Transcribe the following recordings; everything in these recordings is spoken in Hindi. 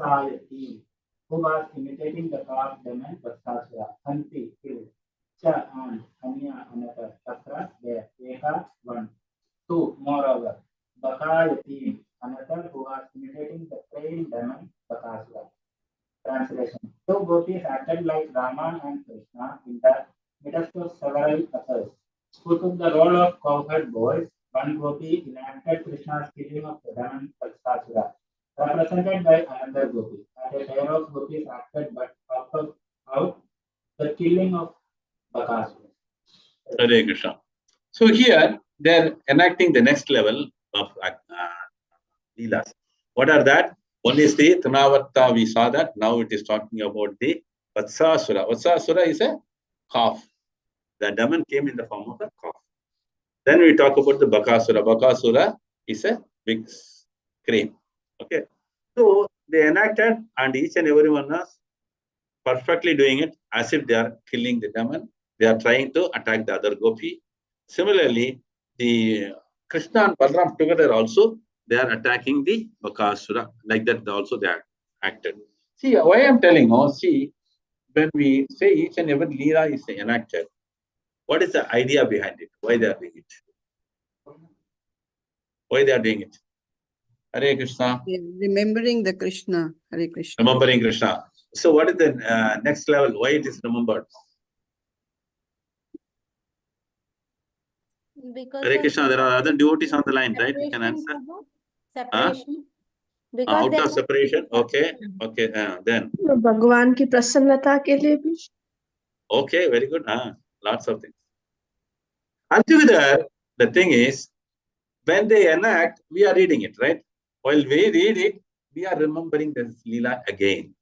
Bakayati, who was imitating the calf demon Vatsasura, Hanti, killed, Cha and Anya another, Tatra, there, Eka, one. Two, moreover, Bakayati, another who was imitating the praying demon Bakasura. Translation. Two gopis acted like Rama and Krishna in the midst of several others, who took the role of cowherd boys. One gopi enacted Krishna's killing of the demon Vatsasura, represented by another gopi. And a pair of gopis acted but out the killing of Bakasura. Hare Krishna. So here they're enacting the next level of Leelas. What are that? One is the Trinavarta, we saw that. Now it is talking about the Vatsasura. Vatsasura is a calf. The demon came in the form of a calf. Then we talk about the Bakasura. Bakasura is a big crane. Okay. So they enacted, and each and every one is perfectly doing it as if they are killing the demon. They are trying to attack the other gopi. Similarly, the Krishna and Balaram together also, they are attacking the Bakasura. Like that also they are acted. See, why I am telling now, see, when we say each and every Leela is enacted, what is the idea behind it? Why they are doing it? Why they are doing it? Hare Krishna. Remembering the Krishna. Hare Krishna. Remembering Krishna. So what is the next level? Why it is remembered? Because Hare Krishna, there are other devotees on the line, right? You can answer. Separation. Because Out of separation. Okay. Okay. Then. भगवान की प्रसन्नता के लिए भी. Okay. Very good. Lots of things. Altogether, the thing is, when they enact, we are reading it, right? While we read it, we are remembering this Leela again,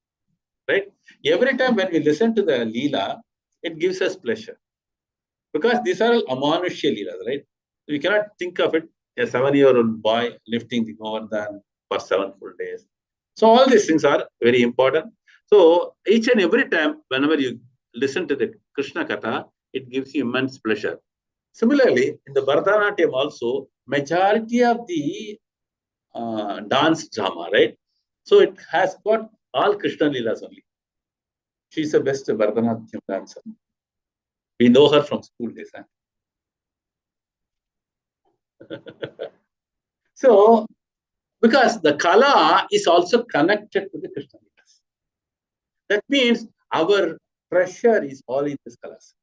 right? Every time when we listen to the Leela, it gives us pleasure. Because these are all Amanusya Leelas, right? We cannot think of it as a 7-year-old boy lifting the Govardhan for 7 full days. So all these things are very important. So each and every time, whenever you listen to the Krishna Katha, it gives you immense pleasure. Similarly, in the Bharatanatyam also, majority of the dance drama, right? So it has got all Krishna Leelas only. She's the best Bharatanatyam dancer. We know her from school days. So, because the Kala is also connected to the Krishna Leelas. That means our treasure is all in this Kalas.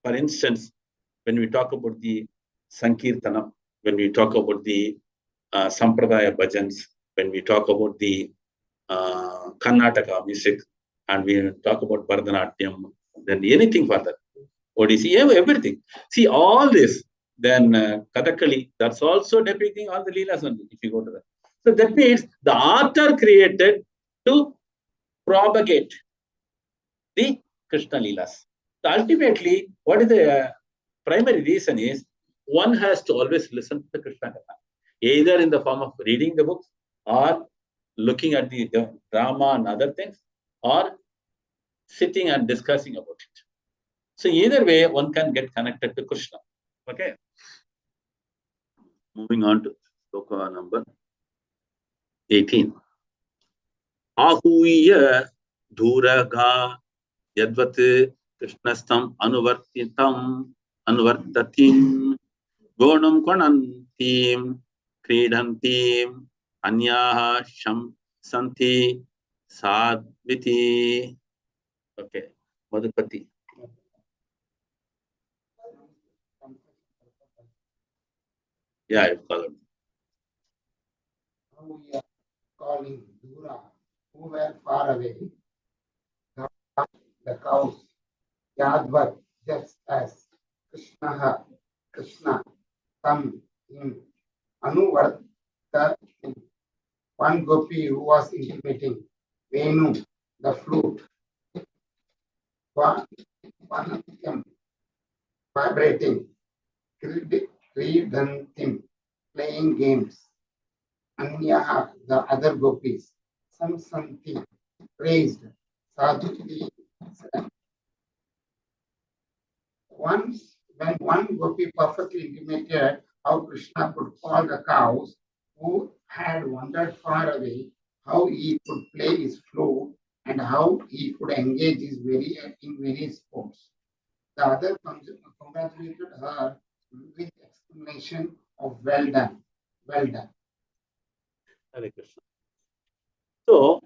For instance, when we talk about the Sankirtanam, when we talk about the Sampradaya Bhajans, when we talk about the Karnataka music, and we talk about Bharatanatyam, then anything further, Odissi, everything. See, all this, then Kathakali, that's also depicting all the Leelas only, if you go to that. So that means the art are created to propagate the Krishna Leelas. So ultimately, what is the primary reason is, one has to always listen to the Krishna Katha, either in the form of reading the books, or looking at the drama and other things, or sitting and discussing about it. So either way, one can get connected to Krishna. Okay. Moving on to sloka number 18. Ahuya dhuraga yadvat krishnastam anuvartatim gonam konantim kridantim anyaha sham santi sadviti. Okay. Madhupati. Yeah, I've called. Now we are calling Dura, who were far away, the cows, Yadvat, just as Krishna, come in Anuvarta, one gopi who was intimating Venu, the flute, Vanatyam, vibrating, Kridantim, playing games, Anyaha, the other gopis, Samsanti, praised, Sadhuti. Once, when one gopi perfectly intimated how Krishna could call the cows who had wandered far away, how he could play his flute, and how he could engage in various sports. The other congratulated her with exclamation of well done, well done. Hare Krishna. So,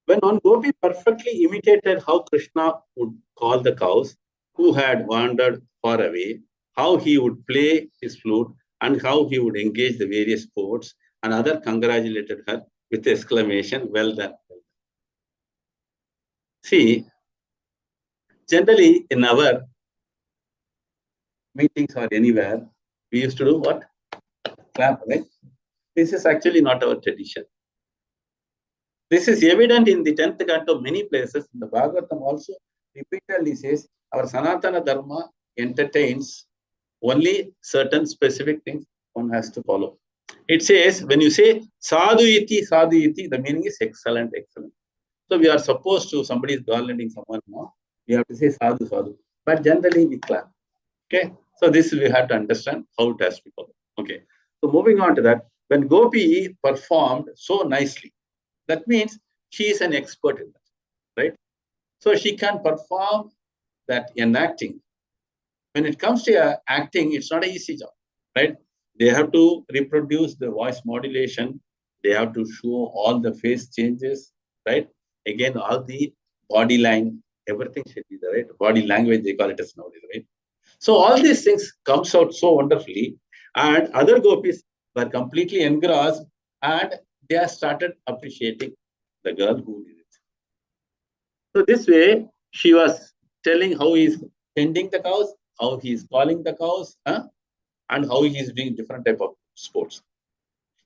when one gopi perfectly imitated how Krishna would call the cows who had wandered far away, how he would play his flute, and how he would engage the various sports, and other congratulated her with the exclamation, well done. See, generally in our meetings or anywhere, we used to do what? Clap, right? This is actually not our tradition. This is evident in the 10th canto, many places. In the Bhāgavatam also repeatedly says, our Sanatana Dharma entertains only certain specific things one has to follow. It says, when you say sadhu iti, the meaning is excellent, excellent. So we are supposed to, somebody is garlanding someone now, we have to say sadhu, sadhu. But generally we clap. Okay. So this we have to understand how it has to be followed. Okay. So moving on to that, when Gopi performed so nicely, that means she is an expert in that, right? So she can perform that in acting. When it comes to acting, it's not an easy job, right? They have to reproduce the voice modulation. They have to show all the face changes, right? Again, all the body line, everything should be there, right? Body language, they call it as nowadays, right? So all these things comes out so wonderfully, and other gopis were completely engrossed, and they have started appreciating the girl who did it. So this way, she was telling how he's tending the cows, how he's calling the cows, and how he's doing different type of sports.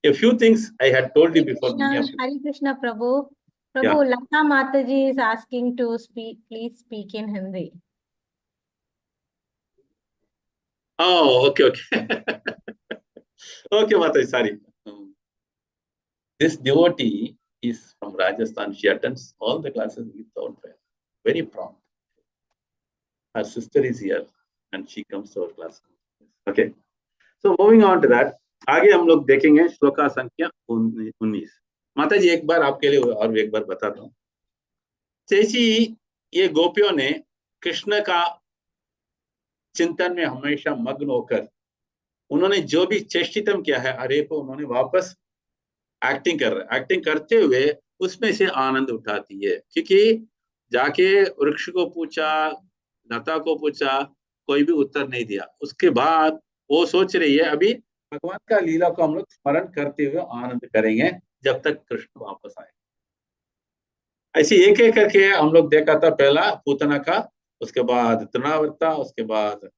A few things I had told you before. Hare Krishna, Prabhu. Prabhu, Yeah. Lata Mataji is asking to speak. Please speak in Hindi. Oh, okay, okay. Okay, Mataji, sorry. This devotee is from Rajasthan. She attends all the classes without fail. Very prompt. Her sister is here and she comes to our class. Okay. So moving on to that, आगे हम लोग देखेंगे श्लोका संख्या 19. माता जी एक बार आपके लिए और एक बार बताता हूँ. जैसी ये गोपियों ने कृष्ण का चिंतन में हमेशा मग्न होकर उन्होंने जो भी चेष्टितम किया है अरे को उन्होंने वापस एक्टिंग कर रहे एक्टिंग करते हुए उसमें से आनंद उठाती है, क्योंकि जाके वृक्ष को पूछा, लता को पूछा, कोई भी उत्तर नहीं दिया. उसके बाद वो सोच रही है अभी भगवान का लीला को हम लोग स्मरण करते हुए आनंद करेंगे जब तक कृष्ण वापस आए. ऐसे एक एक करके हम लोग देखा था. पहला पूतना का, उसके बाद तृणावर्ता, उसके बाद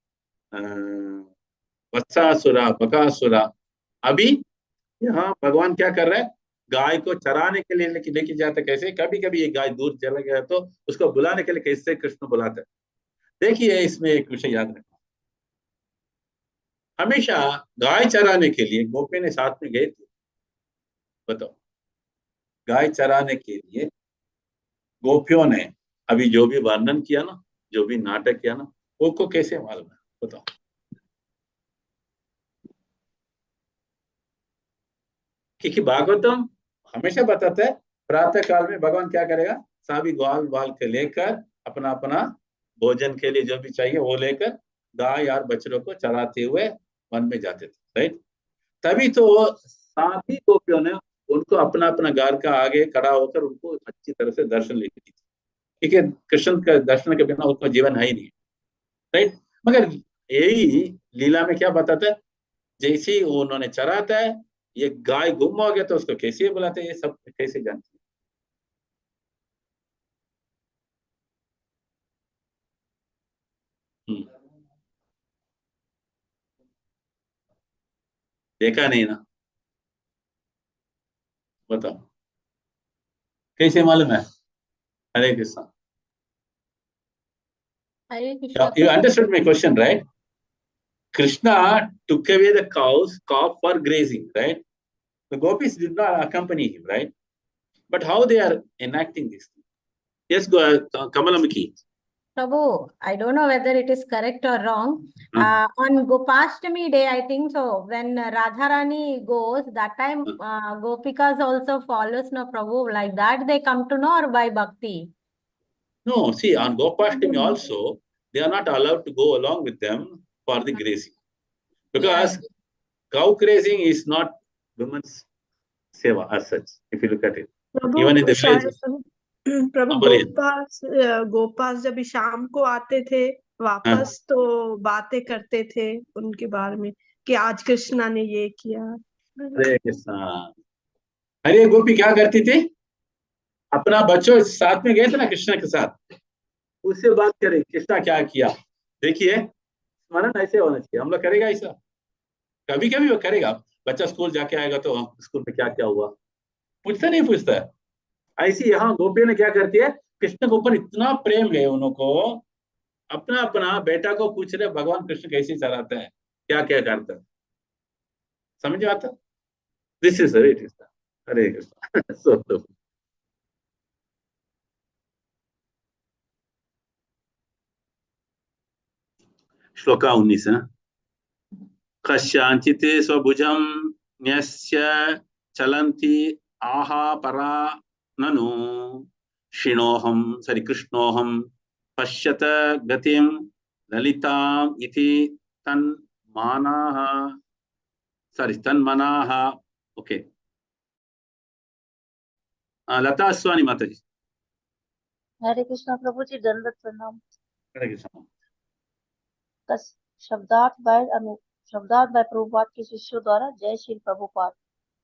वत्सासुरा, बकासुरा. अभी यहाँ भगवान क्या कर रहे हैं, गाय को चराने के लिए लेके जाते. कैसे कभी कभी ये गाय दूर चला गया तो उसको बुलाने के लिए कैसे कृष्ण बुलाते. देखिए इसमें एक विषय याद रखना, हमेशा गाय चराने के लिए गोपी ने साथ में गए थे. बताओ, गाय चराने के लिए गोपियों ने अभी जो भी वर्णन किया ना, जो भी नाटक किया ना, वो कैसे मालूम है. बताओ. क्योंकि भागवतम हमेशा बताता है प्रातः काल में भगवान क्या करेगा, सभी ग्वाल बाल के लेकर अपना अपना भोजन के लिए जो भी चाहिए वो लेकर गाय और बछड़ों को चराते हुए वन में जाते थे, राइट. तभी तो सभी गोपियों ने उनको अपना अपना गार का आगे खड़ा होकर उनको अच्छी तरह से दर्शन लेती थी, क्योंकि कृष्ण के दर्शन के बिना उनको जीवन है ही नहीं, राइट. मगर यही लीला में क्या बताता है, जैसे ही उन्होंने चराता है, ये गाय गुम हो गया तो उसको कैसे बुलाते हैं, ये सब कैसे जानते हैं. देखा नहीं ना, बताओ कैसे मालूम है. हरे Krishna. Hare Krishna. You understood my question, right? Krishna took away the cows for grazing, right? The gopis did not accompany him, right? But how they are enacting this thing? Yes, go ahead, Kamalamiki. Prabhu, I don't know whether it is correct or wrong. On Gopashtami day, I think so. When Radharani goes, that time Gopikas also follows, no Prabhu. Like that, they come to know or by bhakti? No, see, on Gopashtami also, they are not allowed to go along with them for the grazing. Because cow grazing is not women's seva as such, if you look at it. Even in Prabhu the शायद villages. प्रभु बोलिए। गोपास जब शाम को आते थे वापस तो बातें करते थे उनके बारे में कि आज कृष्णा ने ये किया। हरे कृष्णा। अरे गोपी क्या करती थी? अपना बच्चों साथ में गए थे ना कृष्णा के साथ, उससे बात करें कृष्णा क्या किया। देखिए स्मरण ऐसे होना चाहिए, हम लोग करेगा ऐसा, कभी कभी वो करेगा। बच्चा स्कूल जाके आएगा तो स्कूल में क्या क्या हुआ पूछता नहीं पूछता है। ऐसी यहाँ गोपी ने क्या करती है, कृष्ण के ऊपर इतना प्रेम है उनको, अपना अपना बेटा को पूछ रहे भगवान कृष्ण कैसे चलाता है, क्या क्या करता है, समझ आता। दिस इज हरे कृष्ण। श्लोका 19 है। कस्यांचित् स्वभुजं न्यस्य चलन्ति आहा परा ननु कृष्णोहम पश्यत गतिं ललिताम् इति तन्मानाः तन्मनाः। ओके, लता स्वामी माता जी। हरे कृष्णा प्रभु जी, दंडवत प्रणाम। हरे कृष्ण। शब्दार्थ बाय प्रभुपाद के शिष्यों द्वारा। जय श्री प्रभुपाद।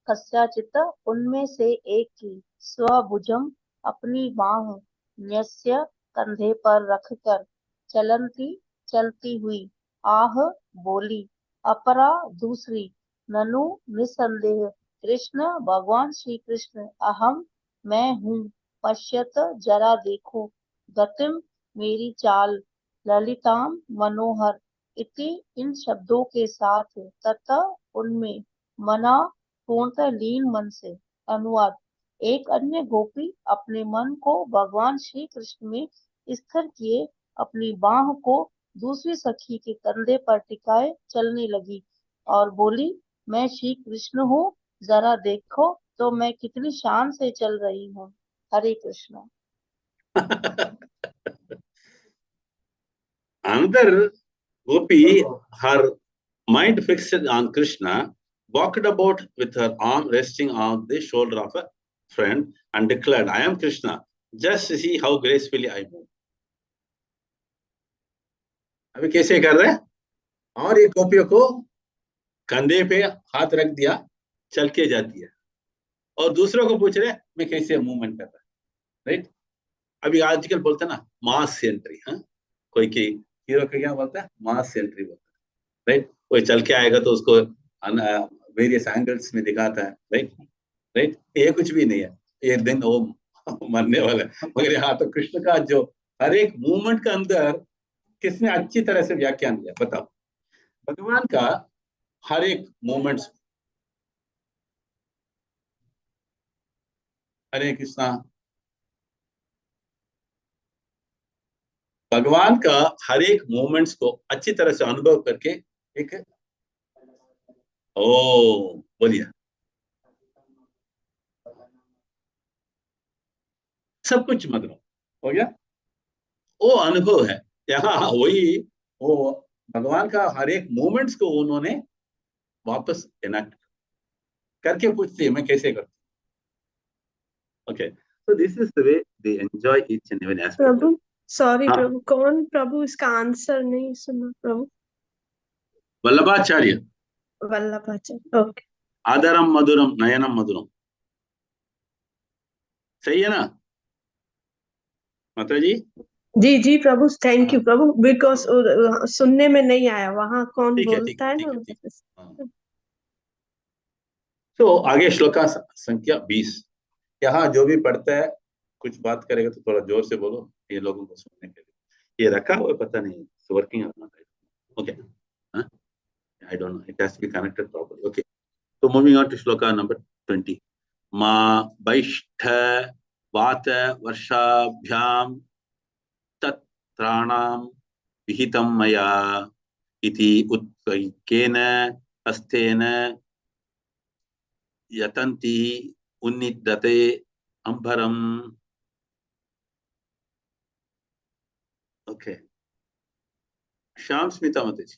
कस्याचित उनमें से एक की स्वभुजम अपनी बांह न्यस्य कंधे पर रखकर चलती चलती हुई आह बोली, अपरा दूसरी ननु निसंदेह कृष्ण भगवान श्री कृष्ण अहम मैं हूँ, पश्यत जरा देखो, गतिम मेरी चाल, ललिताम मनोहर इति इन शब्दों के साथ तथा उनमें मना पूर्णतः लीन मन से। अनुवाद। एक अन्य गोपी अपने मन को भगवान श्री कृष्ण में स्थिर किए अपनी बाह को दूसरी सखी के कंधे पर टिकाए चलने लगी और बोली, मैं श्री कृष्ण हूँ, जरा देखो तो मैं कितनी शान से चल रही हूँ। हरे Krishna. Another gopi, her mind fixed on Krishna, walked about with her arm resting on the shoulder of a friend and declared, I am Krishna. Just see how gracefully I move. अभी कैसे कर रहे हैं? और एक गोपियों को कंधे पे हाथ रख दिया, चल के जाती है और दूसरों को पूछ रहे मैं कैसे मूवमेंट कर रहा है, राइट। अभी आजकल बोलते हैं ना मास एंट्री, हाँ, कोई की हीरो को क्या बोलता है, मास एंट्री बोलता है, राइट। कोई चल के आएगा तो उसको वेरियस एंगल्स में दिखाता है, राइट राइट। ये कुछ भी नहीं है, एक दिन वो मरने वाला है। मगर यहाँ तो कृष्ण का जो हर एक मूवमेंट का अंदर किसने अच्छी तरह से व्याख्यान दिया, बताओ। भगवान का हर एक मूवमेंट्स, हरे कृष्णा, भगवान का हर एक मूवमेंट्स को अच्छी तरह से अनुभव करके एक बोलिए सब कुछ मगन हो गया, वो अनुभव है। यहाँ वही वो भगवान का हर एक मूवमेंट्स को उन्होंने वापस इनैक्ट करके पूछते हैं मैं कैसे करता हूँ। Okay, so this is the way they enjoy each and every aspect. प्रभु सॉरी प्रभु, कौन प्रभु इसका आंसर नहीं सुना प्रभु? वल्लभाचार्य। वल्लभाचार्य, ओके। आदरम मधुरम नयनम मधुरम, सही है ना माता जी? जी जी प्रभु, थैंक यू प्रभु, बिकॉज सुनने में नहीं आया वहाँ कौन बोलता है ना। तो आगे श्लोका संख्या 20। यहाँ जो भी पढ़ता है कुछ बात करेगा तो थोड़ा जोर से बोलो, ये लोगों को सुनने के लिए। ये रखा हुआ पता नहीं वर्किंग और not. Okay, I don't know, it has to be connected properly. Okay, तो moving on to shloka number 20। मा बैष्ठ वात वर्षाभ्याम तत् त्राणाम विहितं मया इति उत्पैकेन हस्तेन यतन्ति उन्निदते अंबरम. ओके, श्याम स्मिता माताजी.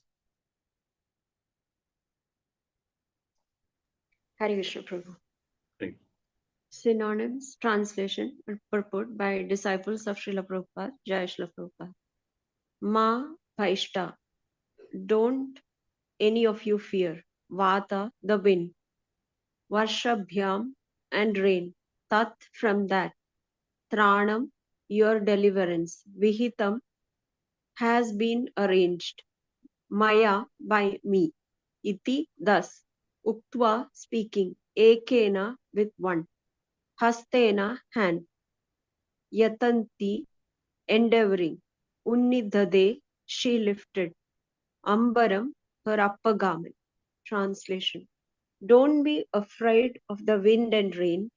Hare Krishna Prabhu. Thank you. Synonyms, translation, and purport by disciples of Srila Prabhupada, Jai Srila Prabhupada. Ma Bhaishta, don't any of you fear. Vata, the wind. Varshabhyam, and rain. Tat, from that. Tranam, your deliverance. Vihitam, has been arranged. Maya, by me. Iti, thus. Uktva, speaking. Ekena, with one. Hastena, hand. Yatanti, endeavoring. Unnidhade, she lifted. Ambaram, her upper garment. Translation. Don't be afraid of the wind and rain,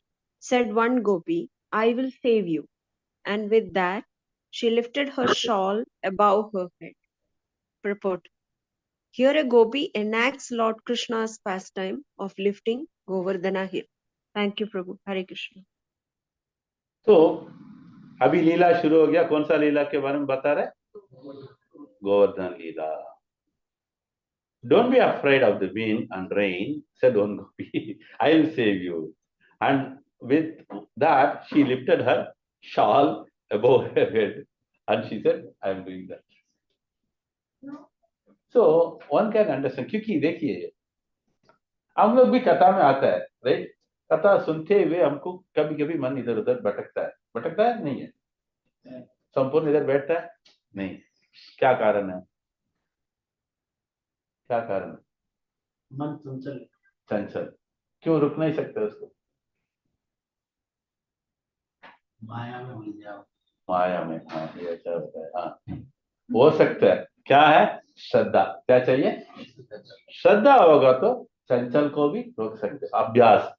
said one gopi, I will save you. And with that, she lifted her shawl above her head. Purport. Here a gopi enacts Lord Krishna's pastime of lifting Govardhana hill. Thank you, Prabhu. Hare Krishna. तो अभी लीला शुरू हो गया. कौन सा लीला के बारे में बता रहे? गोवर्धन लीला. Don't be afraid of the wind and rain, said one gopi. I will save you. And with that, she lifted her shawl above her head and she said, I am doing that. So one can understand. क्योंकि देखिए, हम लोग भी कथा में आता है, राइट? कथा सुनते हुए हमको कभी कभी मन इधर उधर भटकता है नहीं है? संपूर्ण इधर बैठता है नहीं. क्या कारण है? क्या कारण? मन चंचल. क्यों रुक नहीं सकते उसको? माया में उलझ जाओ. माया में. हाँ, ये अच्छा होता है. हाँ, हो सकता है. क्या है? श्रद्धा. क्या चाहिए? श्रद्धा होगा तो चंचल को भी रोक सकते. अभ्यास.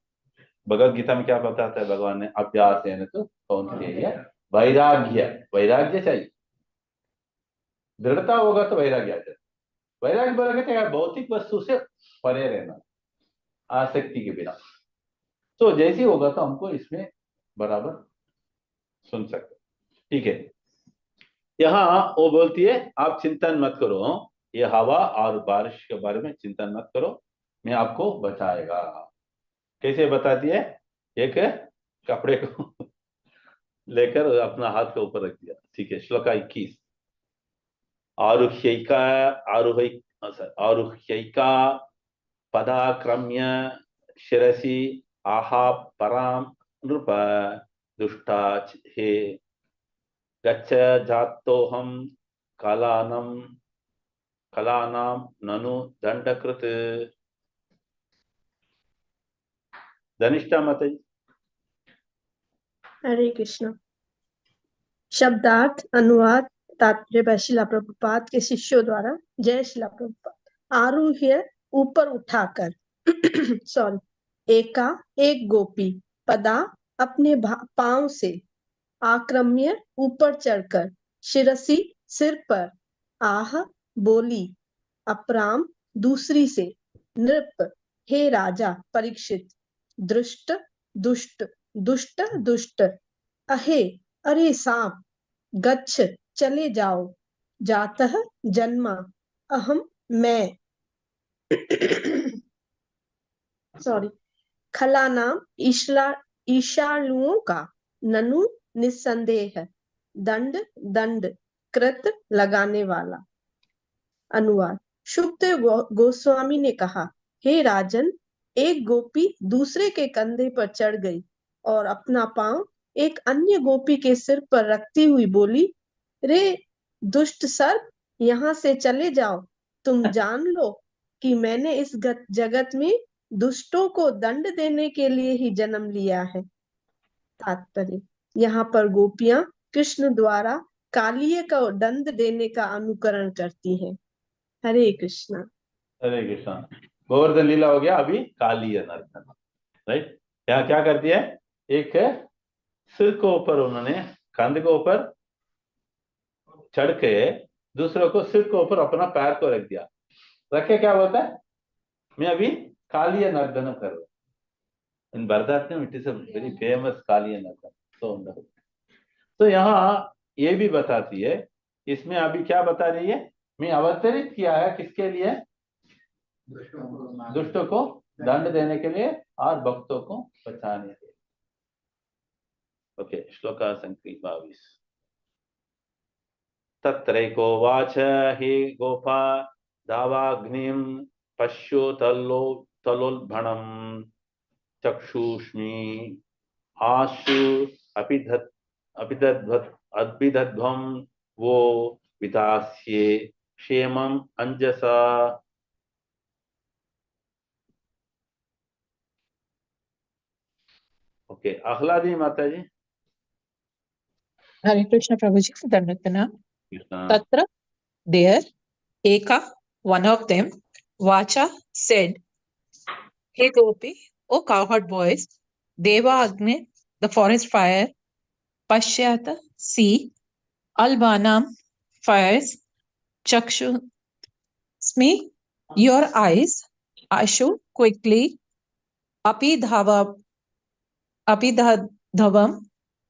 भगवद गीता में क्या बताता है भगवान ने? अभ्यास है तो कौन चाहिए? वैराग्य चाहिए. दृढ़ता होगा तो वैराग्य आ जाए. वैराग्य बोला क्या है? भौतिक वस्तु से परे रहना, आसक्ति के बिना. तो जैसे होगा तो हमको इसमें बराबर सुन सकते. ठीक है. यहाँ वो बोलती है आप चिंतन मत करो, ये हवा और बारिश के बारे में चिंतन मत करो, मैं आपको बचाएगा. कैसे बताती है? एक कपड़े को लेकर अपना हाथ के ऊपर रख दिया. ठीक है. श्लोका 21. आरुह्यैका पदाक्रम्य शिरसि आहा पराम नृप दुष्टा हे गच्छ जातोहम कलानाम ननु दंडकृत. धनिष्ठा माताजी. हरे कृष्ण. शब्दार्थ, अनुवाद, तात्पर्य by शिला प्रभुपाद के शिष्यों द्वारा. जय शिला प्रभुपाद. आरूह्य, ऊपर उठाकर. सॉरी. एका, एक गोपी. पदा, अपने पांव से. आक्रम्य, ऊपर चढ़कर. शिरसी, सिर पर. आह, बोली. अपराम, दूसरी से. नृप, हे राजा परीक्षित. दृष्ट, दुष्ट. दुष्ट, दुष्ट. अहे, अरे सांप. गच्छ, चले जाओ. जातः, जन्मा. अहम, मैं. सॉरी. खलानाम, ईशालुओं का. ननु, निस्संदेह. दंड, दंड. कृत, लगाने वाला. अनुवाद. शुकदेव गोस्वामी ने कहा, हे राजन, एक गोपी दूसरे के कंधे पर चढ़ गई और अपना पांव एक अन्य गोपी के सिर पर रखती हुई बोली, रे दुष्ट सर्प, यहाँ से चले जाओ. तुम जान लो कि मैंने इस जगत में दुष्टों को दंड देने के लिए ही जन्म लिया है. तात्पर्य. यहाँ पर गोपियां कृष्ण द्वारा कालिये को दंड देने का अनुकरण करती हैं. हरे कृष्णा. हरे कृष्णा. गोवर्धन लीला हो गया. अभी कालिय नर्तन, राइट? यहाँ क्या करती है? एक सिर को ऊपर उन्होंने कंध के ऊपर चढ़ के दूसरों को सिर के ऊपर अपना पैर को रख दिया, रख के क्या बोलता है, मैं अभी कालिया नर्दन कर रहा हूँ। In Bharatanatyam it is a very famous Kaliya नर्दन, तो यहाँ ये भी बताती है, इसमें अभी क्या बता रही है, मैं अवतरित किया है किसके लिए, दुष्टों को दंड देने के लिए और भक्तों को बचाने के लिए। ओके, श्लोका संख्या 22। तत्रैको वाच हे गोपा दावाग्निम पश्यो तलोल्बणम चक्षुष्मी आशु अभिदध्वम वो विदास्ये क्षेमम अंजसा। ओके, आह्लादी माता जी। Hare Krishna Prabhuji, Dandapana. Krishna. Tatra, there, Eka, one of them, Vacha said, Hey Gopi, O cowherd boys, Deva Agni, the forest fire, Pashyata, see, Albanam, fires, Chakshu, Smi, your eyes, Ashu, quickly, Apidhavam,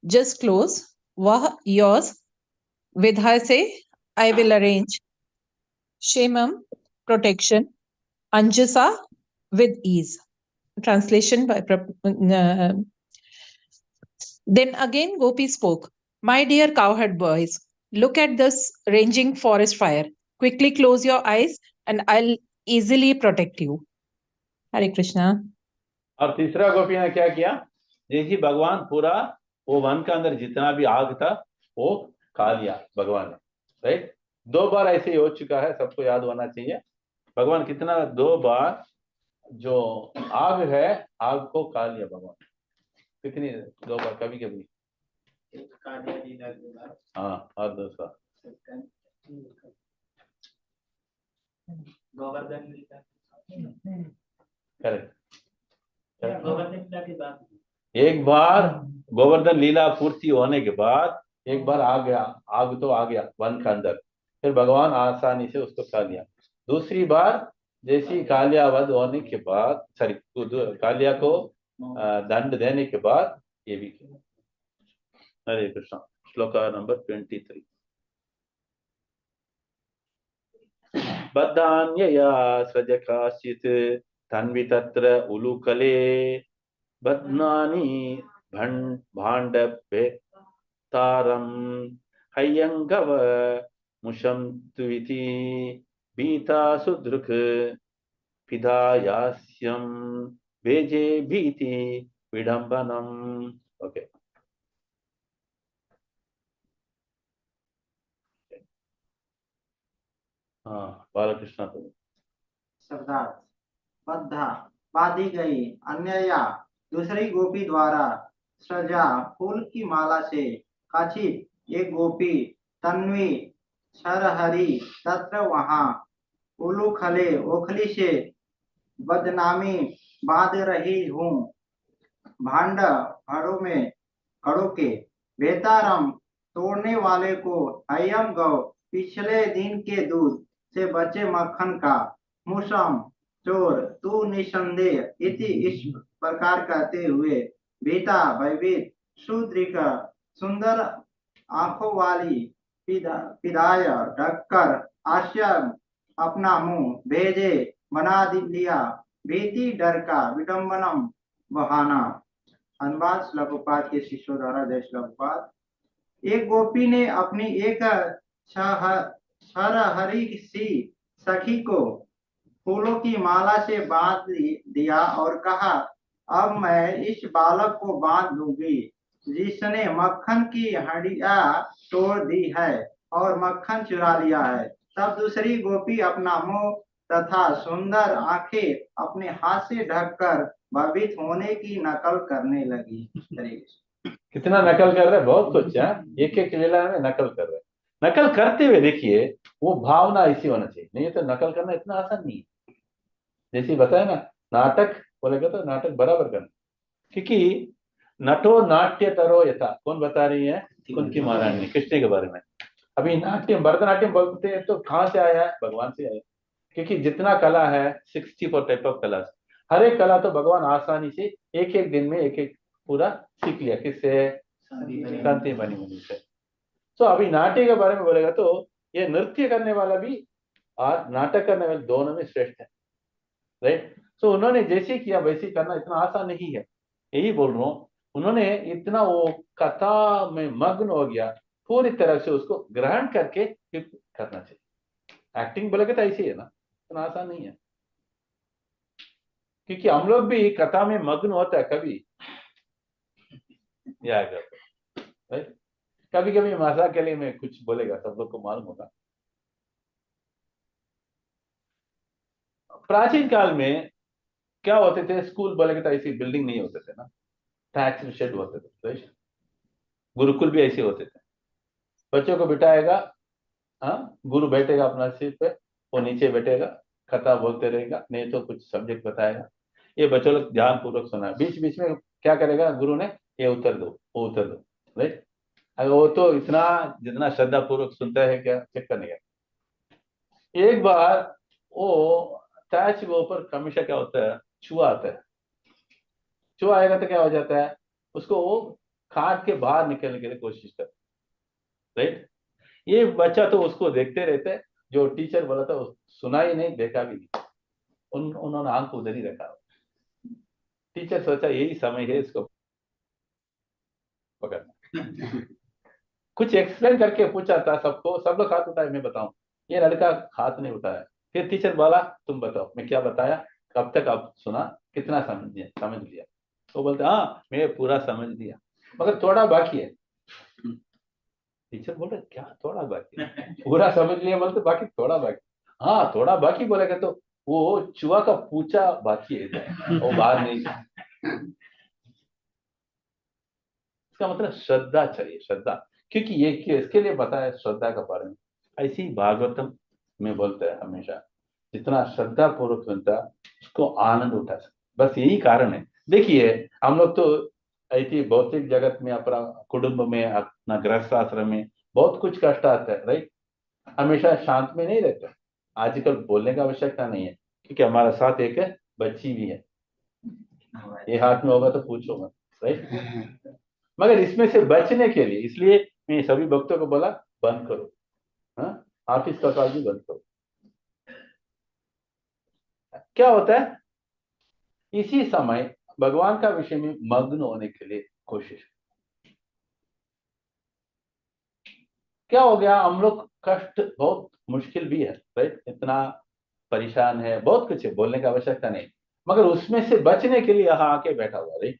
just close, Vah, yours, Vidhase, I will arrange, Shemam, protection, Anjasa, with ease. Translation by Then again Gopi spoke. My dear cowherd boys, look at this raging forest fire. Quickly close your eyes and I'll easily protect you. Hare Krishna. और तीसरा गोपी ने क्या किया, जैसे भगवान पूरा वो वन के अंदर जितना भी आग था वो खा लिया भगवान ने, राइट। 2 बार ऐसे ही हो चुका है, सबको याद होना चाहिए। भगवान कितना 2 बार जो आग है आग को खा लिया भगवान, कितनी 2 बार, कभी कभी हाँ, और दूसरा करेक्ट। एक बार गोवर्धन लीला पूर्ति होने के बाद एक बार आ गया, आग तो आ गया वन के अंदर, फिर भगवान आसानी से उसको खा लिया। दूसरी बार जैसी कालिया वध होने के बाद, सॉरी, कालिया को दंड देने के बाद ये भी किया। हरे कृष्णा। श्लोका नंबर 23। बद्धान्यया सृज काश्चित् तन्वि तत्र उलुकले बध्नानि भाण्डभेत्तारं हय्यङ्गव मुषं तुविति भीता सुदृक् पिधायास्यं भेजे भीति विडम्बनम्। ओके, हाँ, बालकृष्ण तो शब्दार्थ बद्धा बांधी गई, अन्यया दूसरी गोपी द्वारा, सजा फूल की माला से, काचित एक गोपी, तन्वी छरहरी तत्र वहां, उलूखले ओखली से, बदनामी बांध रही हूँ, भांड घड़ों के, बेतारम तोड़ने वाले को, हयम गौ पिछले दिन के दूध से बचे मक्खन का, मुसम चोर तू निसंदेह इति इस प्रकार कहते हुए, भीता भयभीत, सुदृढ़ सुंदर आंखों वाली, पिदाय ढककर, आश्रम अपना मुंह भेजे बना लिया, भीति डर का, विडम्बनम बहाना। अनुवाद श्लोकोपात के शिष्यों द्वारा। जय श्लोकोपात। एक गोपी ने अपनी एक छरहरी सी सखी को फूलों की माला से बांध दिया और कहा, अब मैं इस बालक को बांध दूंगी जिसने मक्खन की हड्डियां तोड़ दी है और मक्खन चुरा लिया है। तब दूसरी गोपी अपना मुंह तथा सुंदर आंखें अपने हाथ से ढककर भयभीत होने की नकल करने लगी। कितना नकल कर रहे हैं, बहुत कुछ है, एक एक लीला में नकल कर रहे हैं। नकल करते हुए देखिए वो भावना ऐसी होना चाहिए, नहीं तो नकल करना इतना आसान नहीं है। जैसे बताया ना, नाटक बोलेगा तो नाटक बराबर करना, क्योंकि नटो नाट्य तरो यथा, कौन बता रही है, कुंती महारानी कृष्ण के बारे में। अभी नाट्यम भरतनाट्यम बोलते हैं तो कहाँ से आया है? भगवान से आया, क्योंकि जितना कला है 64 टाइप ऑफ कला, हर एक कला तो भगवान आसानी से एक एक दिन में एक एक पूरा सीख लिया, किससे? शांति बनी मुनि से। तो अभी नाट्य के बारे में बोलेगा तो ये नृत्य करने वाला भी और नाटक करने वाले दोनों में श्रेष्ठ है, राइट। तो उन्होंने जैसे किया वैसे करना इतना आसान नहीं है, यही बोल रहा हूँ। उन्होंने इतना वो कथा में मग्न हो गया, पूरी तरह से उसको ग्रहण करके फिर करना चाहिए। एक्टिंग बोलेगा तो ऐसे ही है ना, इतना आसान नहीं है, क्योंकि हम लोग भी कथा में मग्न होता है कभी, याद रखो, कभी कभी मासा के लिए मैं कुछ बोलेगा, सब लोग को मालूम होगा। प्राचीन काल में क्या होते थे, स्कूल बोलेगा तो ऐसी बिल्डिंग नहीं होते थे ना, टैक्स शेड होते थे, right? गुरुकुल भी ऐसे होते थे, बच्चों को बिठाएगा, हाँ, गुरु बैठेगा अपना सीट पे, वो नीचे बैठेगा, कथा बोलते रहेगा, नहीं तो कुछ सब्जेक्ट बताएगा, ये बच्चों लोग ध्यान पूर्वक सुना, बीच बीच में क्या करेगा गुरु ने, ये उत्तर दो, वो उत्तर दो, राइट। अगर वो तो इतना जितना श्रद्धा पूर्वक सुनता है, क्या चेक करने का। एक बार वो टैच के ऊपर हमेशा क्या होता है, चूहा आता है, चूहा आएगा तो क्या हो जाता है, उसको वो काट के बाहर निकलने के लिए कोशिश करता है, राइट। ये बच्चा तो उसको देखते रहते हैं, जो टीचर बोला था सुना ही नहीं, देखा भी नहीं, उन्होंने आंख उधर ही रखा। टीचर सोचा यही समय है इसको पकड़ना। कुछ एक्सप्लेन करके पूछा था सबको, सब लोग हाथ उठाए, मैं बताऊं, ये लड़का हाथ नहीं उठाया। फिर टीचर बोला तुम बताओ मैं क्या बताया, कब तक आप सुना, कितना समझ लिया। तो बोलते हाँ मैं पूरा समझ लिया, मगर थोड़ा बाकी है। टीचर बोल रहे क्या थोड़ा बाकी है? पूरा समझ लिया बोलते बाकी थोड़ा बाकी, हाँ थोड़ा बाकी बोलेगा तो वो चूहा का पूछा बाकी है, वो बाहर नहीं था। इसका मतलब श्रद्धा चाहिए, श्रद्धा, क्योंकि ये इसके लिए बताया श्रद्धा का बारे में। ऐसे ही भागवतम में बोलता है हमेशा, जितना श्रद्धा पूर्वक सुनता उसको आनंद उठा सकता, बस यही कारण है। देखिए हम लोग तो ऐसी भौतिक जगत में, अपना कुटुंब में, अपना गृहस्थ आश्रम में बहुत कुछ कष्ट आता है, राइट। हमेशा शांत में नहीं रहते, आजकल बोलने की आवश्यकता नहीं है, क्योंकि हमारे साथ एक बच्ची भी है, ये हाथ में होगा तो पूछो मत, राइट। मगर इसमें से बचने के लिए, इसलिए मैं सभी भक्तों को बोला बंद करो, हाँ, ऑफिस का काम भी बंद करो। क्या होता है, इसी समय भगवान का विषय में मग्न होने के लिए कोशिश। क्या हो गया, हम लोग कष्ट बहुत मुश्किल भी है, राइट, इतना परेशान है, बहुत कुछ है, बोलने की आवश्यकता नहीं, मगर उसमें से बचने के लिए यहाँ आके बैठा हुआ, राइट।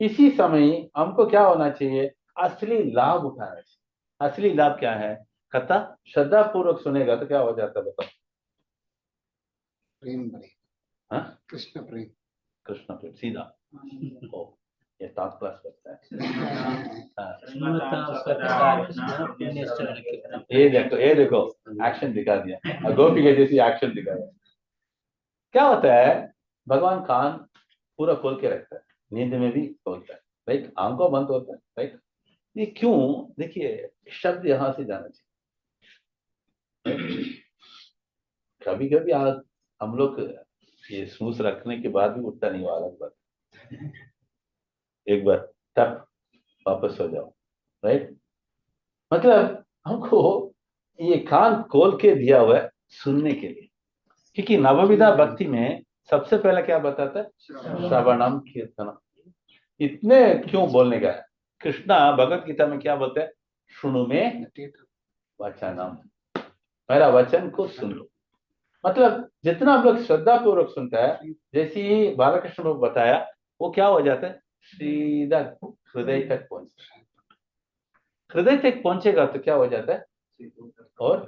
इसी समय हमको क्या होना चाहिए, असली लाभ उठाना चाहिए। असली लाभ क्या है, कथा श्रद्धा पूर्वक सुनेगा तो क्या हो जाता है बताओ, प्रेम प्रेम, हाँ, कृष्ण प्रेम, कृष्ण प्रेम सीधा। ओ, ये टॉप क्लास लगता है। हाँ, ये देखो एक्शन दिखा दिया, गोपी के जैसी एक्शन दिखा दिया। क्या होता है, भगवान कान पूरा खोल के रखता है, नींद में भी खोलता है, राइट, आंखों बंद होता है, राइट। ये क्यों, देखिए शब्द यहां से जाना चाहिए। कभी कभी हम लोग ये स्नूस रखने के बाद भी उठता नहीं हुआ, अलग बात, एक बार तब वापस हो जाओ, राइट। मतलब हमको ये कान खोल के दिया हुआ है सुनने के लिए, क्योंकि नवविधा भक्ति में सबसे पहले क्या बताता है, श्रवणम कीर्तनम। इतने क्यों बोलने का है, कृष्णा भगवत गीता में क्या बोलते हैं, सुनु में वचनम, मेरा वचन को सुन लो। मतलब जितना हम लोग श्रद्धा पूर्वक सुनता है, जैसे ही बालकृष्ण को बताया, वो क्या हो जाता है, सीधा हृदय तक पहुंचता है। हृदय तक पहुंचेगा तो क्या हो जाता है, और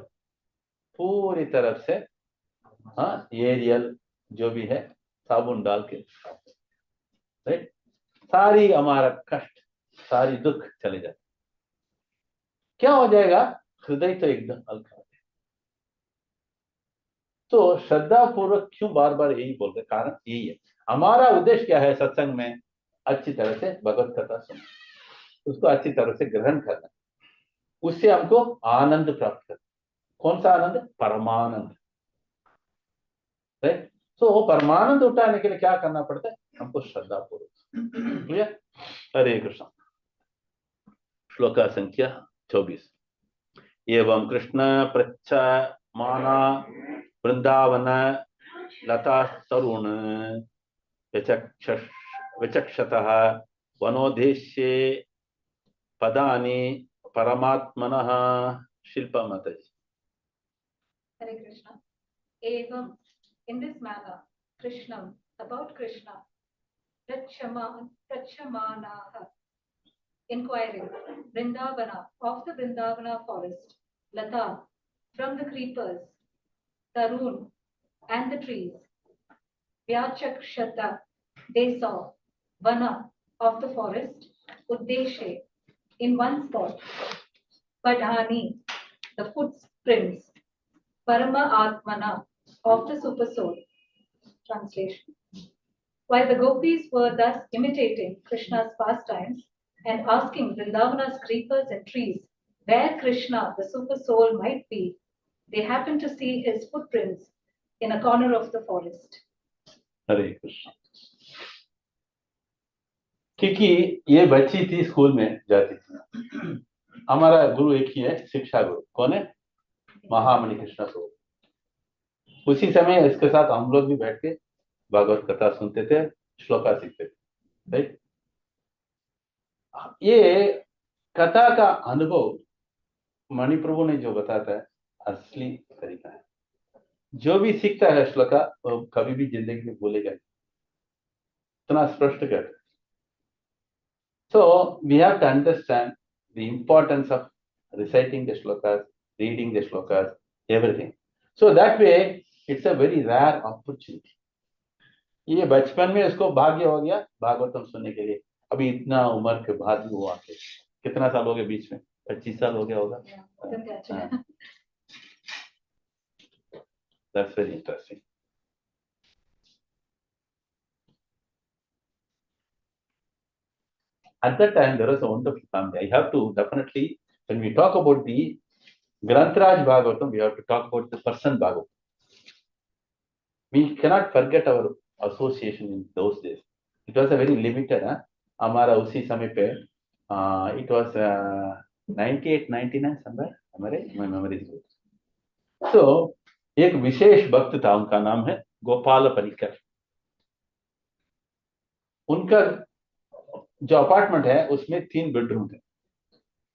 पूरी तरफ से, हाँ, ये रियल जो भी है साबुन डाल के, राइट, सारी हमारा कष्ट, सारी दुख चले जाते, क्या हो जाएगा, हृदय तो एकदम हल्का। तो श्रद्धा पूर्वक क्यों बार बार यही बोलते, कारण यही है, हमारा उद्देश्य क्या है सत्संग में, अच्छी तरह से भगवत कथा सुनना, उसको अच्छी तरह से ग्रहण करना, उससे हमको आनंद प्राप्त करता है। कौन सा आनंद? परमानंद। राइट। सो परमानंद उठाने के लिए क्या करना पड़ता है? हमको श्रद्धा पूर्वक। क्लियर? हरे कृष्ण। श्लोक संख्या 24। एवं कृष्ण पृच्छ माना वृंदावन लता तरुण विचक्षतः वनोदेश्ये पदानि परमात्मनः शिल्पा माताजी। Hare Krishna. Evam, in this manner, Krishnam, about Krishna, Prachamanaha, inquiring, Vrindavana, of the Vrindavana forest, Lata, from the creepers, Tarun, and the trees, Vyachakshata, they saw, Vana, of the forest, Uddeshe, in one spot, Padhani, the footprints, Parama Atmana, of the Super Soul. Translation. While the gopis were thus imitating Krishna's pastimes and asking Vrindavana's creepers and trees where Krishna, the Super Soul, might be, they happened to see his footprints in a corner of the forest. हरे कृष्ण। क्योंकि ये बच्ची थी, स्कूल में जाती थी। हमारा गुरु एक ही है, शिक्षा गुरु। कौन है? महामणि कृष्ण स्वरूप। उसी समय इसके साथ हम लोग भी बैठ के भागवत कथा सुनते थे, श्लोका सीखते थे। राइट। ये कथा का अनुभव मणिप्रभु ने जो बताता है, असली तरीका है। जो भी सीखता है श्लोका, वो कभी भी जिंदगी में भूलेगा नहीं, इतना स्पष्ट कहता है। So we have to understand the importance of reciting the shlokas, reading the shlokas, everything. So that way it's a very rare opportunity. ये बचपन में उसको भाग्य हो गया भागवतम सुनने के लिए। अभी इतना उम्र के बाद भी वो आके, कितना साल हो गए बीच में? 25 साल हो गया होगा। That's very interesting. At that time, there was a wonderful family. I have to definitely, when we talk about the Grantaraj Bhagavatam, we have to talk about the person Bhagavatam. We cannot forget our association in those days. It was a very limited. हमारा उसी समय पे, it was 98, 99 somewhere. My memory is good. So एक विशेष भक्त था, उनका नाम है गोपाल पनिकर। उनका जो अपार्टमेंट है उसमें 3 बेडरूम थे,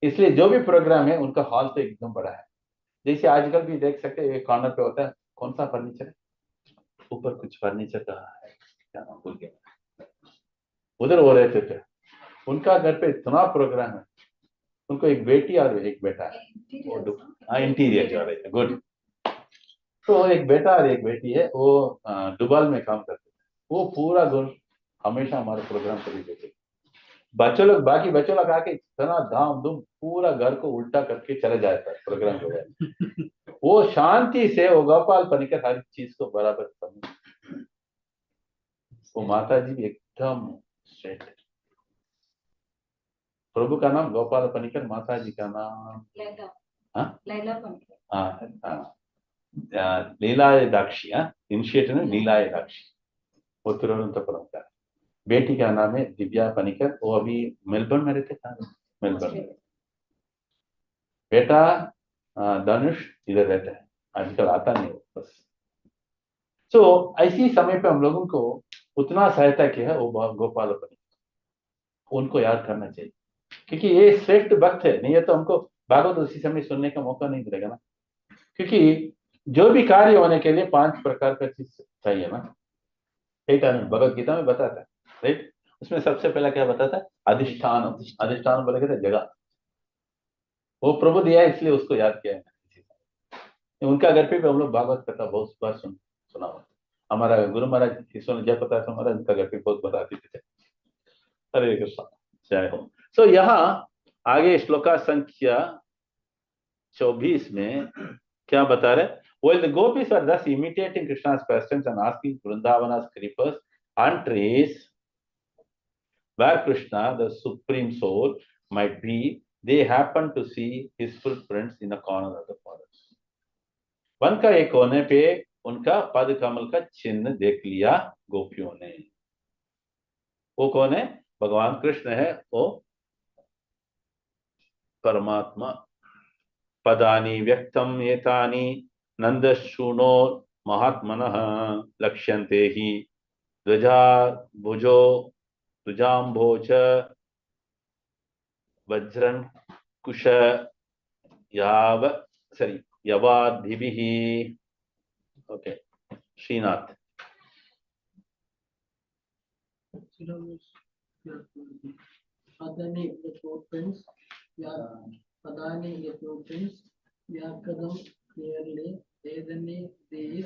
इसलिए जो भी प्रोग्राम है उनका हॉल तो एकदम बड़ा है। जैसे आजकल भी देख सकते हैं, एक कॉर्नर पे होता है, कौन सा फर्नीचर, ऊपर कुछ फर्नीचर का है, क्या नाम भूल गया, उधर वो रहते थे। उनका घर पे इतना प्रोग्राम है। उनको एक बेटी और एक बेटा है, इंटीरियर जो है। गुड। तो एक बेटा और एक बेटी है, वो दुबई में काम करते थे। वो पूरा दिन हमेशा हमारे प्रोग्राम को भी देखे। बच्चों लोग, बाकी बच्चों लोग आके इतना धाम धूम पूरा घर को उल्टा करके चले जाता है प्रोग्राम को। वो शांति से, वो गोपाल पनिकर हर चीज को बराबर समझ। वो माता जी भी एकदम स्ट्रेट। प्रभु का नाम गोपाल पनिकर, माता जी का नाम लैला पनिकर। लीलायदाक्षी। इनिशिएटिव लीलायदाक्षी। वो तिरुवनंतपुरम का। बेटी का नाम है दिव्या पनिकर, वो अभी मेलबर्न में रहते हैं। मेलबर्न में। बेटा धनुष इधर रहता है, आजकल आता नहीं हो बस। सो ऐसी समय पे हम लोगों को उतना सहायता किया है वो गोपाल पनिकर, उनको याद करना चाहिए, क्योंकि ये श्रेष्ठ भक्त है। नहीं है तो हमको भागवत उसी समय सुनने का मौका नहीं मिलेगा ना। क्योंकि जो भी कार्य होने के लिए 5 प्रकार का चीज चाहिए ना। एक भगवत गीता में बताता है, राइट। उसमें सबसे पहला क्या बताता है? अधिष्ठान। अधिष्ठान बोले कहते जगह। वो प्रभु दिया है, इसलिए उसको याद किया है। उनका घर पे भी हम लोग भागवत कथा बहुत बार सुना हुआ। हमारा गुरु महाराज ईश्वर जयप्रकाश महाराज उनका घर पे बहुत बताते थे। हरे कृष्ण, जय हो। सो यहाँ आगे श्लोका संख्या 24 में क्या बता रहे? While the gopis are thus imitating Krishna's pastimes and asking Vrindavana's creepers and trees where Krishna, the supreme soul, might be, they happened to see his footprints in a corner of the forest. One का एक कोने पे उनका पद कमल का चिन्ह देख लिया गोपियों ने। वो कौन है? भगवान कृष्ण है, वो परमात्मा। पदानि व्यक्तम एतानि नंदशूनो महात्मनः लक्ष्यन्ते हि ध्वजा भुजो ध्वजाम्भोज वज्रं कुश यवादिभिः। Okay, Shrinath. Padani the footprints, Padani the footprints, Vyakadam clearly, Edani these,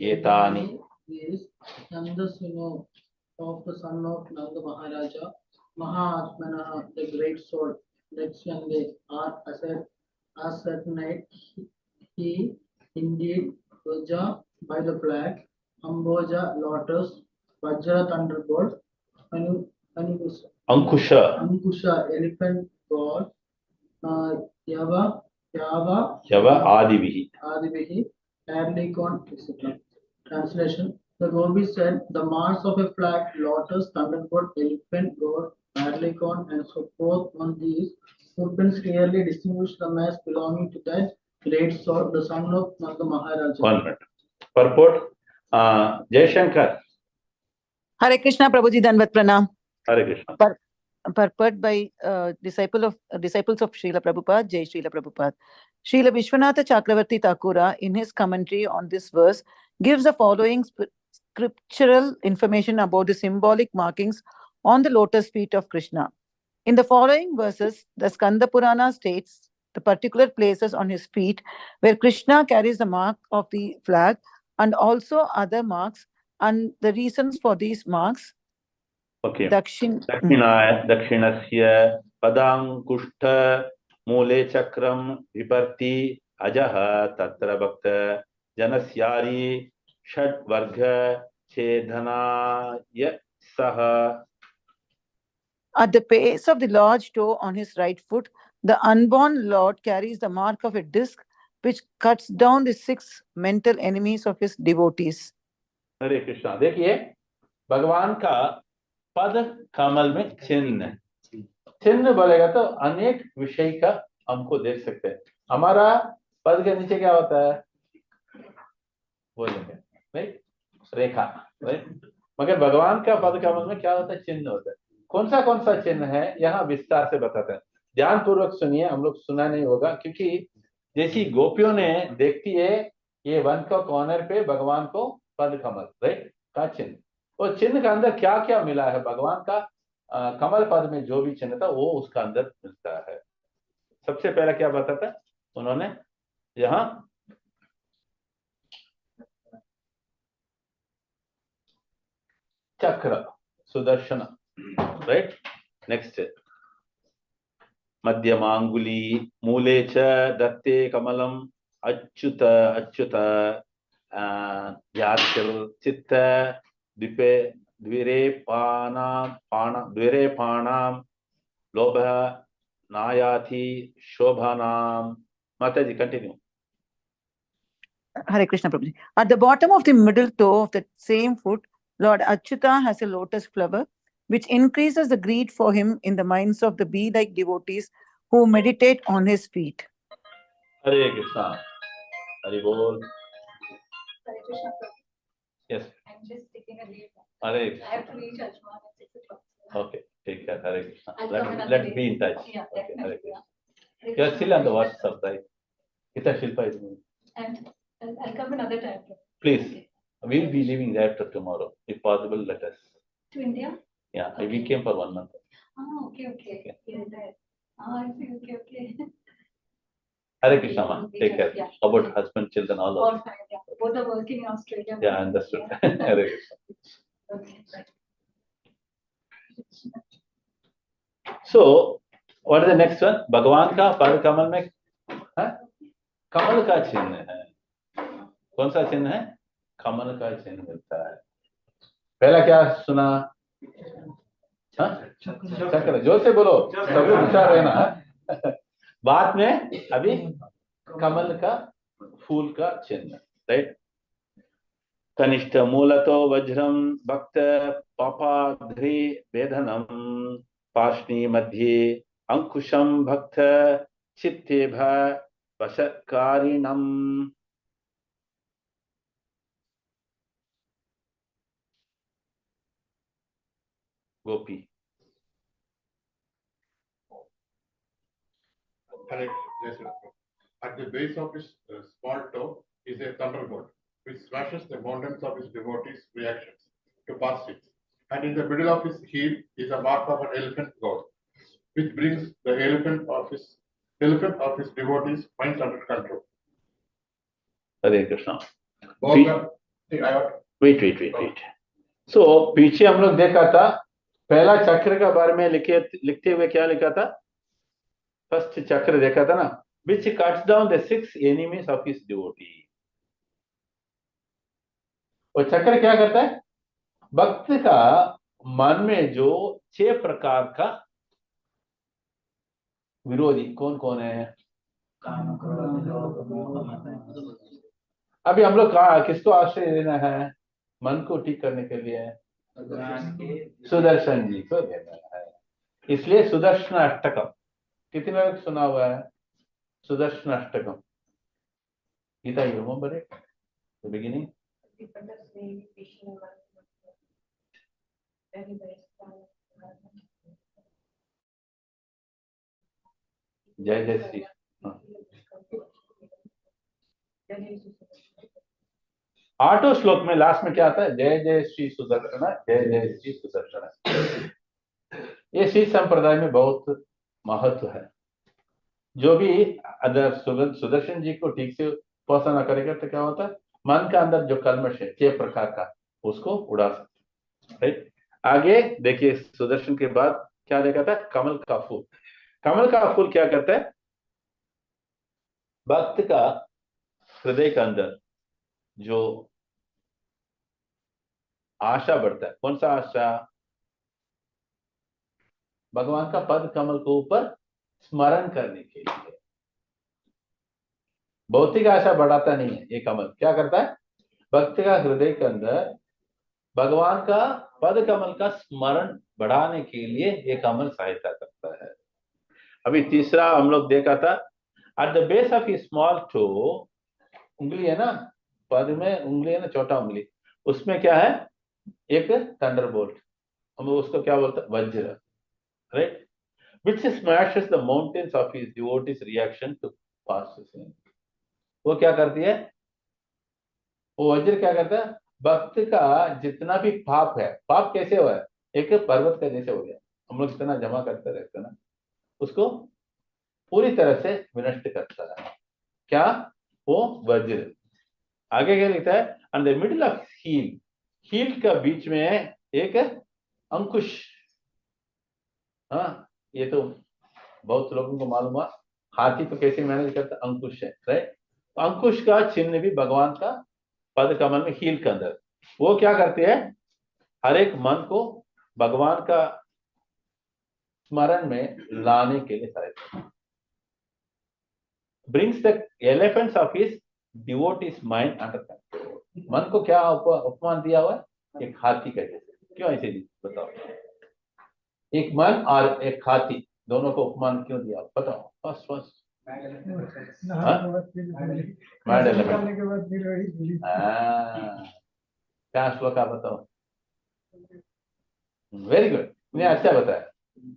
Etani these, Nandasuno of the son of Nanda Maharaja, Mahatmana the great sword, Lakshande are as at night he indeed Raja by the flag, Amboja lotus, Vajra thunderbolt, Ankusha elephant god, Yava Adivihi. Erlikon, etc. Translation: the Gobi said, the Mars of a flag, lotus, thunderbolt, elephant god, Erlikon, and so forth on these footprints clearly distinguish them as belonging to that great sword, the son of Nanda Maharaja. 1 minute. Purport. Jaishankar. Hare Krishna, Prabhuji, Danvat Pranam. Hare Krishna. Purport by disciples of Srila Prabhupada, Jai Srila Prabhupada. Srila Vishwanatha Chakravarti Thakura, in his commentary on this verse, gives the following scriptural information about the symbolic markings on the lotus feet of Krishna. In the following verses, the Skanda Purana states the particular places on his feet where Krishna carries the mark of the flag and also other marks, and the reasons for these marks. Okay. Dakshinasya Padankushta Mule Chakram Viparti Ajaha Tatra Bhakta Janasyari Shad Varga Chedhanaya Saha. At the base of the large toe on his right foot, the unborn Lord carries the mark of a disc which cuts down the 6 mental enemies of his devotees. हरे कृष्णा। देखिए, भगवान का पद कमल में चिन्ह, चिन्ह बोलेगा तो अनेक विषय का हमको देख सकते हैं। हमारा पद के नीचे क्या होता है बोलेंगे, राइट, रेखा, राइट। मगर भगवान का पद कमल में क्या होता है? चिन्ह होता है। कौन सा चिन्ह है यहाँ विस्तार से बताते हैं। ध्यान पूर्वक सुनिए, हम लोग सुना नहीं होगा, क्योंकि जैसी गोपियों ने देखती है ये वन का कॉर्नर पे भगवान को पद कमल, राइट, का चिन्ह, और चिन्ह के अंदर क्या क्या मिला है, भगवान का कमल पद में जो भी चिन्ह था वो उसका अंदर मिलता है। सबसे पहला क्या बताता है उन्होंने यहाँ, चक्र, सुदर्शन, राइट। नेक्स्ट, मध्यमांगुली मूले च दत्ते कमलम अच्युत अच्युत चित्त द्विरे पाणाम लोभ नायाति शोभानाम। माता जी, continue. Hare Krishna, Prabhuji. At the bottom of the middle toe of the same foot, Lord Achyuta has a lotus flower, which increases the greed for him in the minds of the bee-like devotees who meditate on his feet. Hare Krishna. Hare Bol. Hare Krishna. Yes. I'm just taking a leave. Hare I Krishna. have to reach Ajman at 6 o'clock. Okay, take care. Hare Krishna. I'll come another Let's day. be in touch. Yeah, Okay, Hare definitely. Krishna. Hare You are Krishna. still on the WhatsApp, right? Gita Shilpa is moving. And I'll come another time. Please, we'll be leaving there after tomorrow. If possible, let us. To India? Yeah, we came for 1 month. Oh, okay. Yes, I see. Okay. Hare Krishna, ma. Take care. Yeah. How about husband, children, all All of fine. Yeah. Both are working in Australia. Yeah, understood. Yeah. Hare Krishna. Okay. Right. So, what is the next one? भगवान का पद कमल में कमल का चिन्ह है। कौन सा चिन्ह है? कमल का चिन्ह मिलता है। पहला क्या सुना? चक्र। जोर से बोलो, सब विचार रहना। बाद में अभी कमल का फूल का चिन्ह, राइट। कनिष्ठ मूलतो वज्रम भक्त पापाघ्रे वेदनम पार्ष्णी मध्ये अंकुशम भक्त चित्ते वशकारिणम। गोपी Correct. Yes, sir. At the base of his small toe is a thunderbolt, which smashes the mountains of his devotees' reactions to past sins. And in the middle of his heel is a mark of an elephant god, which brings the elephant of his devotees' minds under control. Hare Krishna. Wait. Wait. सो पीछे हम लोग देखा था, पहला चक्र के बारे में लिखते हुए क्या लिखा था? फर्स्ट चक्र देखा था ना, which cuts down the 6 enemies of his devotee। और चक्र क्या करता है? भक्त का मन में जो 6 प्रकार का विरोधी कौन कौन है? अभी हम लोग किसको आश्रय देना है मन को ठीक करने के लिए? सुदर्शन जी को देना है। इसलिए सुदर्शन अष्टकम कितने बार सुना हुआ है? Sudarshan Ashtakam. Gita, you remember it? The beginning? जय जय श्री। 8वें श्लोक में लास्ट में क्या आता है? जय जय श्री सुदर्शन, जय जय श्री सुदर्शन। ये श्री संप्रदाय में बहुत महत्व है। जो भी अगर सुदर्शन जी को ठीक से उपासना करेगा तो क्या होता है? मन का अंदर जो कल्मश है 6 प्रकार का, उसको उड़ा सकते। राइट। आगे देखिए, सुदर्शन के बाद क्या देखा था? कमल का फूल। कमल का फूल क्या करता है? भक्त का हृदय के अंदर जो आशा बढ़ता है। कौन सा आशा? भगवान का पद कमल को ऊपर स्मरण करने के लिए। भौतिक आशा बढ़ाता नहीं है ये कमल। क्या करता है? भक्त का हृदय के अंदर भगवान का पद कमल का स्मरण बढ़ाने के लिए ये कमल सहायता करता है। अभी तीसरा हम लोग देखा था, at the base of small toe, उंगली है ना, पद में उंगली है ना, छोटा उंगली, उसमें क्या है? एक थंडरबोल्ट, हम उसको क्या बोलते हैं? वज्र, right, which smashes the mountains of his devotees' reaction to past sin। वो क्या करती है? वो वज्र क्या करता है? भक्त का जितना भी पाप है, पाप कैसे हुआ है? एक पर्वत का जैसे हो गया, हम लोग इतना जमा करते रहते हैं ना, उसको पूरी तरह से विनष्ट करता है। क्या? वो वज्र। आगे क्या लिखता है? And the middle of heel, heel का बीच में एक अंकुश। हाँ, ये तो बहुत लोगों को मालूम हुआ, हाथी तो कैसे मैनेज करता? अंकुश है, राइट। अंकुश का चिन्ह भी भगवान का पद कमल में हील के अंदर। वो क्या करते हैं? हर एक मन को भगवान का स्मरण में लाने के लिए सहायता, brings the elephants of his devotees mind under control. मन को क्या उपमान दिया हुआ है? एक हाथी का जैसे। क्यों ऐसे बताओ? एक मन और एक हाथी दोनों को उपमान क्यों दिया? बताओ। फर्स्ट क्या श्लोक आप बताओ? वेरी गुड, ने अच्छा बताया,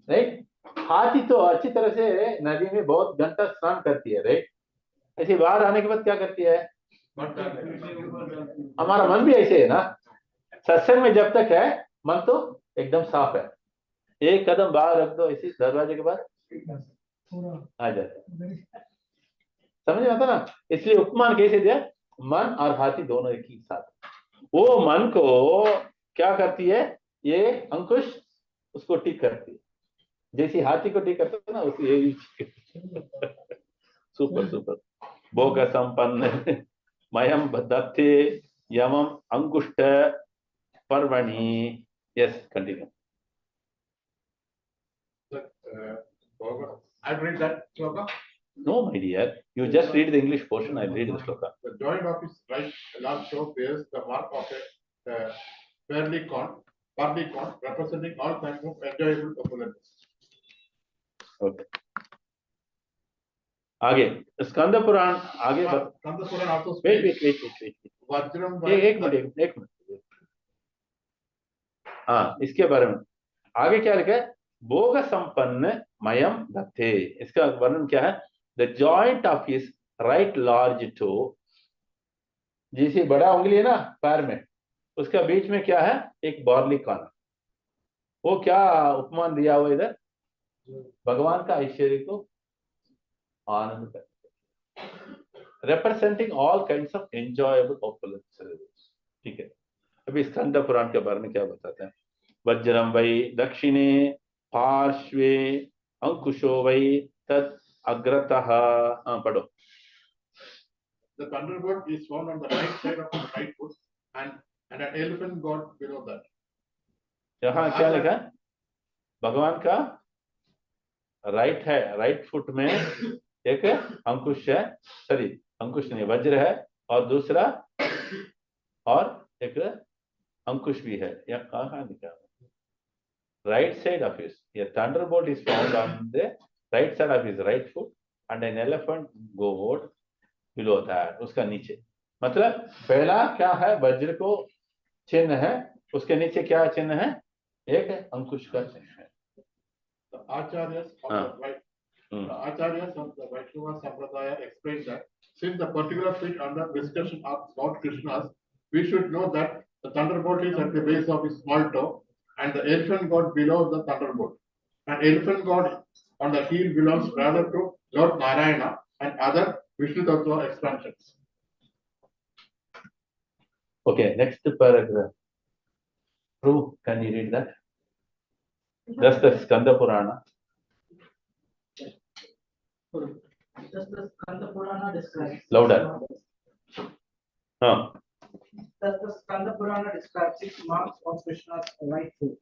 राइट। हाथी तो अच्छी तरह से नदी में बहुत घंटा स्नान करती है, राइट। ऐसे बाहर आने के बाद क्या करती है? हमारा मन भी ऐसे है ना। सत्संग में जब तक है मन तो एकदम साफ है, एक कदम बाहर रख दो इसी दरवाजे के बाद आ जाता है। समझ में आता ना? इसलिए उपमान कैसे दिया? मन और हाथी दोनों एक ही साथ। वो मन को क्या करती है? ये अंकुश उसको ठीक करती है, जैसी हाथी को ठीक करता है ना, उसी यही सुपर सुपर। भोग संपन्न मयम दत्ते यमम अंगुष्ठ पर्वणि। Yes, continue. I'll read that shloka. No, my dear. You just read the English portion. I'll read the shloka. The joint of his right large toe bears the mark of a barleycorn, representing all kinds of enjoyable opulence. Okay. आगे स्कंद पुराण आगे Canto Puran also wait. Vajram एक मिनट हाँ, इसके बारे में आगे क्या लिखा है? भोग संपन्न मयम दत्ते। इसका वर्णन क्या है? The joint of his right large toe, जैसे बड़ा उंगली है ना पैर में, उसका बीच में क्या है? एक बार्ली कॉर्न। वो क्या उपमान दिया हुआ इधर? भगवान का ऐश्वर्य को आनंद करते, representing all kinds of enjoyable opulence। ठीक है, अभी स्कंद पुराण के बारे में क्या बताते हैं? वज्रम वै दक्षिणे पार्श्वे अंकुशो वै तत् अग्रतः। पढ़ो। The thunderbolt is found on the right side of the right foot and an elephant god below that. यहाँ क्या लिखा है? भगवान का राइट है, राइट फुट में एक अंकुश है, सॉरी अंकुश नहीं, वज्र है, और दूसरा और एक अंकुश भी है। या कहाँ लिखा है? Right side of his, a thunderbolt is found on the right side of his right foot and an elephant god below that, उसका नीचे। मतलब पहला क्या है? वज्र को चिन्ह है, उसके नीचे क्या चिन्ह है? एक अंकुश का चिन्ह है। The Acharyas of the Vaishnava Sampradaya explain that since the particular feet under discussion of Lord Krishna's, we should know that the thunderbolt is at the base of his small toe and the elephant god below the thunderbolt. An elephant god on the heel belongs rather to Lord Narayana and other Vishnu Tattva expansions. Okay, next paragraph. Prue, can you read that? That's the Skanda Purana. Just the Skanda Purana describes. Louder. Thus the Skanda Purana describes 6 marks of Krishna's right foot: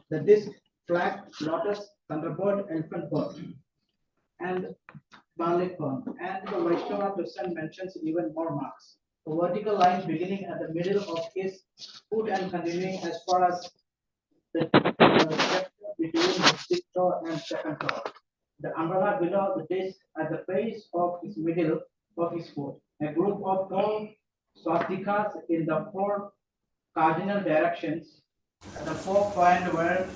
the disc, flag, lotus, thunderbolt, elephant bird, and barleycorn. And the Vaishnava Christian mentions even more marks: a vertical line beginning at the middle of his foot and continuing as far as the between the big toe and second toe. The umbrella below the disc at the base of his middle of his foot. A group of 4 swastikas in the 4 cardinal directions at the 4 point where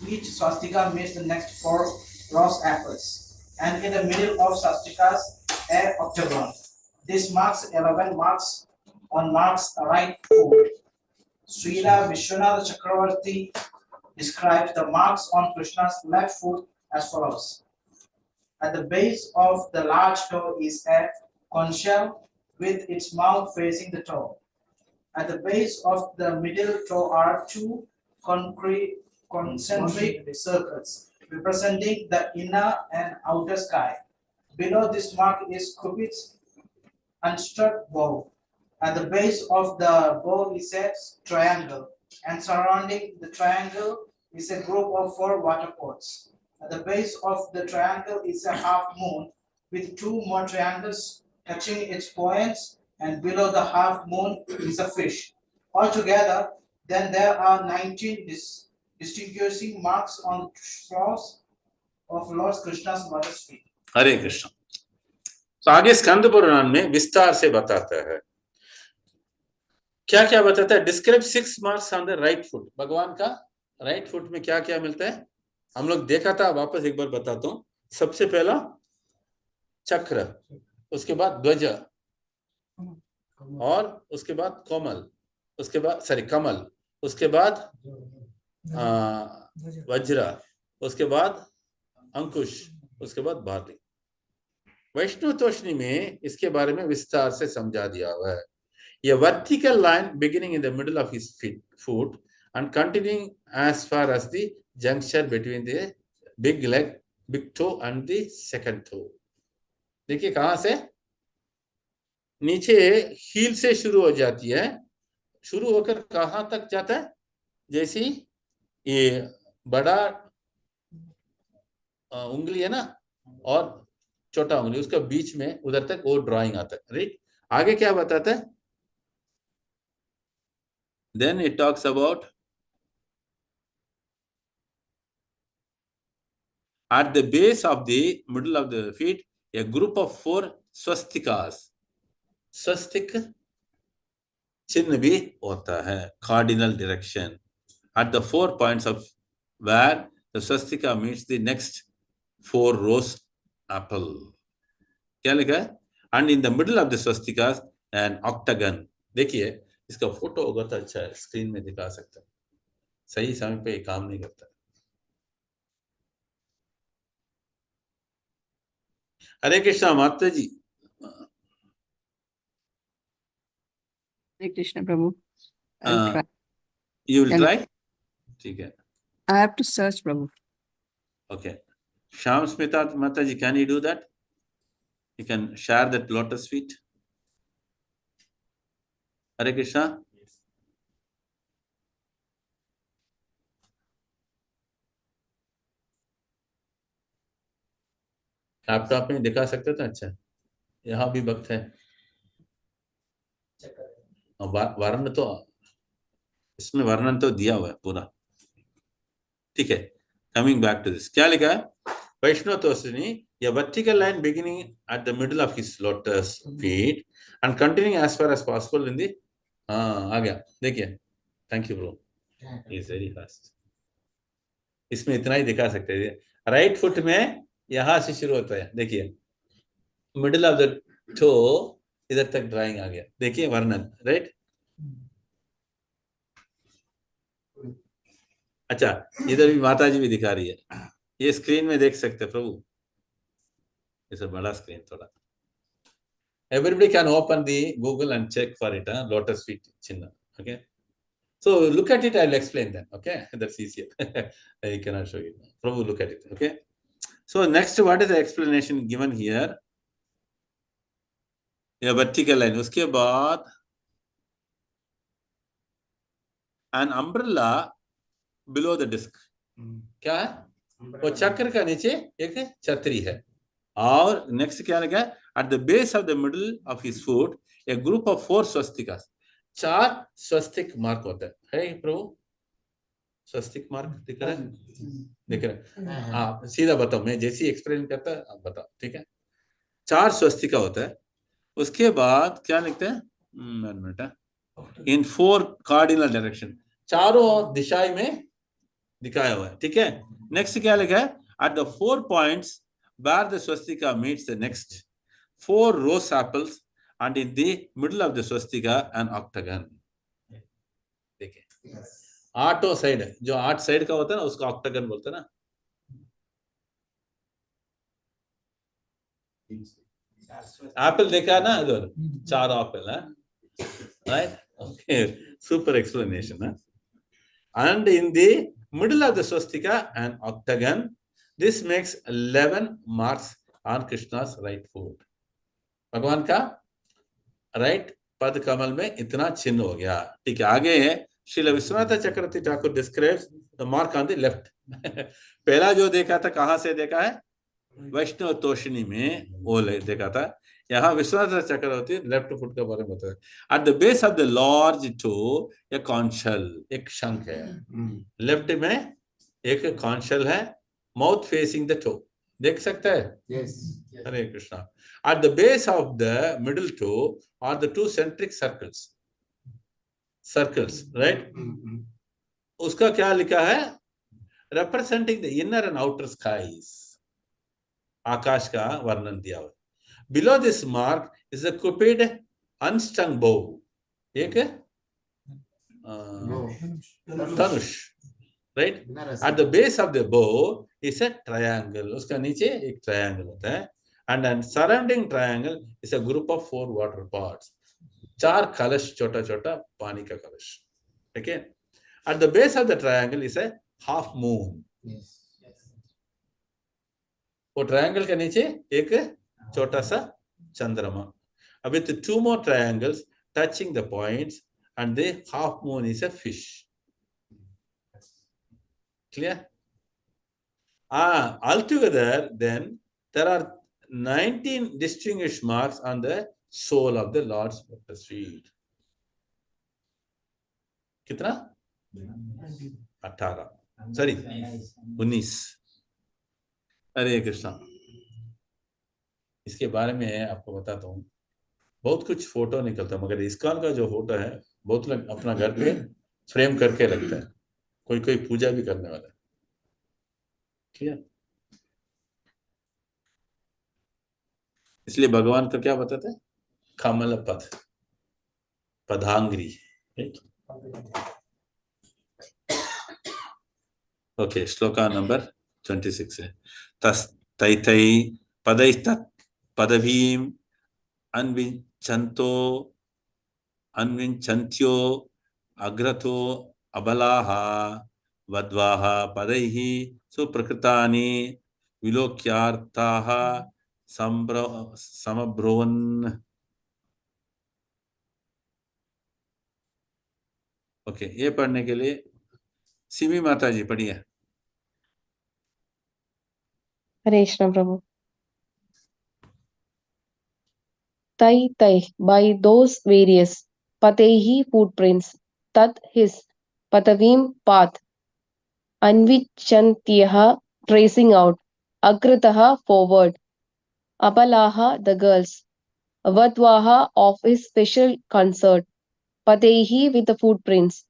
each swastika meets the next 4 rose apples. And in the middle of swastikas, an octagon. This marks 11 marks on Mark's right foot. Srila Vishwanath Chakravarti describes the marks on Krishna's left foot as follows. At the base of the large toe is a conch shell with its mouth facing the toe. At the base of the middle toe are 2 concentric circles representing the inner and outer sky. Below this mark is Cupid's unstruck bow. At the base of the bow is a triangle, and surrounding the triangle is a group of 4 water pots. At the base of the triangle is a half moon with 2 more triangles touching its points, and below the half moon is a fish. Altogether, then there are 19 distinguishing marks on the floors of Lord Krishna's lotus feet. हरे कृष्ण। तो आगे स्कंद पुराण में विस्तार से बताता है, क्या क्या बताता है? Describe 6 marks on the right foot. भगवान का राइट फुट में क्या क्या मिलता है? हम लोग देखा था, वापस एक बार बताता हूं। सबसे पहला चक्र, उसके बाद ध्वज, और उसके बाद कोमल, उसके बाद कमल, उसके बाद वज्र, उसके बाद अंकुश, उसके बाद बार्ली। वैष्णव तोषणी में इसके बारे में विस्तार से समझा दिया हुआ है। ये vertical line beginning in the middle of his foot and continuing as far as the junction between the big leg, big toe and the second toe. देखिए कहां से नीचे हील से शुरू हो जाती है, शुरू होकर कहां तक जाता है? जैसी ये बड़ा उंगली है ना, और छोटा उंगली, उसका बीच में उधर तक वो ड्राइंग आता है, राइट। आगे क्या बताता है? Then it talks about at the base of the middle of the feet a group of 4 swastikas. स्वस्तिक चिन्ह भी होता है, cardinal direction at the 4 points of where the swastika meets the next 4 rose apple. क्या लिखा है? And in the middle of the swastikas an octagon. देखिए इसका फोटो होगा तो अच्छा है, स्क्रीन में दिखा सकता है, सही समय पे काम नहीं करता। हरे कृष्णा माता जी। Hare Krishna, Prabhu. I'll try. You will Can- try? ठीक है। I have to search, Prabhu. Okay. Sham Smita Mataji, can you do that? You can share that lotus feet. Hare Krishna. Laptop में दिखा सकते तो अच्छा, यहाँ भी वक्त है। वर्णन तो इसमें वर्णन तो दिया हुआ है पूरा, ठीक है। कमिंग बैक टू दिस, क्या लिखा है? वैष्णव तोषिनी, a vertical line beginning at the middle of his lotus feet and continuing as far as possible in the आ गया, देखिए। Thank you bro, is very fast. इसमें इतना ही दिखा सकते हैं। राइट फुट में यहां से शुरू होता है, देखिए मिडिल ऑफ द टो इधर तक ड्राइंग आ गया, देखिए वर्णन, राइट। अच्छा, इधर भी माता जी भी दिखा रही है, ये स्क्रीन में देख सकते हैं प्रभु, इसे बड़ा स्क्रीन थोड़ा। Everybody can open the Google and check for it, lotus feet chinna. Okay, so look at it. I'll explain that. Okay, that's easier. I cannot show you. Prabhu, look at it. Okay. So next, what is the explanation given here? A vertical line. उसके बाद an umbrella below the disc. क्या है? वो चक्र का नीचे एक छतरी है। और नेक्स्ट क्या लगा? At the base of the middle of his foot, a group of 4 swastikas. 4 Swastik mark होता है प्रभु? स्वस्तिक मार्क दिख रहा है? दिख रहा है? हाँ, सीधा बताओ, मैं जैसी एक्सप्लेन करता है आप बताओ, ठीक है। 4 स्वस्तिका होता है, उसके बाद क्या लिखते हैं? इन 4 कार्डिनल डायरेक्शन, चारों दिशाएं में दिखाया हुआ है, ठीक है। नेक्स्ट क्या लिखा है? At the 4 points where the swastika meets the next 4 rose apples and in the middle of the swastika an octagon. देखिए आठों साइड, जो 8 साइड का होता है ना उसका ऑक्टागन बोलते हैं ना। एप्पल देखा ना इधर, 4 एप्पल है, राइट? ओके, सुपर एक्सप्लेनेशन है। And in the middle of the swastika an octagon. This makes 11 marks on Krishna's right foot. भगवान का राइट पद कमल में इतना चिन्ह हो गया, ठीक है। आगे है Srila Vishwanath Chakravarti Thakur describes the mark on the left. पहला जो देखा था कहां से देखा है? वैष्णव तोषिनी में वो देखा था। यहाँ विश्वनाथ चक्रवर्ती लेफ्ट फुट के बारे में बताया। At the base of the large toe एक कॉन्शल, एक शंख है, लेफ्ट में एक कॉन्शल है, माउथ फेसिंग द टो, देख सकता है? Yes. Hare Krishna. At the base of the middle toe are the 2 centric circles, right? उसका क्या लिखा है? representing the inner and outer skies. आकाश का वर्णन दिया हुआ। Below this mark is a cupid unstung bow, एक धनुष, right? At the base of the bow is a triangle, उसका नीचे एक triangle होता है, and surrounding triangle is a group of 4 water pots, 4 कलश, छोटा छोटा पानी का कलश, ठीक है। At the base of the triangle is a half moon. वो ट्रायंगल के नीचे एक छोटा सा चंद्रमा, with 2 more triangles touching the points, and the half moon is a fish. Clear? Altogether then there are 19 distinguished marks on the sole of the Lord's lotus feet. कितना? 18, सॉरी 19. हरे कृष्णा. इसके बारे में आपको बताता हूँ. बहुत कुछ फोटो निकलता है, मगर इस्कॉन का जो फोटो है बहुत लोग अपना घर पे फ्रेम करके रखता है. कोई कोई पूजा भी करने वाला है. ठीक है, इसलिए भगवान को क्या बताते हैं? कमल पद, पदांग्री. ओके, श्लोका नंबर 26 है. तस् तैतै पदैस्तत् पदवीम अन्विच्छन्तो अन्विच्छन्त्यो अग्रतो अबलाः वद्वाः पदैः सुप्रकृतानि विलोक्यार्थाः समब्रुवन्. ओके, ये पढ़ने के लिए सिमी माता जी पढ़िए. हरे कृष्ण प्रभु. Tai by those various Patehi footprints, Tat his Patavim path, Anvichantyah tracing out, Agrataha forward, Abalaha the girls, Vadvaha of his special concert, Patehi with the footprints,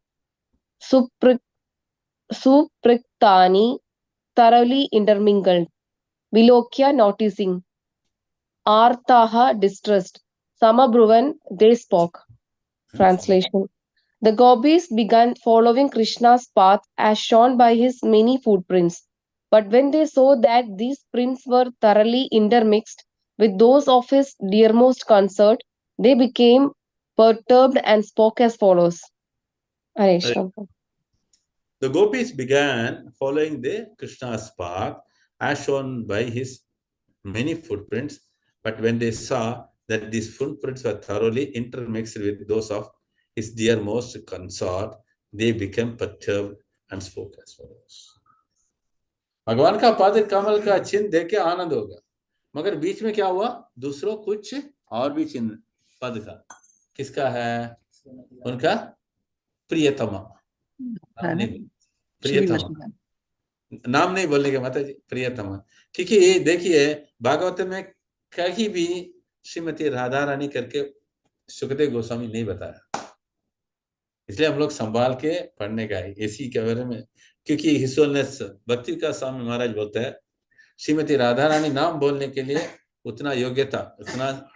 Supriktani thoroughly intermingled, Vilokya noticing, Arthaha distressed, Samabruvan they spoke. Translation. The gopis began following Krishna's path as shown by his many footprints. But when they saw that these prints were thoroughly intermixed with those of his dearmost consort, they became perturbed and spoke as follows. Hare Krishna. The gopis began following the Krishna's path as shown by his many footprints, but when they saw that these footprints were thoroughly intermixed with those of his dearmost consort, they became perturbed and spoke as follows. भगवान का पद कमल का चिन्ह देख के आनंद होगा, मगर बीच में क्या हुआ? दूसरों कुछ और भी चिन्ह पद का. किसका है? उनका प्रियतमा. प्रियतमा नाम नहीं बोलने के माता जी, प्रियतमा. क्योंकि ये देखिए भागवत में कहीं भी श्रीमती राधा रानी करके सुखदेव गोस्वामी नहीं बताया, इसलिए हम लोग संभाल के पढ़ने का है इसी के बारे में. क्योंकि हिस्सोलनेस भक्ति का स्वामी महाराज बोलते हैं श्रीमती राधा रानी नाम बोलने के लिए उतना योग्यता, उतना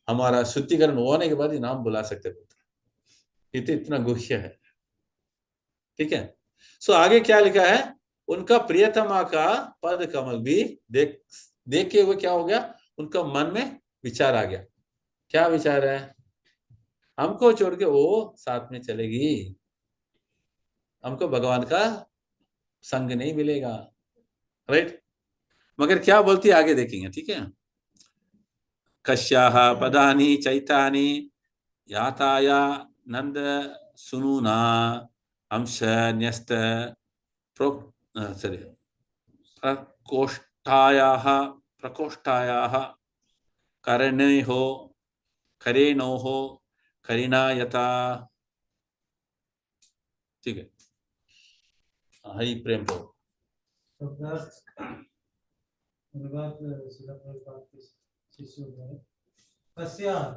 हमारा शुद्धिकरण होने के बाद ही नाम बुला सकते थे. इतना गुह्य है. ठीक है. सो आगे क्या लिखा है? उनका प्रियतमा का पद कमल भी देख के वो क्या हो गया? उनका मन में विचार आ गया. क्या विचार है? हमको छोड़ के वो साथ में चलेगी, हमको भगवान का संग नहीं मिलेगा. राइट. मगर क्या बोलती है आगे देखेंगे. ठीक है. कश्याः पदानि चैतानि याताया नंद सुनूना अंश न्यस्त प्रकोष्ठायाः करेणोः करिणायता. ठीक है. हरि प्रेम को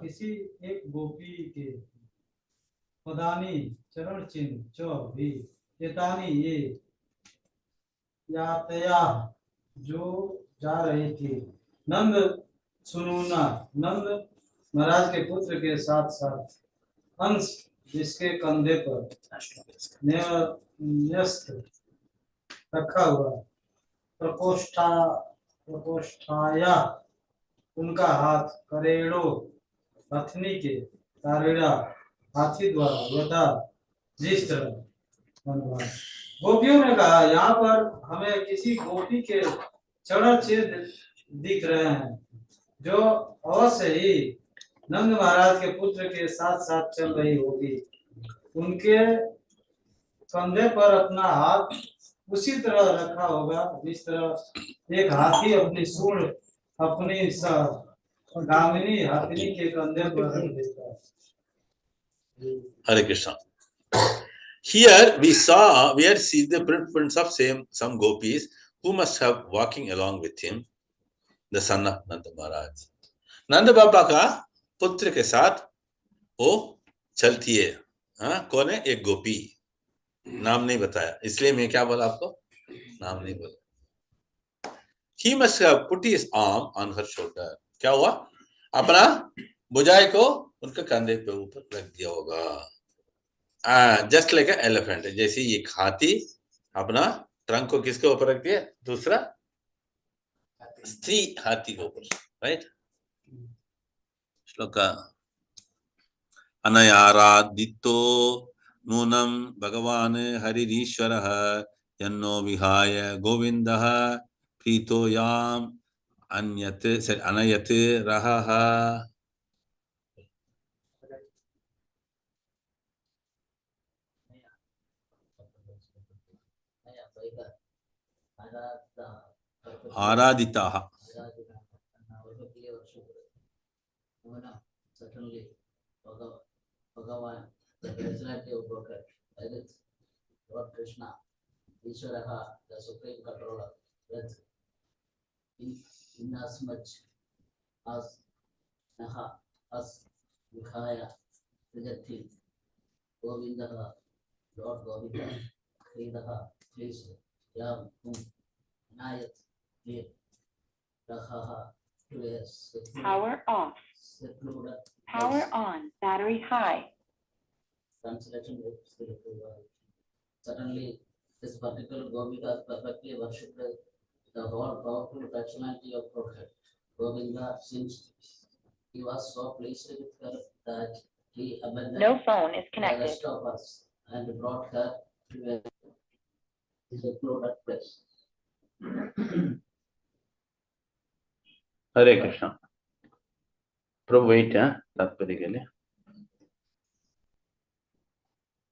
किसी एक गोपी के पदानी चरण चिन्ह जो भी एतानी ये यातया जो जा रही थी, नंद सुनूना नंद महाराज के पुत्र के साथ साथ, अंश जिसके कंधे पर न्यस्त रखा हुआ, प्रकोष्ठाया उनका हाथ, करेड़ो हथनी के, कारिड़ा हाथी द्वारा, यथा जिस तरह. गोपियों ने कहा यहाँ पर हमें किसी गोपी के चरण चिन्ह दिख रहे हैं जो अवश्य ही नंद महाराज के पुत्र के साथ साथ चल रही होगी. उनके कंधे पर अपना हाथ उसी तरह रखा होगा जिस तरह एक हाथी अपनी सूंड अपनी गामिनी हाथिनी के कंधे पर रख देता है। Hare Krishna. Here we had seen the footprints of some gopis who must have walking along with him, the son of Nanda Maharaj. नंद बाबा का पुत्र के साथ वो चलती है। हाँ, कौन है? एक गोपी, नाम नहीं बताया, इसलिए मैं क्या बोला आपको, नाम नहीं बोला। He must have put his arm on her shoulder. क्या हुआ? अपना भुजाई को उनके कंधे पे ऊपर रख दिया होगा। जस्ट लाइक ए एलिफेंट, जैसे एक हाथी अपना ट्रंक को किसके ऊपर रख दिया? दूसरा स्त्री हाथी के ऊपर, राइट? श्लोका अनयारादितो नूनं भगवान हरिरीश्वरः यन्नो विहाय गोविंदः प्रीतो याम अनयत रहः। आराधिताः certainly Bhagavan, the personality of Godhead, that is Lord Krishna, Ishvaraha, the supreme controller, that inasmuch as Naha, as Vikhaya, Vijati, Govindaha, Lord Govinda, Kridaha, please, Yam, Nayat, Dear, Rahaha, Power off. Power on. Battery high. Translation certainly this particular Govinda perfectly worshipped the whole powerful personality of Godhead. Govinda, since he was so pleased with her that he abandoned No phone is the connected. rest of us and brought her to a secluded place. Hare Krishna. प्रभु वेट है तात्पर्य के लिए।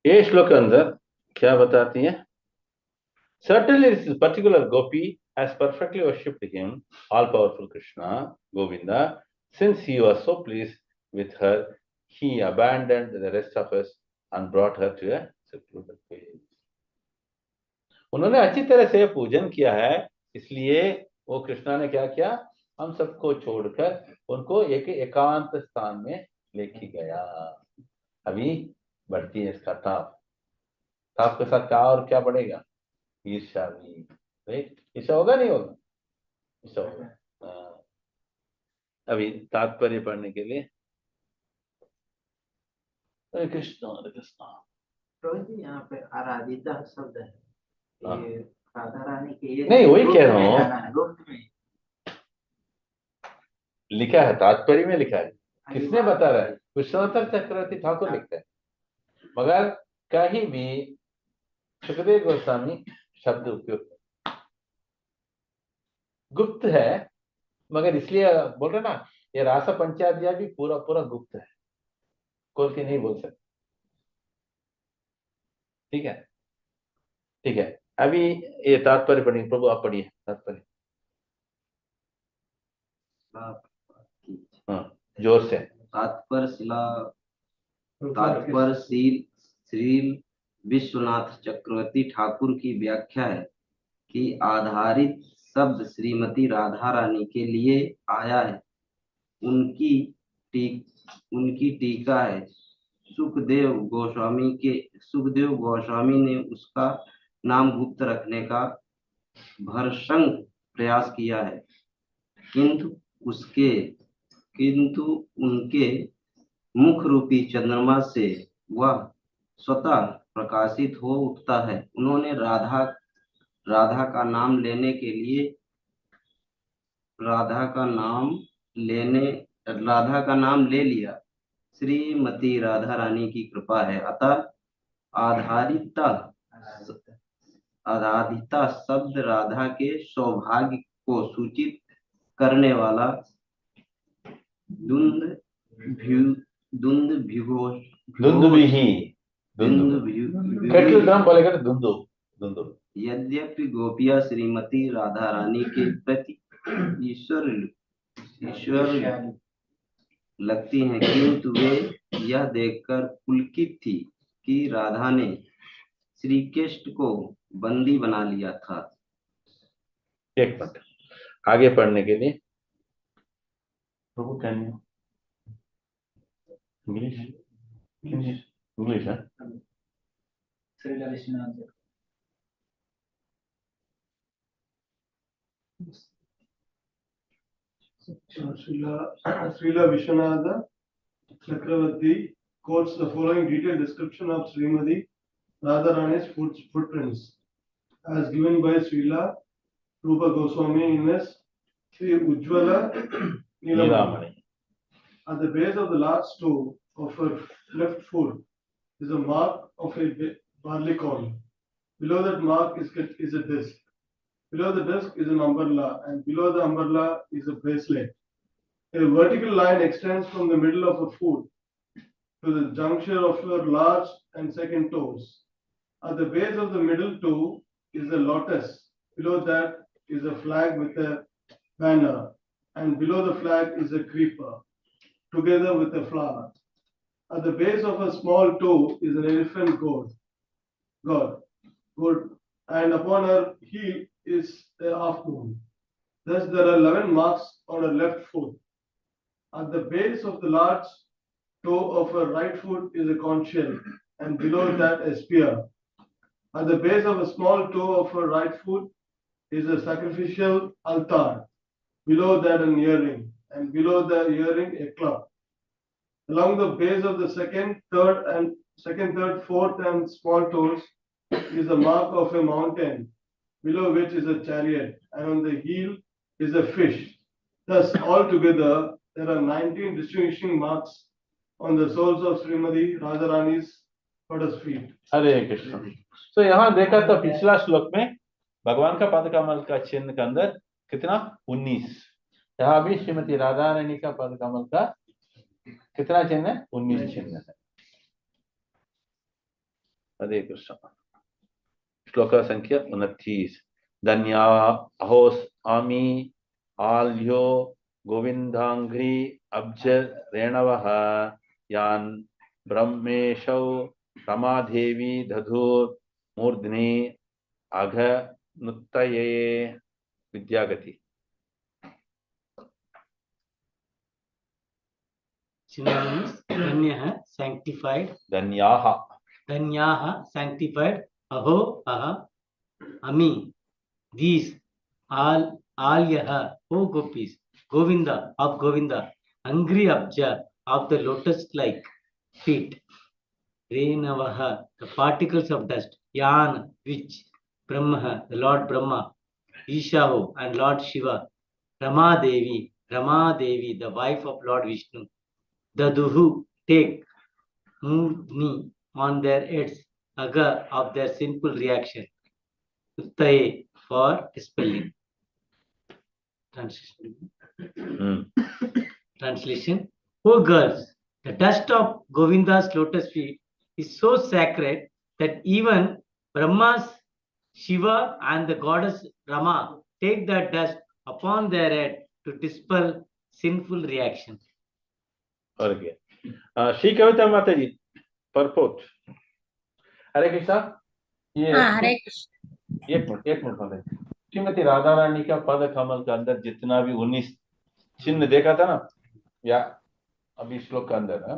ये श्लोक के अंदर क्या बताती है? Certainly this particular gopi has perfectly worshipped him, all powerful Krishna, Govinda. Since he was so pleased with her, he abandoned the rest of us and brought her to a secluded place. उन्होंने अच्छी तरह से पूजन किया है, इसलिए वो कृष्णा ने क्या किया? हम सबको छोड़कर उनको एक एकांत स्थान में लेके गया। अभी बढ़ती है इसका ताप, ताप के साथ क्या और क्या बढ़ेगा? ईर्ष्या भी, राइट? ईर्ष्या होगा नहीं होगा? ईर्ष्या होगा। अभी तात्पर्य पढ़ने के लिए हरे कृष्णा हरे कृष्णा। प्रभु जी यहाँ पे आराधिता शब्द है, ये राधा रानी के नहीं, वही कह रहा हूँ, लिखा है तात्पर्य में लिखा है। किसने बता रहा है? विश्वनाथ चक्रवर्ती ठाकुर लिखते हैं, मगर कहीं भी सुखदेव गोस्वामी शब्द उपयोग गुप्त है, मगर इसलिए बोल रहे ना, ये रासा पंचाध्याय भी पूरा पूरा गुप्त है, खोल के नहीं बोल सकते। ठीक है, ठीक है। अभी ये तात्पर्य पढ़िए, प्रभु आप पढ़िए तात्पर्य। हाँ, जोर से। तात्पर्य श्री विश्वनाथ चक्रवर्ती ठाकुर की व्याख्या है कि आधारित शब्द श्रीमती राधा रानी के लिए आया है। उनकी टीका है सुखदेव गोस्वामी ने उसका नाम गुप्त रखने का भरसक प्रयास किया है, किंतु उनके मुख रूपी चंद्रमा से वह स्वतः प्रकाशित हो उठता है। उन्होंने राधा का नाम ले लिया। श्रीमती राधा रानी की कृपा है। अतः आराधिता शब्द राधा के सौभाग्य को सूचित करने वाला यद्यपि गोपिया श्रीमती राधा रानी के प्रति ईश्वर ईश्वर लगती हैं, किंतु वे यह देखकर पुलकित थी कि राधा ने श्री कृष्ण को बंदी बना लिया था। एक मिनट आगे पढ़ने के लिए प्रभु कैन यू इंग्लिश है Srila Vishwanath. Srila Vishwanatha Chakravarti quotes the following detailed description of Srimati Radharani's footprints as given by Srila Rupa Goswami in his Sri Ujjvala Nilamani. At the base of the last toe of her left foot is a mark of a barley corn. Below that mark is a disc. Below the disc is an umbrella, and below the umbrella is a bracelet. A vertical line extends from the middle of her foot to the juncture of her large and second toes. At the base of the middle toe is a lotus. Below that is a flag with a banner, and below the flag is a creeper, together with a flower. At the base of her small toe is an elephant god, and upon her heel is a half moon. Thus, there are 11 marks on her left foot. At the base of the large toe of her right foot is a conch shell, and below that a spear. At the base of a small toe of her right foot is a sacrificial altar. Below that an earring, and below the earring a club. Along the base of the second, third, fourth, and small toes is the mark of a mountain, below which is a chariot, and on the heel is a fish. Thus, altogether, there are 19 distinguishing marks on the soles of Srimati Radharani's lotus feet. हरे कृष्ण। तो यहाँ देखा तो पिछला श्लोक में भगवान का पद कमल का चिन्ह के अंदर कितना 19, यहाँ भी श्रीमती राधा रानी का पद कमल का कितना चिन्ह है 19 चिन्ह है। हरे कृष्ण। श्लोक संख्या 29। धन्या अहोस आमी आल्यो गोविंदांघ्रि अब्ज रेणवः यान ब्रह्मेशौ रमादेवी धधुर मूर्धनि अघ नुत्तये विद्यागति। Synonyms: Dhanyah, sanctified. Dhanyaha, sanctified. Aho, aha. Ami, these. Alyaha, O gopis. Govinda, of Govinda. Angri abja, of the lotus-like feet. Renavaha, the particles of dust. Yan, which. Brahma, the Lord Brahma. Ishaho, and Lord Shiva. Ramadevi, the wife of Lord Vishnu. Daduhu, take. Mudni, on their heads. Aga, of their sinful reaction. Uttaye, for dispelling. Translation. O girls, the dust of Govinda's lotus feet is so sacred that even Brahma's, Shiva, and the goddess Rama take that dust upon their head to dispel sinful reaction. Okay. Shri Kavita Mataji, purport. Hare Krishna. Hare Krishna. एक मिनट माताजी। श्रीमती राधा रानी का पद कमल के अंदर जितना भी 19 चिन्ह देखा था ना, या अभी श्लोक के अंदर है,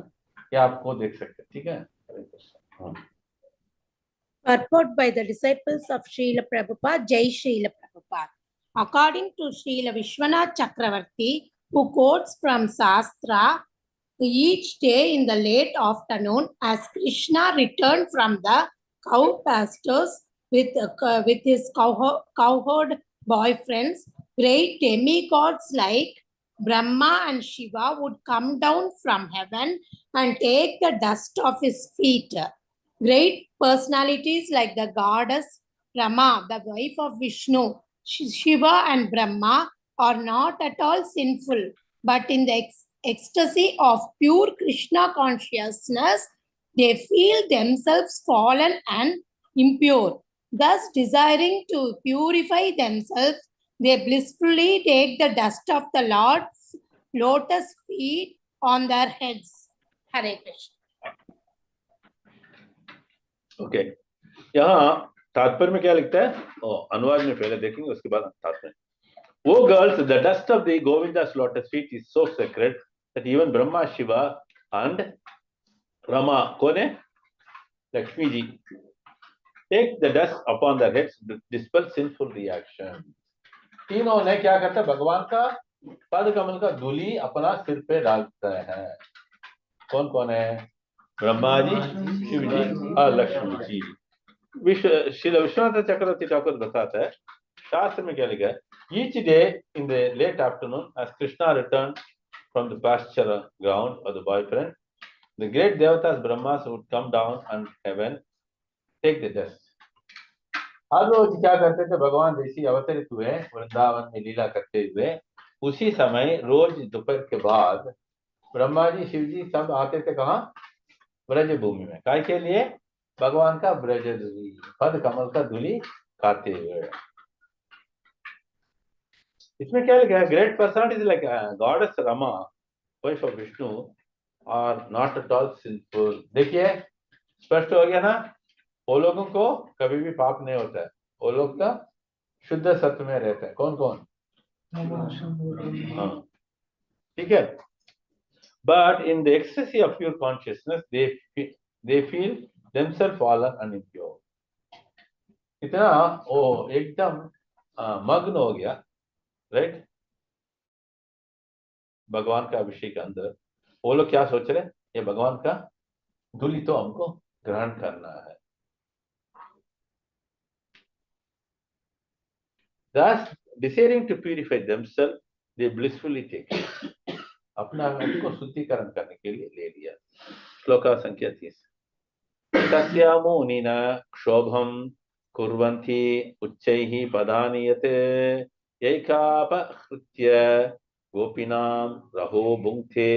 या आपको देख सकते हैं, ठीक है। हरे Krishna. Purport by the disciples of Srila Prabhupada, Jai Srila Prabhupada. According to Srila Vishwanath Chakravarti, who quotes from Shastra, each day in the late afternoon, as Krishna returned from the cow pastures with his cowherd boyfriends, great demigods like Brahma and Shiva would come down from heaven and take the dust of his feet. Great personalities like the goddess Rama, the wife of Vishnu, Shiva and Brahma are not at all sinful, but in the ecstasy of pure Krishna consciousness, they feel themselves fallen and impure. Thus, desiring to purify themselves, they blissfully take the dust of the Lord's lotus feet on their heads. Hare Krishna. Okay, यहाँ तात्पर्य में क्या लिखता है? अनुवाद में पहले देखेंगे, उसके बाद तात्पर्य। वो girls, the dust of the Govinda's lotus feet is so sacred that even Brahma, Shiva and Rama, कौन है? Lakshmi ji, take the dust upon their heads to dispel sinful reaction. तीनों ने क्या करता है? भगवान का पद कमल का धूली अपना सिर पे डालता है। कौन कौन है? ब्रह्मा जी, शिव जी और लक्ष्मी जी। श्री विश्वनाथ चक्रवर्ती ठाकुर बताता है, शास्त्र में क्या लिखा है? Each day in the late afternoon, as Krishna returned from the pasture ground of the boyfriend, the great devatas Brahmas would come down and heaven take the dust. हर रोज क्या करते थे? भगवान ऋषि अवतरित हुए वृंदावन में लीला करते हुए, उसी समय रोज दोपहर के बाद ब्रह्मा जी, शिव जी सब आते थे। कहाँ? ब्रज भूमि में। काय के लिए? भगवान का ब्रज धूली, पद कमल का धूली खाते हुए। इसमें क्या लिखा है? Great personalities like goddess Rama, wife of Vishnu, are not at all sinful. देखिए, स्पष्ट हो गया ना? वो लोगों को कभी भी पाप नहीं होता है, वो लोग का शुद्ध सत्व में रहता है। कौन कौन? हाँ, ठीक है। But in the ecstasy of pure consciousness, they feel themselves fallen and impure. इतना वो एकदम मग्न हो गया, राइट? भगवान का अभिषेक के अंदर वो लोग क्या सोच रहे? ये भगवान का धूली तो हमको ग्रहण करना है। Thus, desiring to purify themselves, they blissfully take it. अपना आप को शुद्धिकरण करने के लिए ले लिया। श्लोका संख्या 30। तस्या मुनिना क्षोभम कुर्वन्ति उच्चैः पदानि यत् ऐकापहृत्य गोपीनां रहो भुङ्क्ते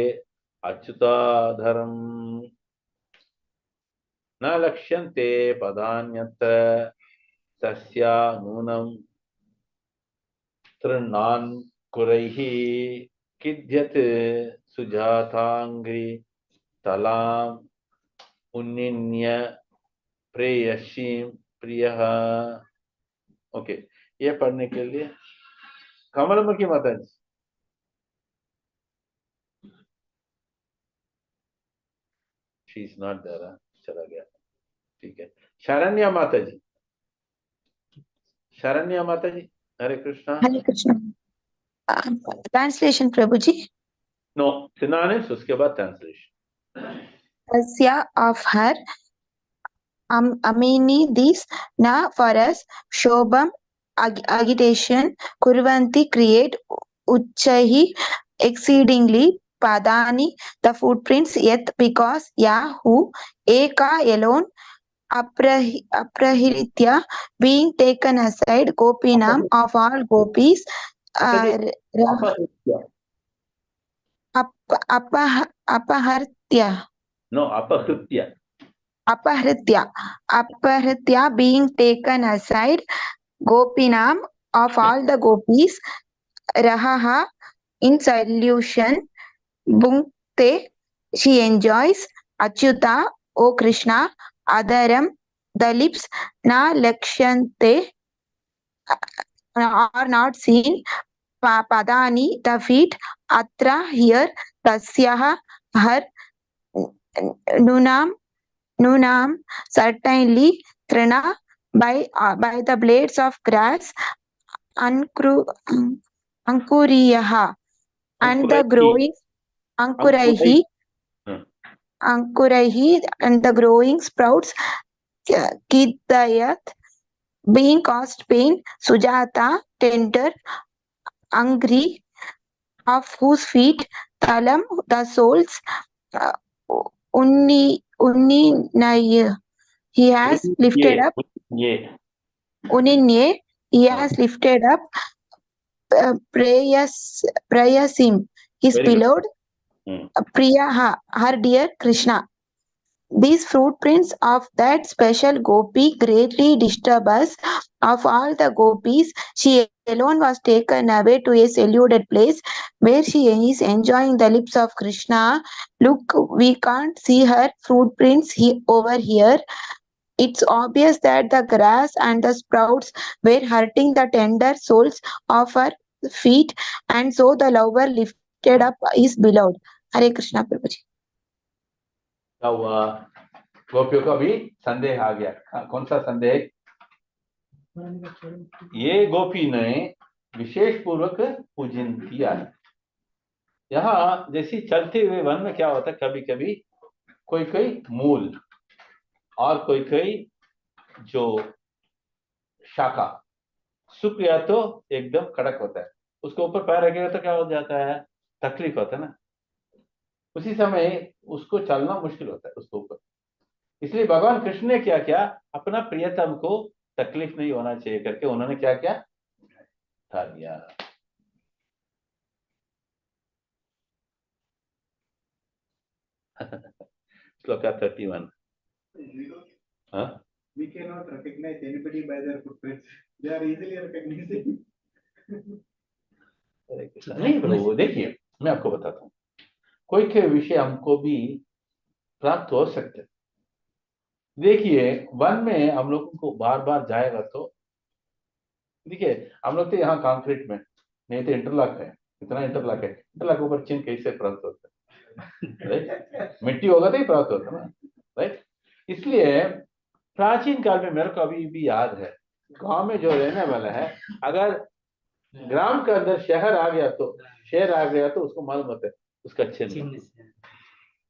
अच्युताधरम् न लक्ष्यन्ते पदान्यत्र तस्या नूनं तृणान् कुरैः किद्यत् सुजातांग्रि तलाम् उन्निन्य प्रेयसीं प्रियः। ओके, ये पढ़ने के लिए कमलमुखी माता जी। शी इज नॉट देयर, चला गया, ठीक है। शरण्या माता जी, शरण्या माता जी, हरे कृष्णा। हरे कृष्णा। ट्रांसलेशन प्रभु जी। नो, सिनोनिम्स, उसके बाद ट्रांसलेशन। तस्या of her, amini this, na for us, shobham agitation, kurvanti create, uchchahi exceedingly, padani the footprints, yet because ya who, eka alone, aprahritya being taken aside, gopinam of all gopis, apahartya. No, apahritya. Apahritya being taken aside, gopinam of all the gopis, rahaha in solution, bhunkte she enjoys, achyuta O Krishna, adaram the lips, na lakshante are not seen, padani the feet, atra here, tasyaha her, nunam certainly, trina by the blades of grass, ankuriyaha and the growing ankuraihi and the growing sprouts, kidayat being caused pain, sujata tender, angry of whose feet, talam the soles, unninaya he has lifted up, uninye he has lifted up, prayasim his beloved, priyaha her dear Krishna. These footprints of that special gopi greatly disturb us. Of all the gopis, she alone was taken away to a secluded place where she is enjoying the lips of Krishna. Look, we can't see her footprints over here. It's obvious that the grass and the sprouts were hurting the tender soles of her feet, and so the lover lifted up his beloved. Hare Krishna, Prabhuji. Now, गोपियों का भी संदेह आ गया। कौन सा संदेह? ये गोपी ने विशेष पूर्वक पूजन किया है। यहाँ जैसे चलते हुए वन में क्या होता है, कभी कभी कोई कोई मूल और कोई कोई जो शाखा सूख गया तो एकदम कड़क होता है, उसके ऊपर पैर रखेगा तो क्या हो जाता है, तकलीफ होता है ना, उसी समय उसको चलना मुश्किल होता है उसके ऊपर। इसलिए भगवान कृष्ण ने क्या किया, अपना प्रियतम को तकलीफ नहीं होना चाहिए करके उन्होंने क्या किया, उठा लिया। श्लोका 31। हाँ? We cannot recognize anybody by their footprints. They are easily recognizing. नहीं प्रभु, देखिए मैं आपको बताता हूँ, कोई के विषय हमको भी प्राप्त हो सकते हैं। देखिए वन में हम लोगों को बार बार जाएगा तो देखिए, हम लोग तो यहाँ कंक्रीट में, नहीं तो इंटरलॉक है, इतना इंटरलॉक है, इंटरलॉक ऊपर चिन्ह कैसे प्राप्त होता है, राइट? मिट्टी होगा तो ही प्राप्त होता है ना, राइट? इसलिए प्राचीन काल में मेरे को अभी भी याद है, गांव में जो रहने वाला है, अगर ग्राम के अंदर शहर आ गया तो, शहर आ गया तो उसको मालूम होता है उसका चिन्ह,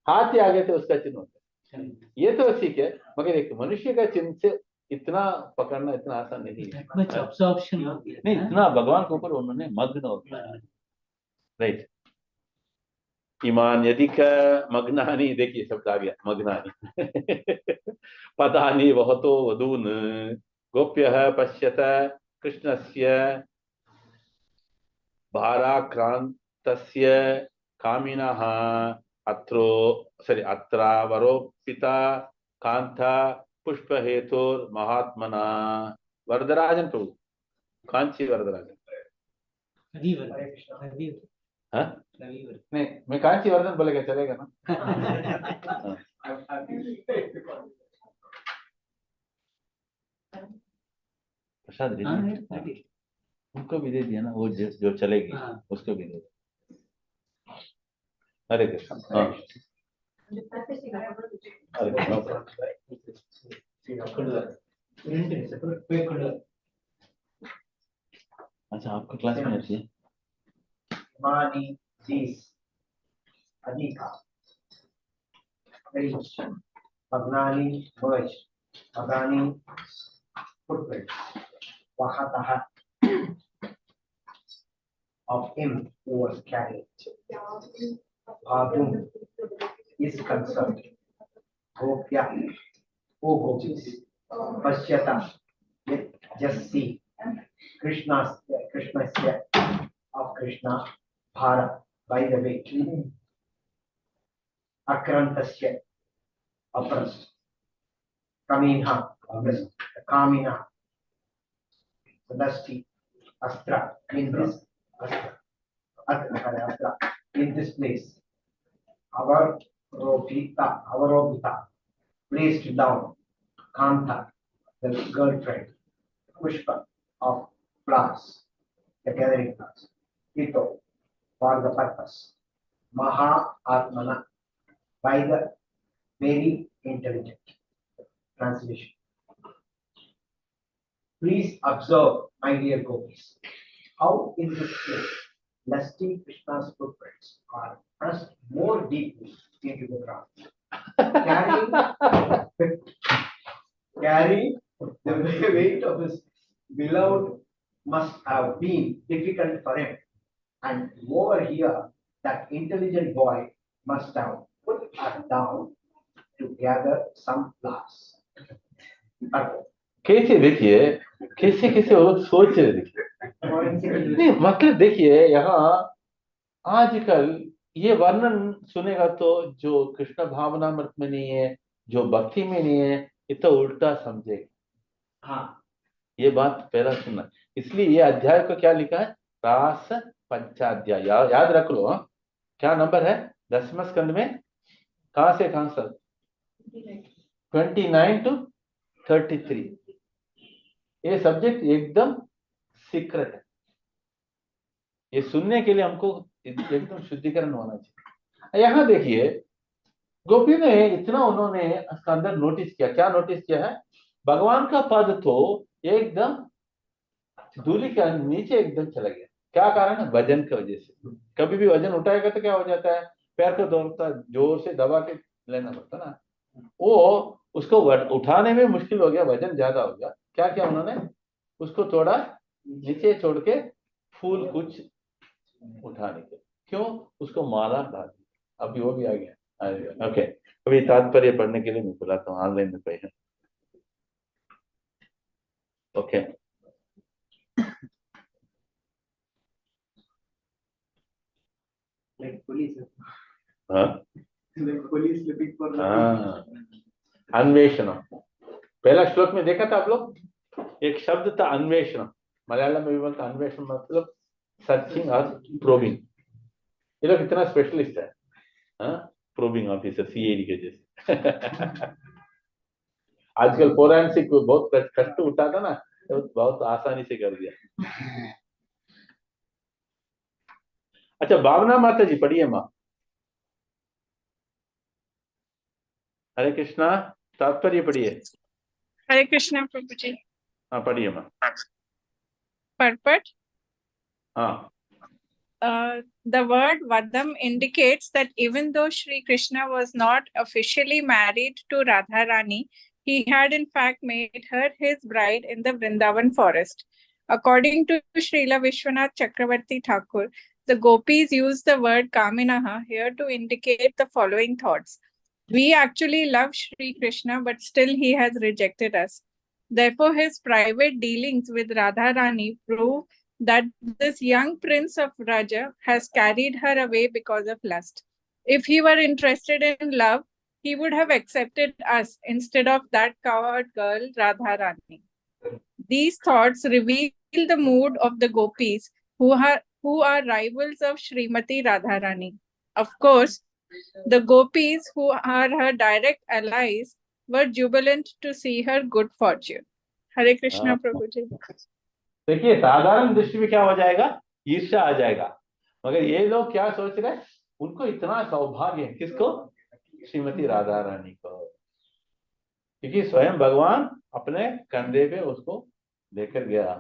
हाथी आ गया तो उसका चिन्ह होता है। ये तो ठीक है, मगर एक मनुष्य का चिन्ह से इतना पकड़ना इतना आसान नहीं है। नहीं, इतना भगवान के ऊपर उन्होंने मग्न होता है, राइट? ईमान यदि का मग्नानी, देखिए शब्द आ गया मग्नानी। पदानी वहतो वधून गोप्यः पश्यत कृष्णस्य भाराक्रांतस्य कामिनः अत्रावरोपिता कांता पुष्प हेतुर महात्मना। वरदराजन प्रभु, कांची वरदराजन। हाँ? नहीं, मैं कांची वर्धन बोलेगा चलेगा ना? प्रसाद उनको भी दे दिया ना, वो जो चलेगी उसको भी दे दिया। हरे कृष्ण। हाँ, अच्छा आपका क्लास में अच्छी है। Mani, these, Adhika, reach, Magnani, merge, Magani, footprints, Vahataha, of him who was carried. Bhagum is concerned. Gopya, O Gopis, Pashyata, just see, Krishna's of Krishna, Bhara, by the way, Akrantasya, oppressed, Kaminha, Kamina, Dusty, Astra, in this Astra, in this place, our Robita, placed down, Kanta, the girlfriend, Pushpa of flowers, the gathering flowers, Ito, for the purpose, Maha Atmana, by the very intelligent. Translation. Please observe, my dear gopis, how in this case, lusty Krishna's footprints are pressed more deeply into the ground, carrying the weight of his beloved must have been difficult for him. And more here, that intelligent boy must have put her down to gather some flowers. कैसे देखिए, कैसे कैसे वो लोग सोच रहे देखिए। नहीं मतलब देखिए, यहाँ आजकल ये वर्णन सुनेगा तो जो कृष्ण भावनामृत में नहीं है, जो भक्ति में नहीं है ये तो उल्टा समझेगा। हाँ, ये बात पहला सुनना। इसलिए ये अध्याय को क्या लिखा है? रास पंचाध्याय। याद रख लो। हाँ, क्या नंबर है 10वें स्कंद में? कहां से कहां तक? 29 to 33। ये सब्जेक्ट एकदम सीक्रेट है। ये सुनने के लिए हमको एकदम शुद्धिकरण होना चाहिए। यहाँ देखिए, गोपी ने इतना उन्होंने इसका अंदर नोटिस किया। क्या नोटिस किया है? भगवान का पद तो एकदम धूलि के नीचे एकदम चला गया। क्या कारण है? वजन की वजह से। कभी भी वजन उठाएगा तो क्या हो जाता है? पैर को दौड़ता जोर से दबा के लेना पड़ता ना, वो उसको उठाने में मुश्किल हो गया, वजन ज्यादा हो गया। क्या किया उन्होंने? उसको थोड़ा नीचे छोड़ के फूल कुछ उठाने के। क्यों? उसको माला डाल दी। अभी वो भी आ गया। ओके, अभी तात्पर्य पढ़ने के लिए मैं बुलाता हूँ, ऑनलाइन में पे है। ओके, अन्वेषण। पहला श्लोक में देखा था आप लोग, एक शब्द था अन्वेषण। मलयालम में भी बोलता अन्वेषण मतलब सर्चिंग और प्रोबिंग। ये लोग इतना स्पेशलिस्ट है। प्रोबिंग ऑफिसर, सीएडी के जैसे। आजकल फोरेंसिक बहुत कष्ट उठा था ना, तो बहुत आसानी से कर दिया। अच्छा, भावना माता जी पढ़िए माँ। हरे कृष्णा, तात्पर्य पढ़िए। Hare Krishna, Prabhuji. हाँ पढ़िए माँ। Purport. हाँ, The word Vadam indicates that even though Sri Krishna was not officially married to Radharani, he had in fact made her his bride in the Vrindavan forest. According to Srila Vishwanath Chakravarti Thakur, the gopis use the word Kaminaha here to indicate the following thoughts. We actually love Sri Krishna, but still he has rejected us. Therefore, his private dealings with Radharani prove that this young prince of Raja has carried her away because of lust. If he were interested in love, he would have accepted us instead of that coward girl Radharani. These thoughts reveal the mood of the gopis who are rivals of Srimati Radharani. Of course, the gopis who are her direct allies were jubilant to see her good fortune. Hare Krishna, Prabhuji. देखिए साधारण दृष्टि में क्या हो जाएगा? ईर्ष्या आ जाएगा। मगर ये लोग क्या सोच रहे हैं? उनको इतना सौभाग्य है। किसको? श्रीमती राधा रानी को। क्योंकि स्वयं भगवान अपने कंधे पे उसको लेकर गया।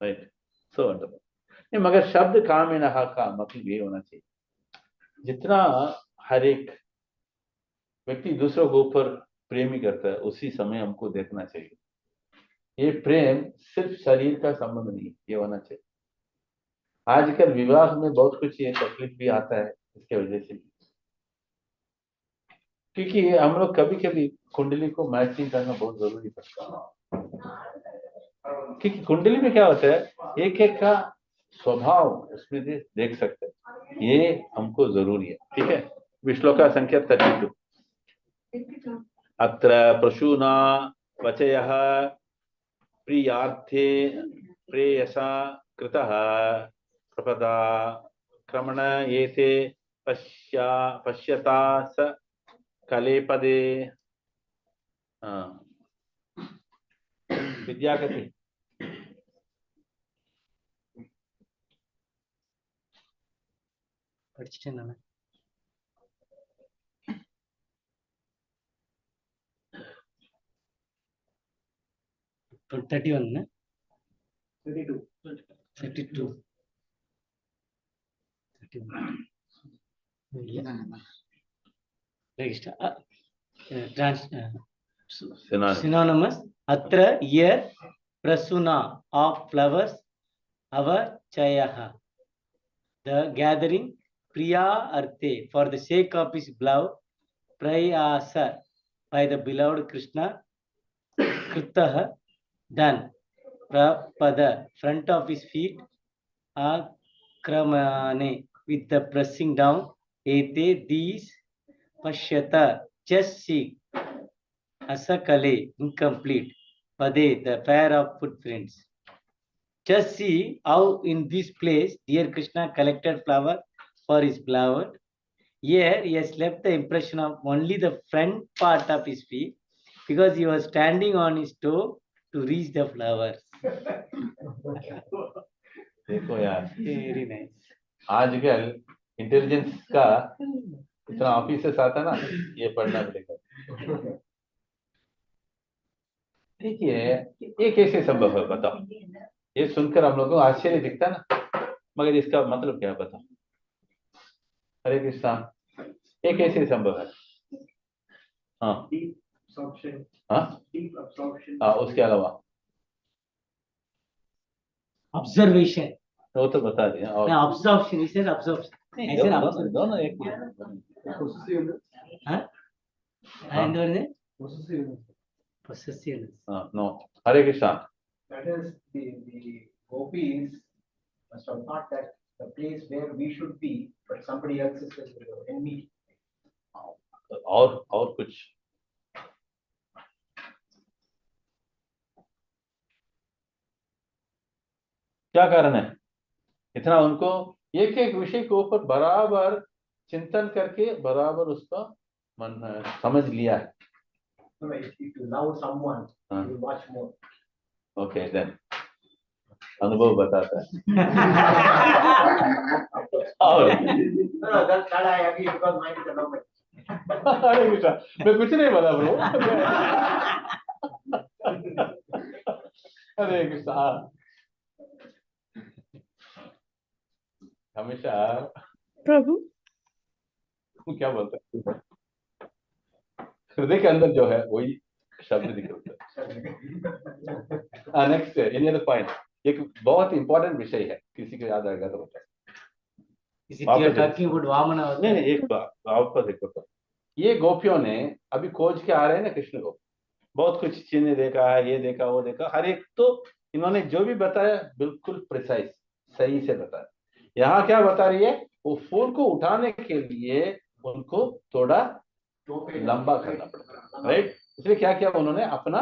Right, so wonderful. मगर शब्द कामिनः का मतलब ये होना चाहिए, जितना हर एक व्यक्ति दूसरों के ऊपर प्रेम ही करता है, उसी समय हमको देखना चाहिए। ये प्रेम सिर्फ शरीर का संबंध नहीं, ये होना चाहिए। आजकल विवाह में बहुत कुछ ये तकलीफ भी आता है इसके वजह से, क्योंकि हम लोग कभी कभी कुंडली को मैचिंग करना बहुत जरूरी पड़ता है। क्योंकि कुंडली में क्या होता है, एक एक का स्वभाव उसमें देख सकते हैं, ये हमको जरूरी है। ठीक है, विश्लोका संख्या 32। अत्र प्रसूना वचयः प्रियार्थे प्रेयसा कृतः प्रपदा क्रमण एते पश्यता स कलेपदे। विद्याकति படிச்சிட்டேன் 31 32 synonymous. Atra here prasuna of flowers, our chayaha, the gathering, priya arte, for the sake of his beloved, prayasa, by the beloved Krishna, kritaha, done, prapada, front of his feet, akramane, with the pressing down, ete, these, pashyata, just see, Asakale, incomplete. Pade, the pair of footprints. Just see how in this place, dear Krishna collected flower for his beloved. Here, he has left the impression of only the front part of his feet because he was standing on his toe to reach the flowers. देखो यार, Very nice. आजकल इंटेलिजेंस का इतना ऑफिसर्स आता है ना, ये पढ़ना पड़ेगा। देखिए, ये कैसे संभव है बताओ? ये सुनकर हम लोगों को आश्चर्य दिखता ना, मगर इसका मतलब क्या है बताओ? हरे कृष्णा, ये कैसे संभव है? हाँ हाँ, उसके अलावा Observation. वो तो बता दिया। और Absorption, he said absorption. I said absorption. दोनों एक Huh? And what is it? Possessiveness. No, Hare Krishna. That is the gopis must have thought that the place where we should be, but somebody else is the enemy. और कुछ क्या कारण है? इतना उनको एक एक विषय के ऊपर बराबर चिंतन करके बराबर उसका मन समझ लिया है। If you love someone, you will watch more. Okay, then अनुभव बताता है। और No, that I agree because mine is a love marriage. अरे बेटा, मैं कुछ नहीं बोला ब्रो। अरे कृष्णा, हमेशा प्रभु तू क्या बोलता है? हृदय के अंदर जो है वही शब्द निकलता है। Next, any other point? एक बहुत इंपॉर्टेंट विषय है, किसी को याद आएगा तो बताए। नहीं, एक बात वापस देखो तो, ये गोपियों ने अभी खोज के आ रहे हैं ना कृष्ण को, बहुत कुछ चिन्ह देखा है, ये देखा वो देखा, हर एक तो इन्होंने जो भी बताया बिल्कुल प्रिसाइज सही से बताया। यहाँ क्या बता रही है? वो फूल को उठाने के लिए उनको थोड़ा लंबा करना पड़ता, राइट? इसलिए क्या किया उन्होंने? अपना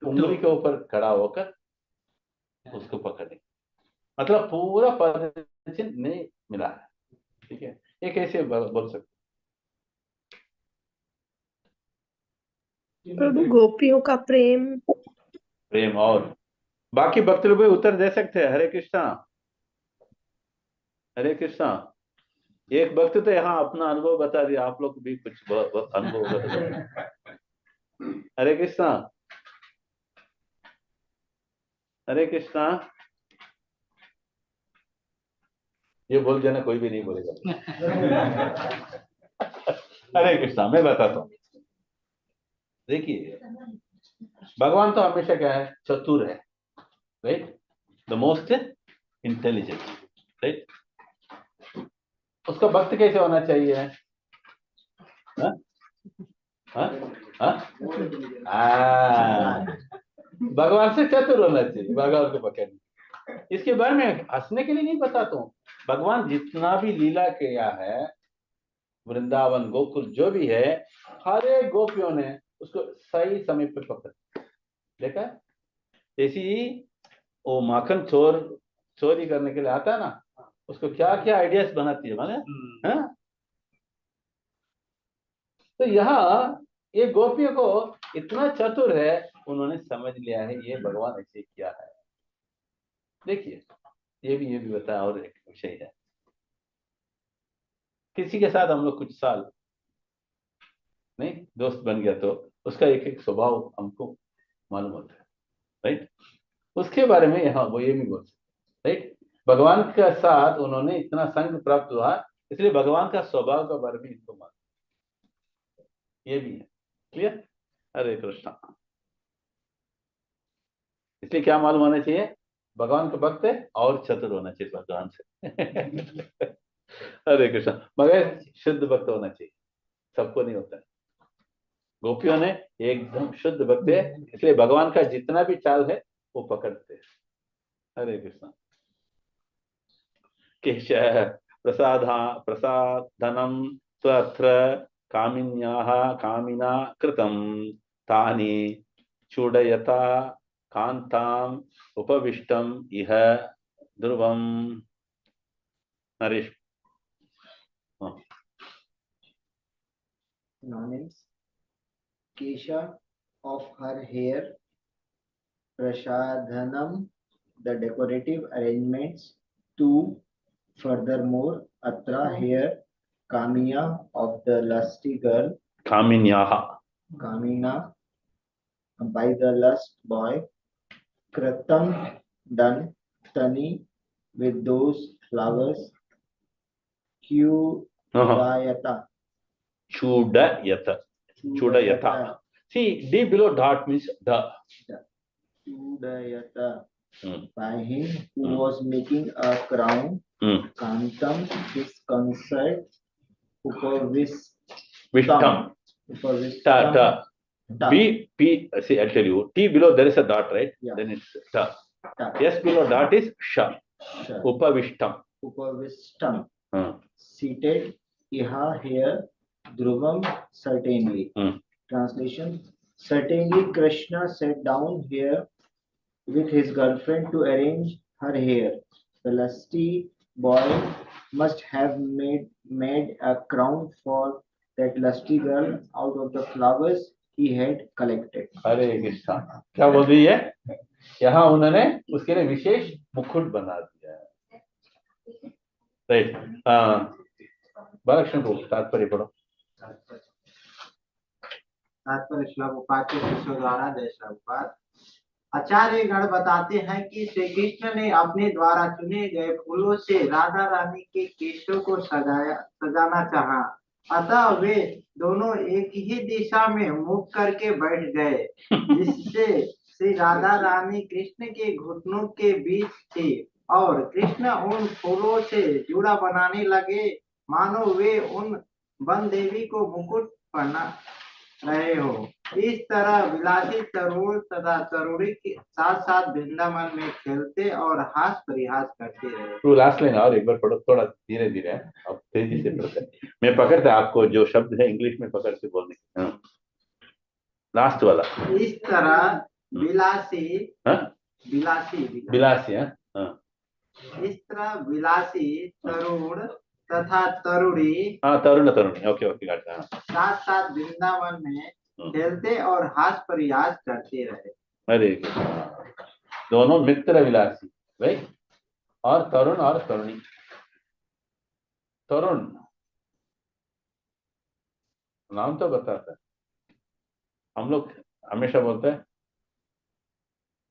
उंगली के ऊपर खड़ा होकर उसको पकड़े, मतलब पूरा पद चिन्ह नहीं मिला है। ठीक है, ये कैसे बोल सकते? प्रभु गोपियों का प्रेम और बाकी भक्त लोग उत्तर दे सकते हैं। हरे कृष्णा, हरे कृष्णा। एक भक्त तो यहाँ अपना अनुभव बता दिया, आप लोग भी कुछ अनुभव बताओ। हरे कृष्णा, हरे कृष्णा। ये बोल देना, कोई भी नहीं बोलेगा। हरे कृष्णा, मैं बताता हूँ। देखिए, भगवान तो हमेशा क्या है? चतुर है, right? The most intelligent, right? उसका भक्त कैसे होना चाहिए? हाँ? हाँ? हाँ? भगवान से चतुर होना चाहिए, भगवान को पकड़ने। इसके बारे में हंसने के लिए नहीं बताता हूँ। भगवान जितना भी लीला किया है, वृंदावन गोकुल जो भी है, हर एक गोपियों ने उसको सही समय पे पकड़ देखा। जैसी वो माखन चोरी करने के लिए आता है ना, उसको क्या क्या आइडियाज बनाती है माने, हाँ? तो यहाँ ये गोपियों को इतना चतुर है, उन्होंने समझ लिया है ये भगवान ऐसे किया है। देखिए, ये भी बताया। और एक विषय है, किसी के साथ हम लोग कुछ साल नहीं दोस्त बन गया तो उसका एक एक स्वभाव हमको मालूम होता है, राइट? उसके बारे में यहाँ वो ये भी बोल सकते, राइट? भगवान के साथ उन्होंने इतना संग प्राप्त हुआ, इसलिए भगवान का स्वभाव का बारे में इनको मालूम, ये भी है। क्लियर? हरे कृष्णा। इसलिए क्या मालूम होना चाहिए? भगवान का भक्त है और चतुर होना चाहिए भगवान से। हरे कृष्णा। मगर शुद्ध भक्त होना चाहिए, सबको नहीं होता है। गोपियों ने एकदम शुद्ध भक्त है, इसलिए भगवान का जितना भी चाल है वो पकड़ते हैं। हरे कृष्णा। केश प्रसादनम स्वत्र कामिन्याः कामिना कृतम तानि चूडयता कांताम उपविष्टम इह ध्रुवम. Naresh. Synonyms: Kesha of her hair, Prashadhanam, the decorative arrangements. 2. Furthermore, Atra, here, Kamiya of the lusty girl, कामिन्याः. Kamina by the lust boy, Kratam done, Tani with those flowers, Kyudayata. Chudayata. Chudayata. See, D below dot means the. Kyudayata. By him who was making a crown, Kantam, disconcert, Vishtam. Ta, ta. B, P, see, I'll tell you. T below there is a dot, right? Yeah. Then it's ta. S below dot is sha. Upavishtam. Upavishtam. Seated, Iha, here, Dhruvam, certainly. Translation: Certainly Krishna sat down here with his girlfriend to arrange her hair. The lusty boy must have made a crown for that lusty girl out of the flowers he had collected. हरे कृष्णा. क्या बोल रही है? यहाँ उन्होंने उसके लिए विशेष मुकुट बना दिया है. राइट. बालकृष्ण को तात्पर्य पढ़ो. तात्पर्य श्लोक उपाध्य शिष्यों द्वारा जय श्लोक. आचार्य गण बताते हैं कि श्री कृष्ण ने अपने द्वारा चुने गए फूलों से राधा रानी के केशों को सजाना चाहा. अतः वे दोनों एक ही दिशा में मुख करके बैठ गए, जिससे श्री राधा रानी कृष्ण के घुटनों के बीच थी और कृष्ण उन फूलों से जुड़ा बनाने लगे, मानो वे उन वन देवी को मुकुट पहना रहे हो. इस तरह विलासी तरुण तथा तरुणी के साथ साथ वृंदावन में खेलते और हास परिहास करते रहे. तो लास्ट लाइन और एक बार पढ़ो, थोड़ा धीरे धीरे, अब तेजी से पढ़ते. मैं पकड़ता आपको जो शब्द है इंग्लिश में पकड़ के बोलने. लास्ट वाला. इस तरह विलासी विलासी. इस तरह विलासी तरुण तथा तरुणी तरुणी. ओके ओके, साथ साथ वृंदावन में खेलते और हास परिहास करते रहे. अरे दोनों मित्र विलासी, राइट. और तरुण और तरुणी. तरुण नाम तो बताता है. हम लोग हमेशा बोलते हैं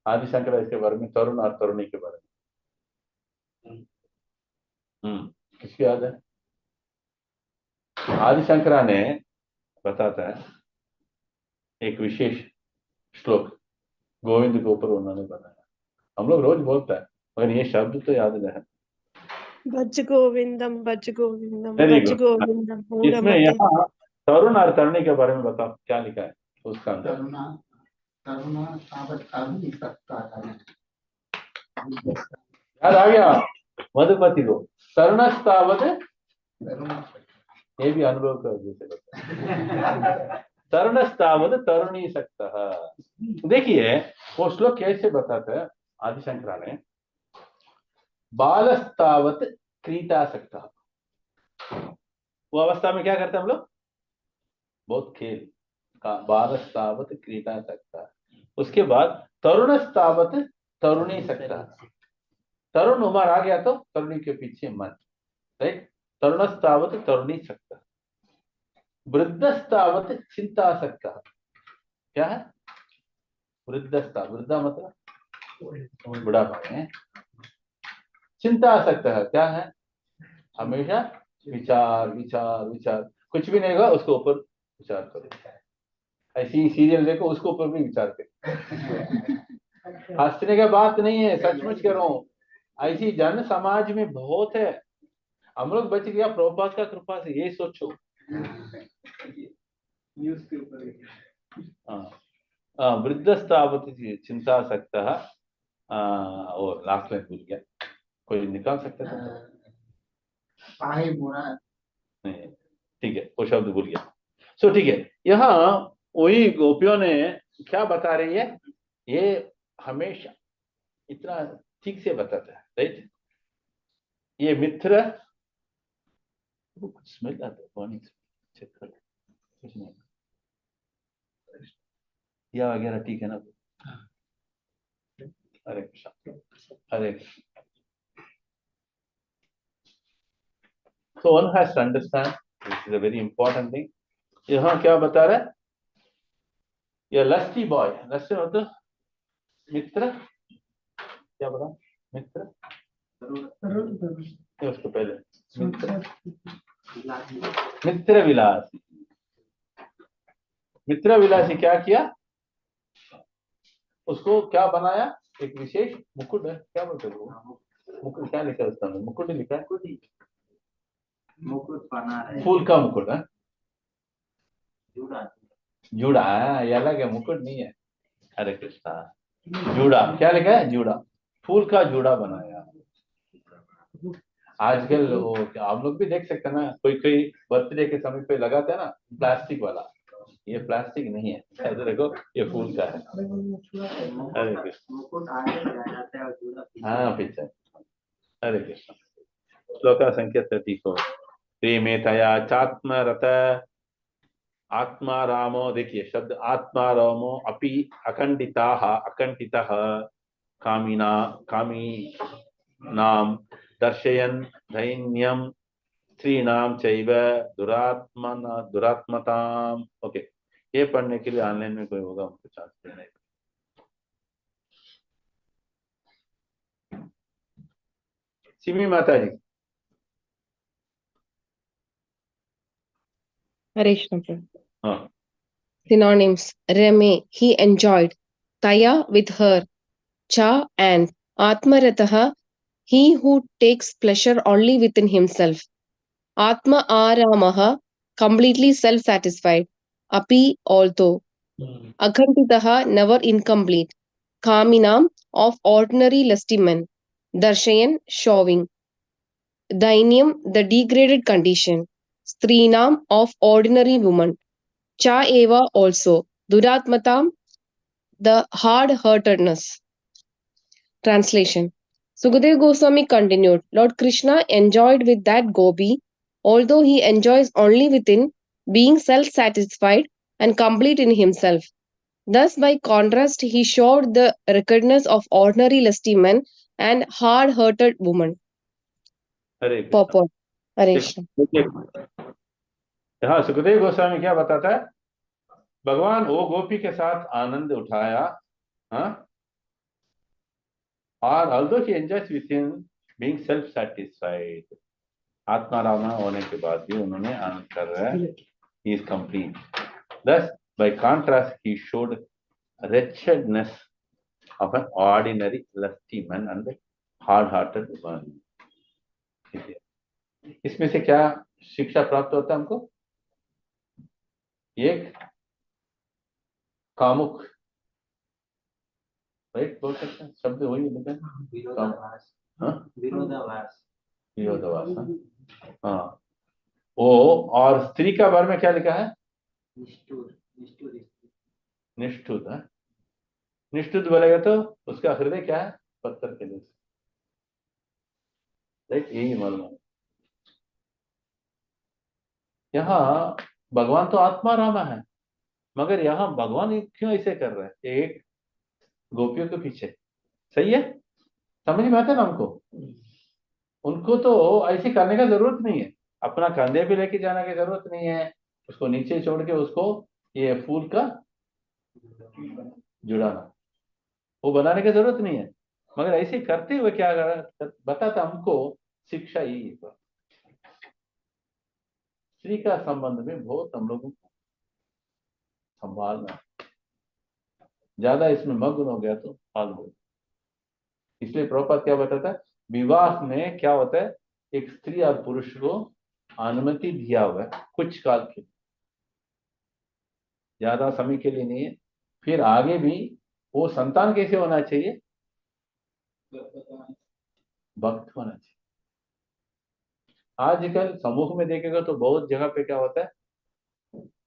आदिशंकर इसके बारे में, तरुण और तरुणी के बारे में. किसकी याद है? आदिशंकरा ने बताता है एक विशेष श्लोक गोविंद के ऊपर उन्होंने बनाया. हम लोग रोज बोलता है मगर ये शब्द तो याद नहीं है. भज गोविंदम भज गोविंदम Very भज good. गोविंदम. इसमें यहाँ तरुण और तरुणी के बारे में बताओ क्या लिखा है उसका अंदर. याद आ गया मधुपति को. तरुणस्तावत, ये भी अनुभव कर जैसे तरुणस्तावत तरुणी सकता. देखिए वो श्लोक कैसे बताता है आदिशंकरा ने. बालस्तावत क्रीडा सकता. वो अवस्था में क्या करते हैं हम लोग? बहुत खेल का. बालस्तावत क्रीडा सकता. उसके बाद तरुणस्तावत तरुणी सकता. तरुण उम्र आ गया तो तरुणी के पीछे मन, राइट. तरुणस्तावत तरुणी सकता. वृद्धस्तावत चिंता सकता. क्या है वृद्धस्ता? वृद्धा मतलब बुढ़ापा में. चिंता सकता है क्या है? हमेशा विचार विचार विचार. कुछ भी नहीं होगा उसके ऊपर विचार करो. ऐसी सीरियल देखो उसके ऊपर भी विचार करो. हंसने का बात नहीं है, सचमुच कह रहा हूं. ऐसी जन समाज में बहुत है. हम लोग बच गया प्रभुपाद का कृपा से. ये सोचो न्यूज के ऊपर. वृद्धस्तावत चिंता सकता है. और लास्ट लाइन भूल गया. कोई निकाल सकता था? नहीं ठीक है, वो शब्द भूल गया. सो ठीक है, यहाँ वही गोपियों ने क्या बता रही है, ये हमेशा इतना ठीक से बताता है, राइट। ये मित्र कुछ स्मेल आता है, पानी चेक कर, कुछ नहीं, या वगैरह ठीक है ना। हरे कृष्ण, हरे Krishna. So one has to understand, this is a very important thing. यहाँ क्या बता रहा है, ये लस्टी बॉय, लस्टी मतलब मित्र, क्या बोला, मित्र, उसको पहले मित्र विलासी। मित्र विलासी क्या किया, उसको क्या बनाया, एक विशेष मुकुट है, क्या बोलते हैं वो, मुकुट क्या लिखा है उसका, मुकुट लिखा है, मुकुट बना रहे, फूल का मुकुट है, जुड़ा जूड़ा है, ये अलग है, मुकुट नहीं है। हरे कृष्णा, जूड़ा क्या लिखा है, जूड़ा, फूल का जूड़ा बनाया। आजकल वो आप लोग भी देख सकते हैं ना, कोई कोई बर्थडे के समय पे लगाते हैं ना प्लास्टिक वाला, ये प्लास्टिक नहीं है, ऐसे देखो ये फूल का है। हरे कृष्ण, मुकुट आगे लगाया जाता है और जुड़ा हाँ पीछे। हरे कृष्ण। श्लोका संख्या 34। प्रेमेतया चात्मरत आत्मा रामो, देखिए शब्द आत्मा रामो अपि अखंडिताः अखंडितः कामिना कामी नाम दर्शयन् दैन्यम स्त्रीणाम चैव दुरात्मताम। ओके, ये पढ़ने के लिए ऑनलाइन में कोई होगा हमको चांस देना है। सिमी माता जी। Hare Krishna Prabhu. हाँ, Synonyms: Rame, he enjoyed; Taya, with her; Cha, and; Atmaratah, he who takes pleasure only within himself; Atma Aramaha, completely self-satisfied; Api, although; Akhantitaha, never incomplete; Kaminam, of ordinary lusty men; Darshayan, showing; Dainyam, the degraded condition; Strinam, of ordinary woman; Cha eva, also; Duratmatam, the hard-heartedness. Translation. Sukadeva Goswami continued, Lord Krishna enjoyed with that gopi, although he enjoys only within, being self-satisfied and complete in himself. Thus, by contrast, he showed the wickedness of ordinary lusty men and hard-hearted women. Hare Krishna. Purport. Hare Krishna. यहाँ सुखदेव गोस्वामी क्या बताता है, भगवान वो गोपी के साथ आनंद उठाया, हाँ, और although he enjoys within being self satisfied, आत्मा रामा होने के बाद भी उन्होंने आनंद कर रहा है, he is complete. Thus, by contrast, he showed wretchedness of an ordinary lusty man and hard-hearted woman. इसमें से क्या शिक्षा प्राप्त होता है हमको, एक कामुक, राइट, बोल सकते हैं, शब्द वही है, विरोधाभास, विरोधाभास, विरोधाभास, हाँ वो, और स्त्री का बारे में क्या लिखा है, निष्ठुर, निष्ठुर, निष्ठुर है, निष्ठुर बोलेगा तो उसका हृदय क्या है, पत्थर के जैसे, राइट, यही मालूम है। यहाँ भगवान तो आत्मा रामा है, मगर यहाँ भगवान क्यों ऐसे कर रहे हैं, एक गोपियों के पीछे, सही है, समझ में आता है ना हमको। उनको तो ऐसे करने का जरूरत नहीं है, अपना कंधे पे लेके जाने की जरूरत नहीं है, उसको नीचे छोड़ के उसको ये फूल का जुड़ाना, वो बनाने की जरूरत नहीं है, मगर ऐसे करते हुए क्या बताता हमको शिक्षा यही है। स्त्री का संबंध में बहुत हम लोगों को संभालना, ज्यादा इसमें मग्न हो गया तो हाल हो। इसलिए प्रभुपाद क्या बताता है, विवाह में क्या होता है, एक स्त्री और पुरुष को अनुमति दिया हुआ है कुछ काल के, ज्यादा समय के लिए नहीं है, फिर आगे भी वो संतान कैसे होना चाहिए, भक्त होना चाहिए। आजकल समूह में देखेगा तो बहुत जगह पे क्या होता है,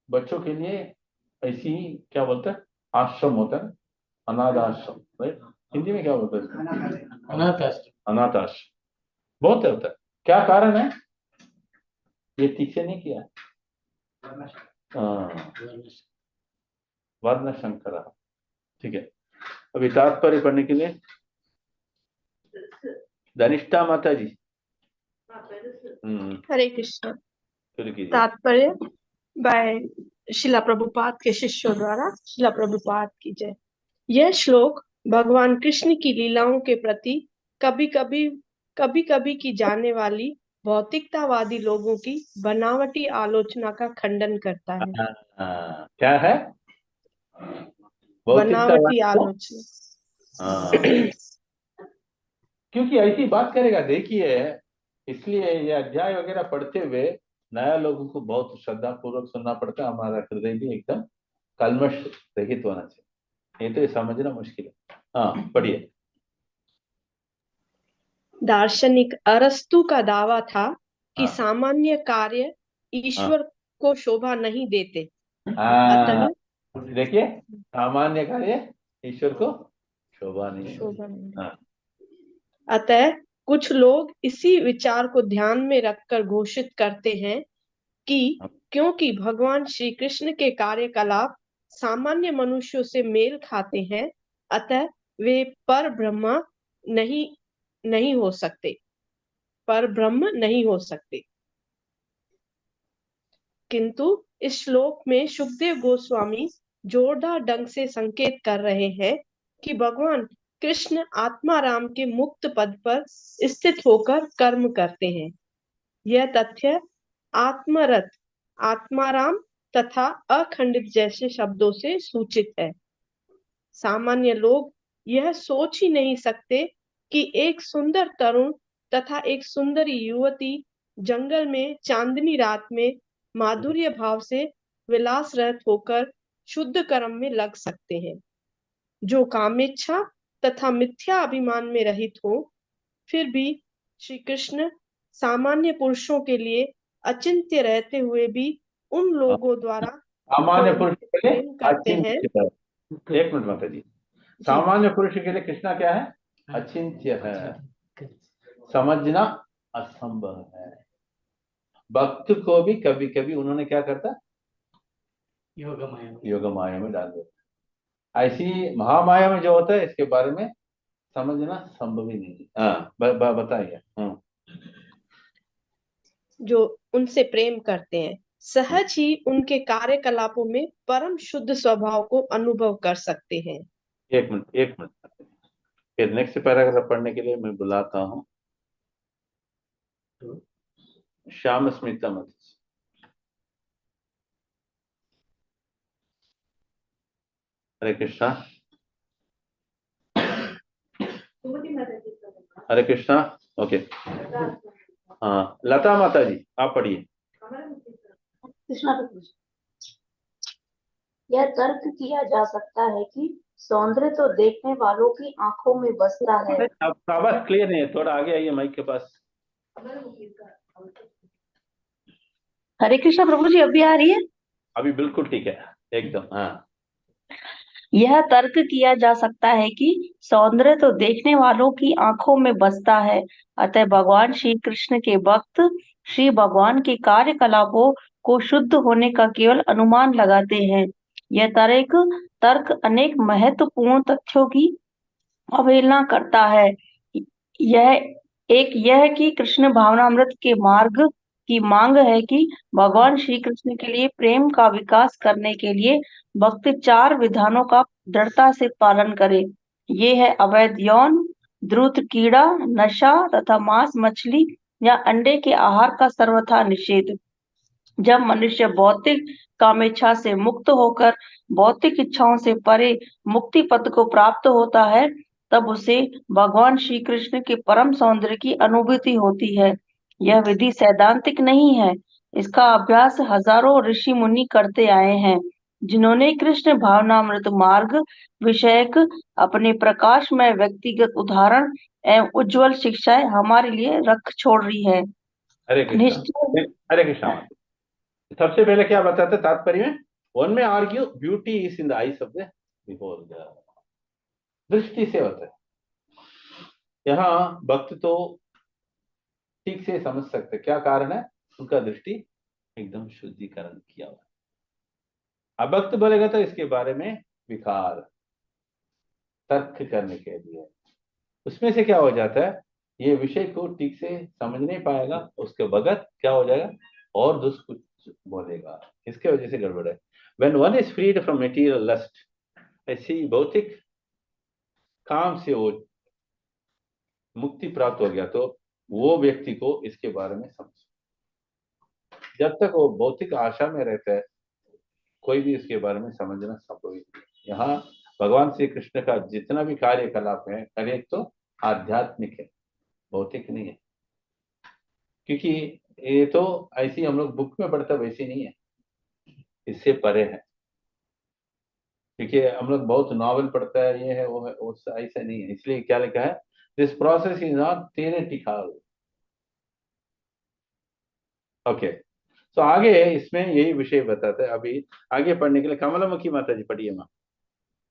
बच्चों के लिए ऐसी क्या बोलते हैं, आश्रम होता है, अनाथ आश्रम, राइट? हिंदी में क्या बोलते हैं इसको? अनाथ आश्रम। अनाथ आश्रम बहुत होता है। क्या कारण है? ये ठीक से नहीं किया। हाँ, वर्ण शंकर। ठीक है, अभी तात्पर्य पढ़ने के लिए धनिष्ठा माता जी। हरे कृष्ण। शुरू कीजिए। तात्पर्य बाय शिला प्रभुपाद के शिष्यों द्वारा। शिला प्रभुपाद की जय। यह श्लोक भगवान कृष्ण की लीलाओं के प्रति कभी कभी की जाने वाली भौतिकतावादी लोगों की बनावटी आलोचना का खंडन करता है। क्या है? बनावटी भौतिकतावाद। आलोचना। क्योंकि ऐसी बात करेगा, देखिए, इसलिए ये अध्याय वगैरह पढ़ते हुए नया लोगों को बहुत श्रद्धा पूर्वक सुनना पड़ता है। हमारा हृदय भी एकदम कल्मश रहित होना चाहिए, नहीं तो ये समझना मुश्किल है। हाँ, पढ़िए। दार्शनिक अरस्तु का दावा था कि सामान्य कार्य ईश्वर को शोभा नहीं देते। अतः देखिए, सामान्य कार्य ईश्वर को शोभा नहीं। हाँ। अतः कुछ लोग इसी विचार को ध्यान में रखकर घोषित करते हैं कि क्योंकि भगवान श्री कृष्ण के कार्यकलाप सामान्य मनुष्यों से मेल खाते हैं, अतः वे पर ब्रह्म नहीं हो सकते, पर ब्रह्म नहीं हो सकते। किंतु इस श्लोक में सुखदेव गोस्वामी जोरदार ढंग से संकेत कर रहे हैं कि भगवान कृष्ण आत्माराम के मुक्त पद पर स्थित होकर कर्म करते हैं। यह तथ्य आत्मरत, आत्माराम तथा अखंडित जैसे शब्दों से सूचित है। सामान्य लोग यह सोच ही नहीं सकते कि एक सुंदर तरुण तथा एक सुंदरी युवती जंगल में चांदनी रात में माधुर्य भाव से विलास रहित होकर शुद्ध कर्म में लग सकते हैं। जो कामेच्छा तथा मिथ्या अभिमान में रहित हो, फिर भी श्री कृष्ण सामान्य पुरुषों के लिए अचिंत्य रहते हुए भी उन लोगों द्वारा सामान्य पुरुष के लिए प्रेम करते हैं। एक मिनट माता जी, सामान्य पुरुष के लिए कृष्णा क्या है? अचिंत्य है, समझना असंभव है। भक्त को भी कभी कभी उन्होंने क्या करता, योग माया में डाल देता। ऐसी महामाया में जो होता है, इसके बारे में समझना संभव ही नहीं। हाँ, बताइए। जो उनसे प्रेम करते हैं सहज ही उनके कार्यकलापों में परम शुद्ध स्वभाव को अनुभव कर सकते हैं। एक मिनट फिर नेक्स्ट पैराग्राफ पढ़ने के लिए मैं बुलाता हूँ श्याम स्मिता मत। हरे कृष्णा। हरे कृष्णा। ओके, हाँ, लता माता जी आप पढ़िए। यह तर्क किया जा सकता है कि सौंदर्य तो देखने वालों की आंखों में बसता है। अब आवाज क्लियर नहीं है, थोड़ा आगे आइए माइक के पास। हरे कृष्णा प्रभु जी, अभी आ रही है? अभी बिल्कुल ठीक है, एकदम। हाँ, यह तर्क किया जा सकता है कि सौंदर्य तो देखने वालों की आंखों में बसता है, अतः भगवान श्री कृष्ण के भक्त श्री भगवान के कार्यकलापों को शुद्ध होने का केवल अनुमान लगाते हैं। यह तर्क अनेक महत्वपूर्ण तथ्यों की अवहेलना करता है। यह कि कृष्ण भावनामृत के मार्ग की मांग है कि भगवान श्री कृष्ण के लिए प्रेम का विकास करने के लिए भक्त 4 विधानों का दृढ़ता से पालन करे। ये है अवैध यौन, द्रुत कीड़ा, नशा तथा मांस मछली या अंडे के आहार का सर्वथा निषेध। जब मनुष्य भौतिक कामेच्छा से मुक्त होकर भौतिक इच्छाओं से परे मुक्ति पद को प्राप्त होता है, तब उसे भगवान श्री कृष्ण के परम सौंदर्य की अनुभूति होती है। यह विधि सैद्धांतिक नहीं है, इसका अभ्यास हजारों ऋषि मुनि करते आए हैं, जिन्होंने कृष्ण भावनामृत मार्ग विषयक अपने प्रकाशमय व्यक्तिगत उदाहरण एवं उज्जवल शिक्षाएं हमारे लिए रख छोड़ रही है। हरे कृष्णा। हरे कृष्णा। सबसे पहले क्या बताते तात्पर्य में? One may argue beauty is in the eyes of the beholder. दृष्टि से होता है। यहाँ भक्त तो ठीक से समझ सकते क्या कारण है, उनका दृष्टि एकदम शुद्धिकरण किया हुआ। अभक्त बोलेगा तो इसके बारे में विकार तर्क करने के लिए, उसमें से क्या हो जाता है, ये विषय को ठीक से समझ नहीं पाएगा, उसके बगैर क्या हो जाएगा और दूसरा कुछ बोलेगा, इसके वजह से गड़बड़ है। When one is freed from material lust, ऐसी भौतिक काम से वो मुक्ति प्राप्त हो गया तो वो व्यक्ति को इसके बारे में समझ, जब तक वो भौतिक आशा में रहता है कोई भी इसके बारे में समझना संभव नहीं। यहाँ भगवान श्री कृष्ण का जितना भी कार्यकलाप है हर एक तो आध्यात्मिक है, भौतिक नहीं है, क्योंकि ये तो ऐसी हम लोग बुक में पढ़ता वैसी नहीं है, इससे परे है। क्योंकि हम लोग बहुत नॉवल पढ़ता है, ये है वो है, वो ऐसा नहीं है। इसलिए क्या लिखा है, this process is not theoretical. Okay, तो आगे इसमें यही विषय बताता है। अभी आगे पढ़ने के लिए कमलामुखी माता जी पढ़िए माँ।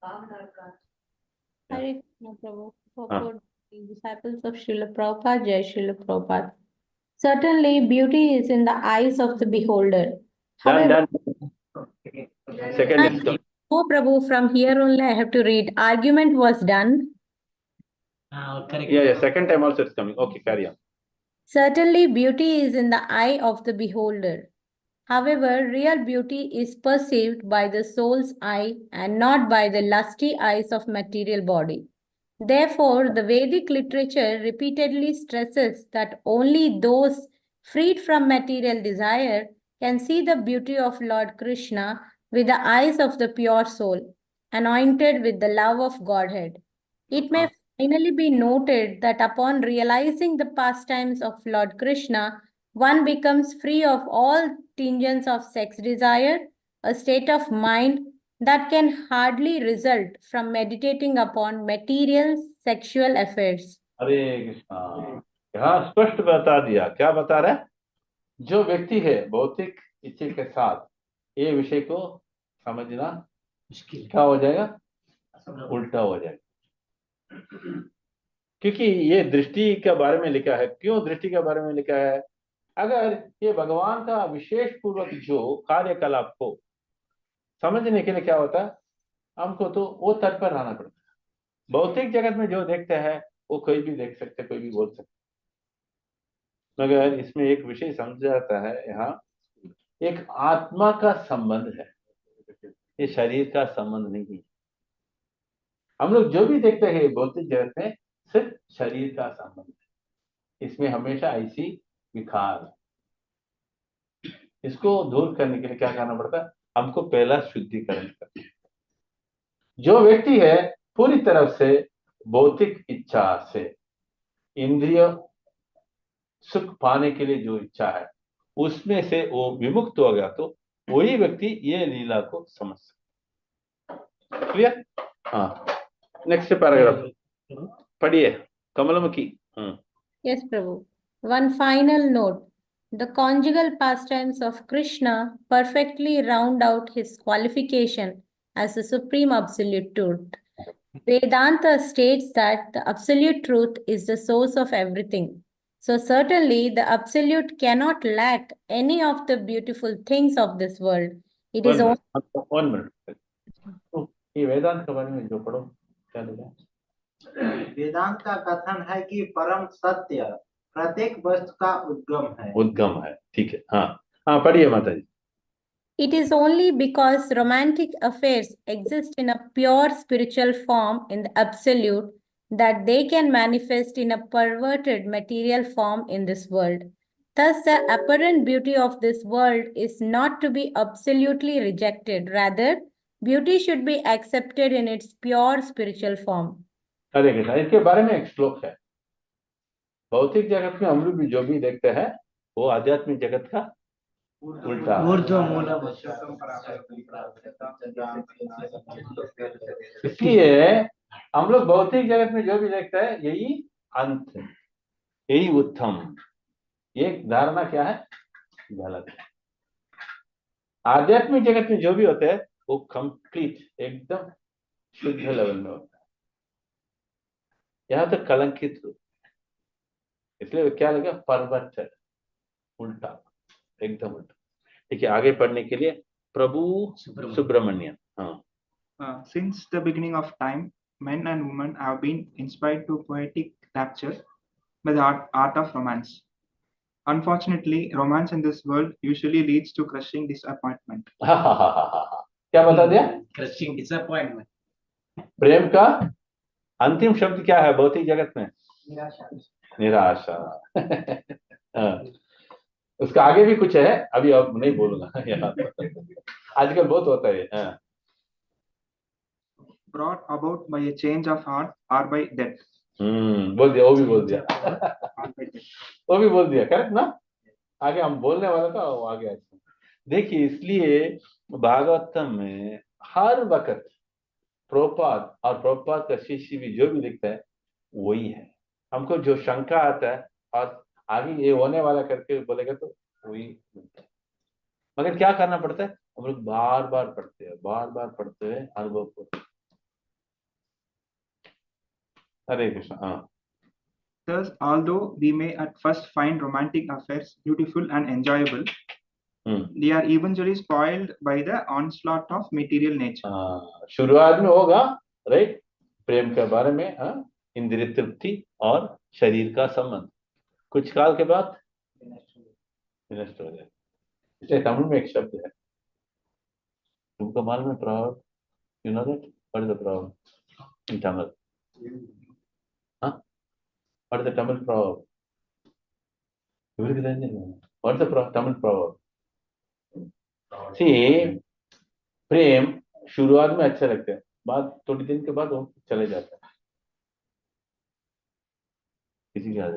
Hare Krishna Prabhu, for disciples of Srila Prabhupada, Jai Srila Prabhupada. Certainly, beauty is in the eyes of the beholder. However, Second is done. no, Prabhu, from here only I have to read. Argument was done. Correct. Yeah, second time also it's coming. Okay, carry on. Certainly, beauty is in the eye of the beholder. However, real beauty is perceived by the soul's eye and not by the lusty eyes of material body. Therefore, the Vedic literature repeatedly stresses that only those freed from material desire can see the beauty of Lord Krishna with the eyes of the pure soul, anointed with the love of Godhead. It may finally be noted that upon realizing the pastimes of Lord Krishna, one becomes free of all tinges of sex desire, a state of mind that can hardly result from meditating upon material sexual affairs. हरे कृष्णा, यहाँ स्पष्ट बता दिया। क्या बता रहा है, जो व्यक्ति है भौतिक इच्छा के साथ ये विषय को समझना मुश्किल, क्या हो जाएगा, उल्टा हो जाएगा। क्योंकि ये दृष्टि के बारे में लिखा है। क्यों दृष्टि के बारे में लिखा है, अगर ये भगवान का विशेष पूर्वक जो कार्यकलाप को समझने के लिए क्या होता है, हमको तो वो तत्पर रहना पड़ता है। भौतिक जगत में जो देखते हैं वो कोई भी देख सकते, कोई भी बोल सकते, मगर इसमें एक विषय समझ आता है, यहाँ एक आत्मा का संबंध है, ये शरीर का संबंध नहीं है। हम लोग जो भी देखते हैं भौतिक जगत में सिर्फ शरीर का संबंध है, इसमें हमेशा ऐसी विकार है। इसको दूर करने के लिए क्या करना पड़ता है, हमको पहला शुद्धिकरण करना। जो व्यक्ति है पूरी तरफ से भौतिक इच्छा से इंद्रिय सुख पाने के लिए जो इच्छा है उसमें से वो विमुक्त हो गया तो वही व्यक्ति ये लीला को समझ सकता। क्लियर? हाँ, नेक्स्ट पैराग्राफ पढ़िए कमलमुखी। Yes, Prabhu. One final note. The conjugal pastimes of Krishna perfectly round out his qualification as the supreme absolute truth. Vedanta states that the absolute truth is the source of everything. So certainly the absolute cannot lack any of the beautiful things of this world. It is only 1 minute। ये वेदांत के बारे में जो पढ़ो क्या लिखा, वेदांत का कथन है कि परम सत्य प्रत्येक वस्तु का उद्गम है। उद्गम है, ठीक है। हाँ हाँ, पढ़िए माता जी। It is only because romantic affairs exist in a pure spiritual form in the absolute that they can manifest in a perverted material form in this world. Thus, the apparent beauty of this world is not to be absolutely rejected. Rather, beauty should be accepted in its pure spiritual form. हरे कृष्णा, इसके बारे में एक श्लोक है। भौतिक जगत में हम लोग भी जो भी देखते हैं वो आध्यात्मिक जगत का उल्टा है। इसलिए हम लोग भौतिक जगत में जो भी देखते हैं यही अंत है, यही उत्तम। ये धारणा क्या है, गलत है। आध्यात्मिक जगत में जो भी होता है वो कंप्लीट एकदम शुद्ध लेवल में होता है। यहाँ तो कलंकित रूप, इसलिए क्या लगा, पर्वत उल्टा, एकदम उल्टा। ठीक है, आगे पढ़ने के लिए प्रभु सुब्रमण्यम। हाँ, Since the beginning of time, men and women have been inspired to poetic rapture by the art of romance. Unfortunately, romance in this world usually leads to crushing disappointment. क्या बता दिया? Crushing disappointment. प्रेम का अंतिम शब्द क्या है भौतिक जगत में? निराशा। हाँ, उसका आगे भी कुछ है, अभी अब नहीं बोलूंगा यहाँ पर। आजकल बहुत होता है। हाँ, Brought about by a change of heart or by death. बोल दिया, वो भी बोल दिया। वो भी बोल दिया, करेक्ट ना? आगे हम बोलने वाला था, वो आगे अच्छा। देखिए, इसलिए भागवतम में हर वक्त प्रभुपाद और प्रभुपाद का शिष्य भी जो भी लिखता है वही है। हमको जो शंका आता है और आगे ये होने वाला करके बोलेगा तो वही मिलता है। मगर क्या करना पड़ता है? हम लोग बार बार पढ़ते हैं, बार बार पढ़ते हैं, अनुभव को। हरे कृष्ण। हाँ, Thus, although we may at first find romantic affairs beautiful and enjoyable, they are eventually spoiled by the onslaught of material nature. शुरुआत में होगा, राइट, प्रेम के बारे में, हाँ, इंद्रिय तृप्ति और शरीर का संबंध, कुछ काल के बाद विनष्ट हो जाए। इसलिए तमिल में एक शब्द है, तुमको मालूम है प्रभाव? You know that? What is the प्रभाव इन तमिल? हाँ, व्हाट इज द तमिल प्रभाव? व्हाट इज द तमिल प्रभाव? सी, प्रेम शुरुआत में अच्छा लगता है, बाद थोड़ी दिन के बाद वो चले जाता है। किसी का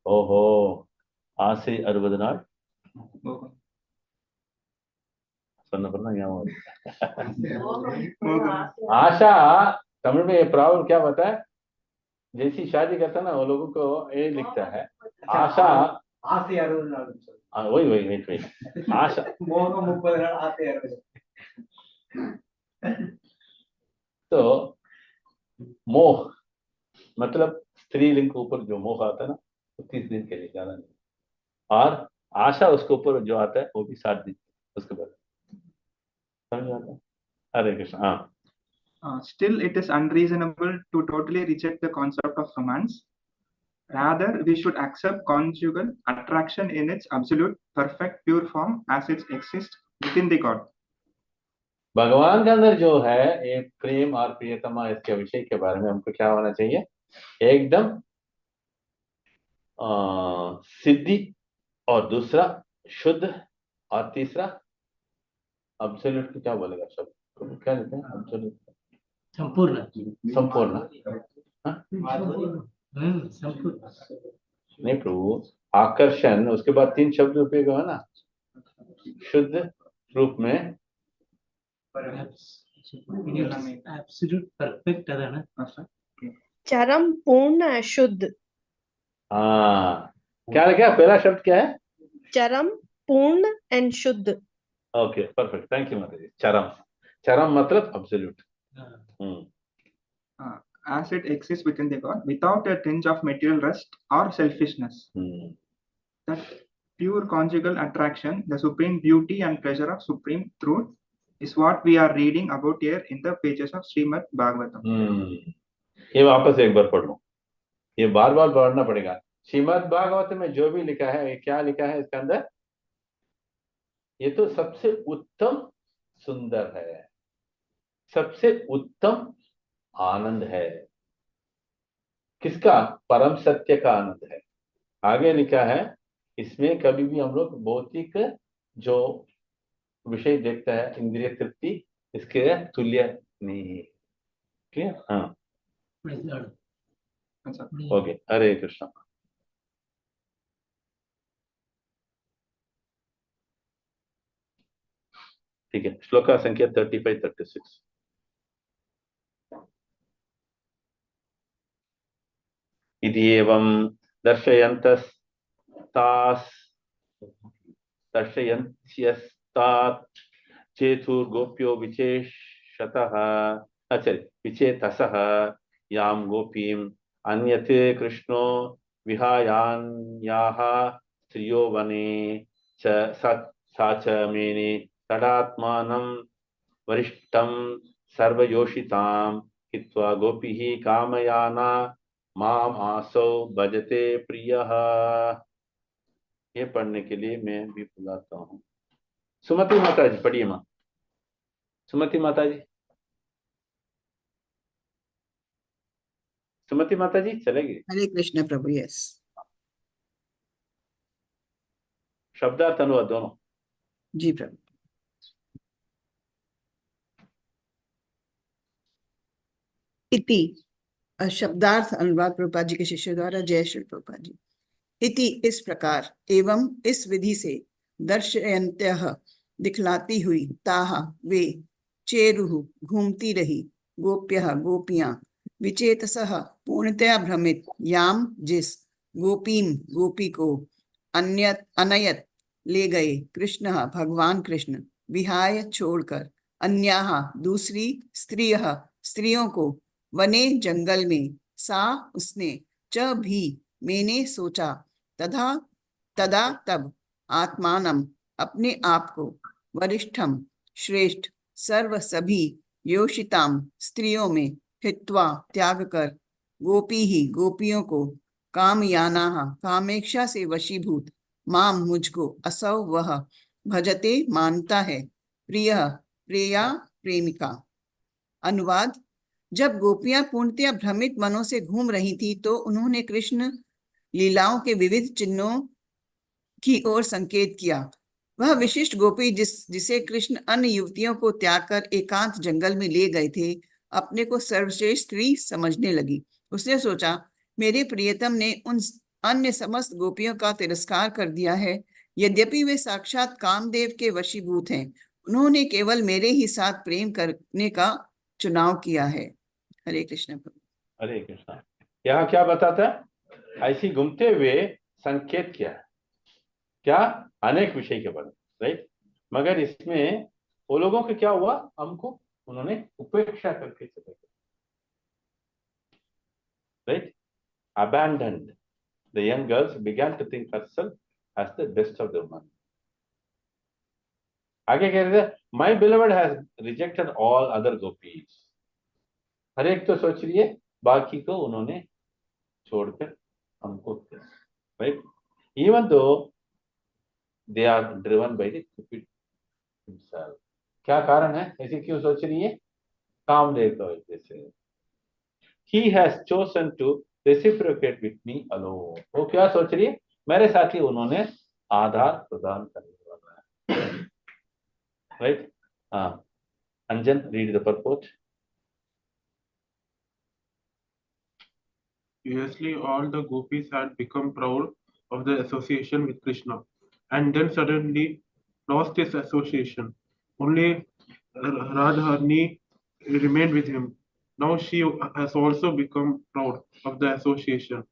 ओहो आसे 60 नाள் சொன்ன पड़ना यहाँ आशा तमिल में ये प्रॉब्लम क्या बता है? जैसी शादी करता है ना, वो लोगों को ये लिखता है आशा आसे 60 नाள்। वही वही वही आशा मोह 30 नाள், आसे 60। तो मोह मतलब स्त्रीलिंग के ऊपर जो मोह आता है ना, वो 30 दिन के लिए, ज्यादा नहीं। और आशा उसके ऊपर जो आता है वो भी 60 दिन, उसके बाद समझ आता है। हरे कृष्ण। हाँ, Still, it is unreasonable to totally reject the concept of romance. Rather, we should accept conjugal attraction in its absolute, perfect, pure form as it exists within the God. भगवान के अंदर जो है ये प्रेम और प्रियतमा, इसके विषय के बारे में हमको क्या होना चाहिए? एकदम सिद्धि, और दूसरा शुद्ध, और तीसरा अब्सोल्यूट को क्या बोलेगा शब्द, क्या लेते हैं? अब्सोल्यूट संपूर्ण। संपूर्ण। नहीं प्रभु, आकर्षण, उसके बाद 3 शब्द उपयोग हुआ ना, शुद्ध रूप में एब्सोल्यूट परफेक्ट है ना, चरम पूर्ण शुद्ध। हाँ, क्या क्या पहला शब्द क्या है? चरम पूर्ण एंड शुद्ध। ओके, परफेक्ट, थैंक यू माता जी। चरम, चरम मतलब absolute. As it exists within the God, without a tinge of material lust or selfishness. That pure conjugal attraction, the supreme beauty and pleasure of supreme truth, is what we are reading about here in the pages of Srimad Bhāgavatam. ये वापस एक बार पढ़ लो, ये बार बार पढ़ना पड़ेगा। श्रीमद् भागवत में जो भी लिखा है, ये क्या लिखा है इसके अंदर? ये तो सबसे उत्तम सुंदर है, सबसे उत्तम आनंद है। किसका? परम सत्य का आनंद है। आगे लिखा है, इसमें कभी भी हम लोग भौतिक जो विषय देखता है, इंद्रिय तृप्ति, इसके तुल्य नहीं है। क्लियर? हाँ, ओके, हरे कृष्ण। ठीक है, श्लोका संख्या 35-36। इति एवं दर्शयन्तस्तास् दर्शयन्त्यस्ताः तात चेतुर्गोप्यो विचेषतः विचेतसः यां गोपीम् अन्यते कृष्णो विहायान्याः स्त्रियो वने च सा च मेने तदात्मानं वरिष्ठं सर्वयोषितां हित्वा गोपीः कामयाना माम आसौ भजते प्रियः। ये पढ़ने के लिए मैं भी बुलाता हूँ। सुमति माता जी पढ़िए माँ। सुमति माता जी, सुमति माता जी चलेगी। हरे कृष्ण प्रभु। यस, शब्दार्थ अनुवाद दोनों। जी प्रभु। इति शब्दार्थ अनुवाद प्रभुपाद जी के शिष्य द्वारा। जय श्री प्रभुपाद जी। इति इस प्रकार, एवं इस विधि से, दर्शयन्त्यः दिखलाती हुई, ताहा वे, चेरुः घूमती रही, गोप्यः गोपियां, विचेतसः पूर्णतया भ्रमित, याम जिस, गोपीम गोपी को, अनयत ले गए, कृष्णः भगवान कृष्ण, विहाय छोड़कर, अन्याः दूसरी, स्त्रियः स्त्रियों को, वने जंगल में, सा उसने, च भी मैंने सोचा, तदा तब, आत्मानम अपने आप को, वरिष्ठम श्रेष्ठ, सर्व सभी, योषिताम स्त्रियों में, हित्वा त्याग कर, गोपी ही गोपियों को, कामयाना कामेक्षा से वशीभूत, माम मुझको, असौ वह, भजते मानता है, प्रिय प्रिया प्रेमिका। अनुवाद। जब गोपियां पूर्णतया भ्रमित मनों से घूम रही थी तो उन्होंने कृष्ण लीलाओं के विविध चिन्हों की ओर संकेत किया। वह विशिष्ट गोपी जिसे कृष्ण अन्य युवतियों को त्याग कर एकांत जंगल में ले गए थे, अपने को सर्वश्रेष्ठ स्त्री समझने लगी। उसने सोचा, मेरे प्रियतम ने उन अन्य समस्त गोपियों का तिरस्कार कर दिया है। यद्यपि वे साक्षात कामदेव के वशीभूत हैं, उन्होंने केवल मेरे ही साथ प्रेम करने का चुनाव किया है। हरे कृष्ण प्रभु। हरे कृष्णा। यहाँ क्या बताता है? ऐसी घूमते हुए संकेत किया है क्या? अनेक विषय के बारे में, राइट। मगर इसमें वो लोगों को क्या हुआ? हमको उन्होंने उपेक्षा करके चले गए, right. Abandoned. The young girls began to think herself as the best of the women. आगे कह रहे थे, My beloved has rejected all other gopis. हर एक तो सोच रही है, बाकी को उन्होंने छोड़कर हमको, right. Even though they are driven by the cupid himself. क्या कारण है? ऐसे क्यों सोच रही है? कामदेव की वजह से। He has chosen to reciprocate with me alone. वो क्या सोच रही है? मेरे साथ ही उन्होंने आधार प्रदान करने वाला है, right. Anjan, read the purport. Previously, all the gopis had become proud of their association with Krishna, and then suddenly lost his association. Only Radharani remained with him. Now she has also become proud of the association.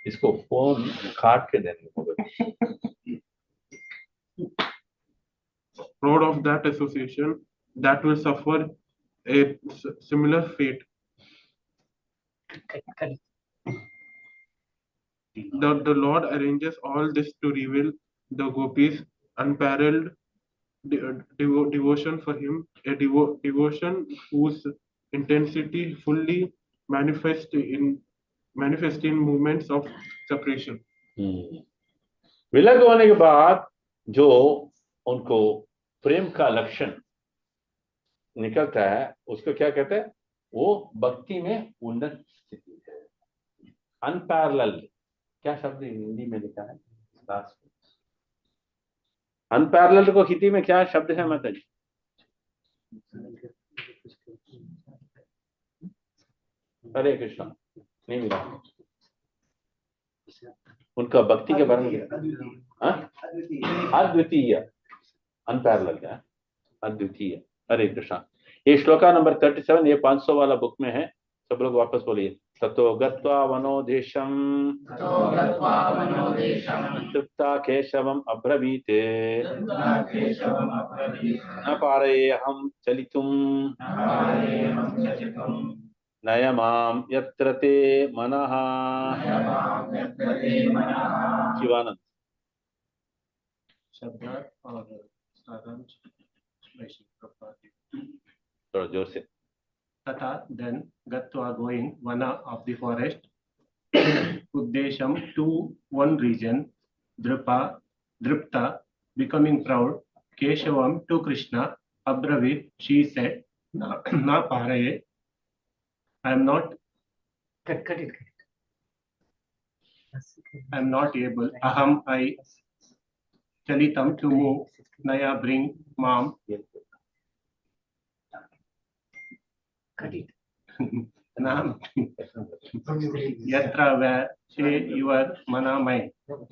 इसको फोन काट के देने होगा। Proud of that association that will suffer a similar fate. The Lord arranges all this to reveal the gopis' unparalleled devotion for him, a devotion whose intensity fully manifests in moments of separation. विलग होने के बाद जो उनको प्रेम का लक्षण निकलता है, उसको क्या कहते हैं? वो भक्ति में उन्नत स्थिति है। अनपैरेलल्ड, क्या शब्द हिंदी में लिखा है? अनपैरेलल्ड को हिंदी में क्या शब्द है माता जी? हरे कृष्णा, नहीं मिला उनका भक्ति के बारे में। अद्वितीय, अनपैरेलल्ड है, अद्वितीय। हरे कृष्णा। ये श्लोका नंबर 37, ये 500 वाला बुक में है। सब लोग वापस बोलिए, ततो गत्वा वनोदेशं तृप्ता केशवम् अब्रवीत् न पारयेऽहं चलितुं नय मां यत्र ते मनः। शिवानंद शब्दार्थ और सारांश थोड़ा जोर से। तथा then gatva going vana of the forest uddesham to one region dripta becoming proud keshavam to Krishna abravit she said na paraye I am not able aham I chalitam to move naya bring mam Nam Yatra where say your mana mind. As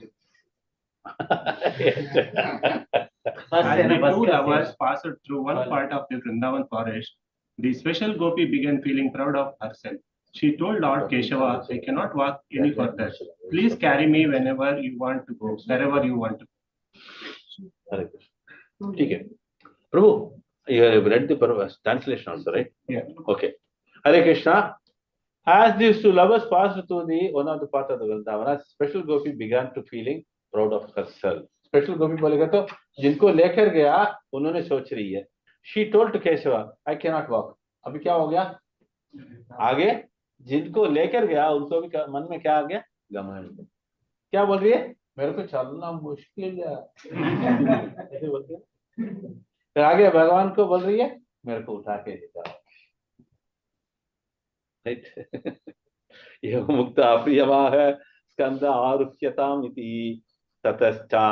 the two lovers passed through one part of the Vrindavan forest, the special gopi began feeling proud of herself. She told Lord Keshava, I cannot walk any further. Please carry me whenever you want to go, wherever you want to go. हरे कृष्ण। ठीक है प्रभु, you have read the translation also, right? Yeah. Okay. Hare Krishna. As these two lovers passed through the one of the part of the Vrindavana, special gopi began to feeling proud of herself. Special gopi बोलेगा तो जिनको लेकर गया उन्होंने सोच रही है. She told to Keshava, I cannot walk. अभी क्या हो गया? आगे जिनको लेकर गया उनको भी मन में क्या आ गया? घमंड. क्या बोल रही है? मेरे को चलना मुश्किल है. ऐसे बोलते हैं. फिर आगे भगवान को बोल रही है मेरे को उठा के ले जाओ. एवं मुक्त अप्रियमाह स्कंद आरुह्यताम् इति ततश्चान्तरधते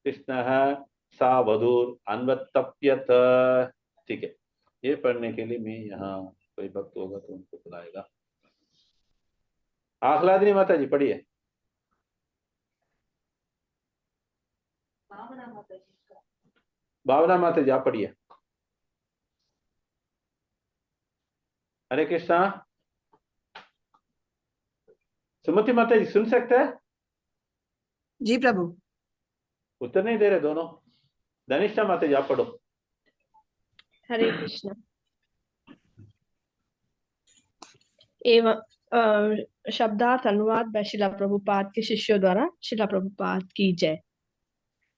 कृष्णः सा वधूर अन्वतप्यत. ठीक है, ये पढ़ने के लिए मैं यहाँ कोई भक्त होगा तो उनको बुलाएगा. आह्लादिनी माता जी पढ़िए. भावना माता जी आप पढ़िए. हरे कृष्णा. सुमति माता जी सुन सकते हैं? जी प्रभु. उत्तर नहीं दे रहे दोनों. धनिष्ठा माता जी आप पढ़ो. हरे कृष्ण. एवं शब्दार्थ अनुवाद बाय शिला प्रभुपाद के शिष्यों द्वारा. शिला प्रभुपाद की जय.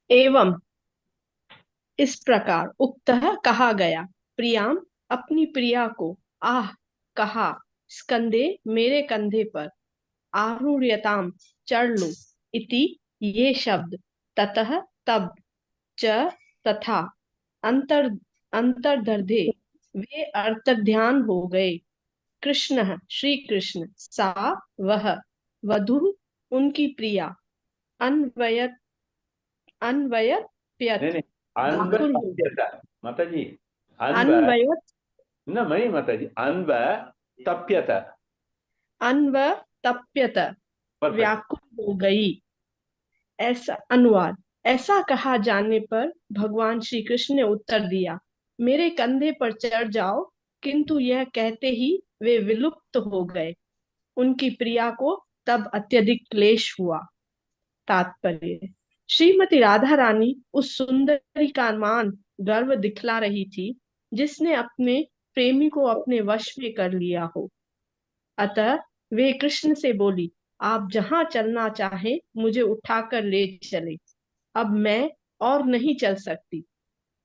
एवं इस प्रकार उक्तः कहा गया, प्रियाम अपनी प्रिया को, आह कहा, स्कंदे मेरे कंधे पर, आरूढ़यताम चढ़ लो, इति ये शब्द, ततः तब, च तथा, अंतर अंतर्दर्धे वे अर्थध्यान हो गए, कृष्ण श्री कृष्ण, सा वह, वधु उनकी प्रिया, अन्वयत अन्वयप्यत माता जी अन्वयत न मई माता जी अन्व तप्यत अन्वतप्यत व्याकुल हो गई. ऐसा अनुवाद. ऐसा कहा जाने पर भगवान श्री कृष्ण ने उत्तर दिया, मेरे कंधे पर चढ़ जाओ. किंतु यह कहते ही वे विलुप्त हो गए. उनकी प्रिया को तब अत्यधिक क्लेश हुआ. तात्पर्य. श्रीमती राधा रानी उस सुंदरी का मान गर्व दिखला रही थी जिसने अपने प्रेमी को अपने वश में कर लिया हो. अतः वे कृष्ण से बोली, आप जहां चलना चाहे मुझे उठाकर ले चले. अब मैं और नहीं चल सकती.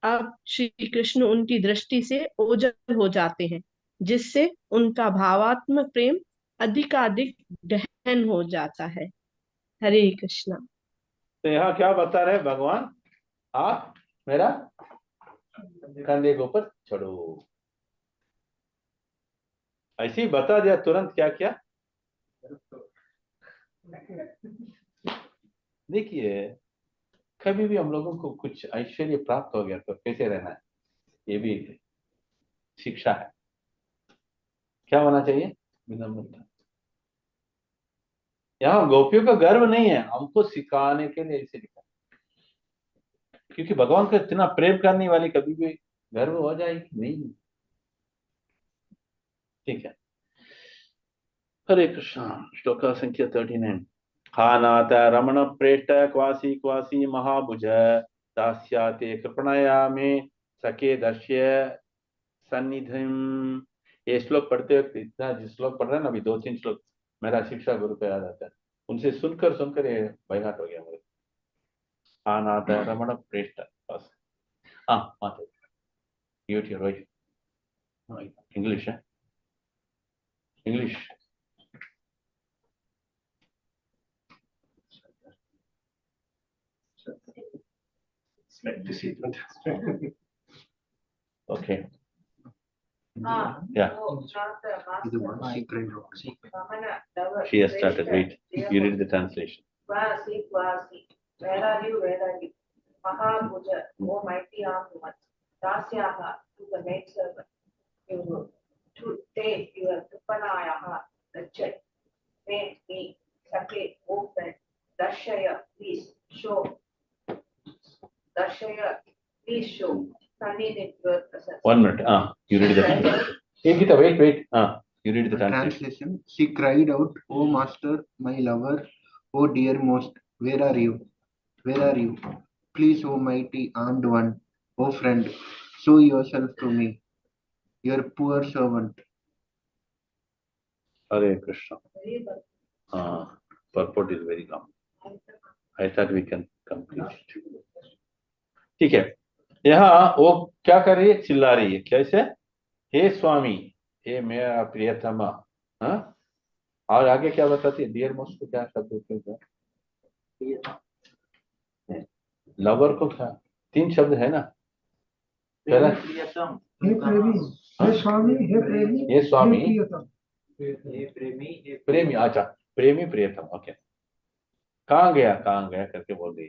अब श्री कृष्ण उनकी दृष्टि से ओझल हो जाते हैं, जिससे उनका भावात्मक प्रेम अधिकाधिक गहन हो जाता है. हरे कृष्णा. तो यहाँ क्या बता रहे भगवान? आप मेरा कंधे के ऊपर चढ़ो. ऐसे ही बता दिया तुरंत. क्या क्या देखिए, कभी भी हम लोगों को कुछ ऐश्वर्य प्राप्त हो गया तो कैसे रहना है, ये भी शिक्षा है. क्या होना चाहिए? विनम्रता. यहाँ गोपियों का गर्व नहीं है, हमको सिखाने के लिए ऐसे लिखा, क्योंकि भगवान को इतना प्रेम करने वाली कभी भी गर्व हो जाएगी नहीं. ठीक है. Hare Krishna. Shloka Sankhya 39. Hanata Ramana Preta Kwasi Kwasi Mahabhuja Dasyate Kripanaya Me Sake Dashya Sannidhim. ये श्लोक पढ़ते वक्त इतना जिस श्लोक पढ़ रहे हैं ना अभी 2-3 श्लोक मेरा शिक्षा गुरु पे याद आता है उनसे सुनकर सुनकर ये बैघाट हो गया मेरे अनाथ रमण प्रेष्ठ बस हाँ माता यूट योर राइट इंग्लिश है English okay yeah she has started wait you read the translation Vasi, where are you, Mahabhuja, O mighty armed one, Dasyaha, to the maidservant, you to take your Tripanayaha, the check, make me, Sake, O friend, Dashaya, please show, Sunny in your presence. 1 minute, you read the hey Gita, wait, you read the translation. She cried out, "O master, my lover, O dearmost, where are you? Where are you? Please, O mighty armed one, O friend, show yourself to me, your poor servant." Hare Krishna. Purport is very long. I thought we can complete it. ठीक है यहाँ वो क्या कर रही है चिल्ला रही है कैसे हे स्वामी हे मेरा प्रियतमा हाँ और आगे क्या बताती है डियर मोस्ट को क्या शब्द होते हैं लवर को क्या 3 शब्द है ना पहला हे प्रेमी हे स्वामी हे प्रेमी हे प्रेमी अच्छा प्रेमी प्रियतम ओके कहाँ गया करके बोल रही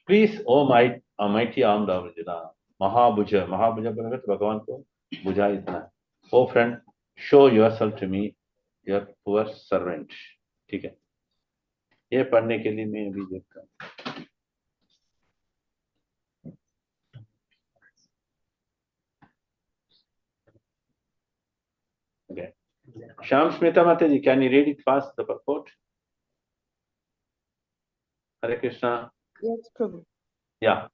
please O mighty armed Arjuna महाभुज बोलेगा तो भगवान को बुझा इतना O friend show yourself to me your poor servant ठीक है ये पढ़ने के लिए मैं अभी देखता हूँ okay Sham Smita Mataji, can you read it fast the purport? Hare Krishna. Yes, Prabhu. Yeah.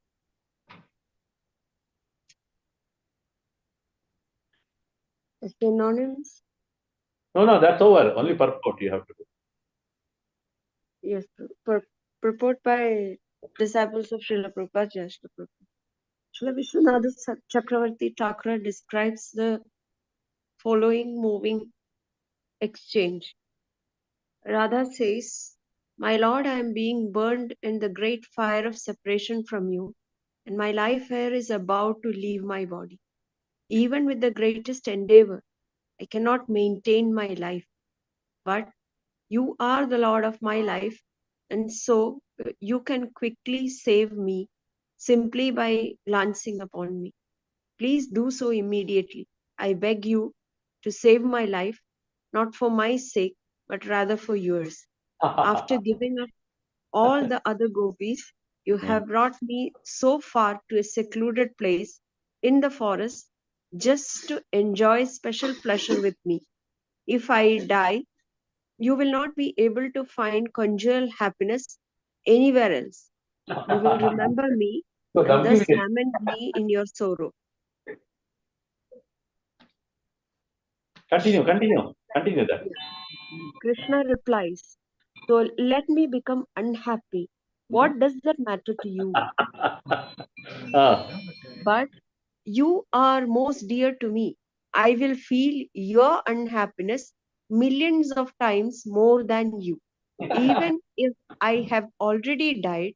Synonyms? No, that's over. Only purport you have to do. Yes, purport by disciples of Srila Prabhupada, Srila Prabhupada. Srila Vishwanatha Chakravarti Thakura describes the following moving exchange. Radha says, "My Lord, I am being burned in the great fire of separation from you, and my life here is about to leave my body. Even with the greatest endeavor, I cannot maintain my life. But you are the Lord of my life, and so you can quickly save me simply by glancing upon me. Please do so immediately. I beg you to save my life, not for my sake, but rather for yours. After giving up all the other gopis, you have brought me so far to a secluded place in the forest just to enjoy special pleasure with me. If I die, you will not be able to find conjugal happiness anywhere else. You will remember me and thus lament me in your sorrow." Continue that. Krishna replies, "So let me become unhappy. What does that matter to you? But you are most dear to me. I will feel your unhappiness millions of times more than you. Even if I have already died,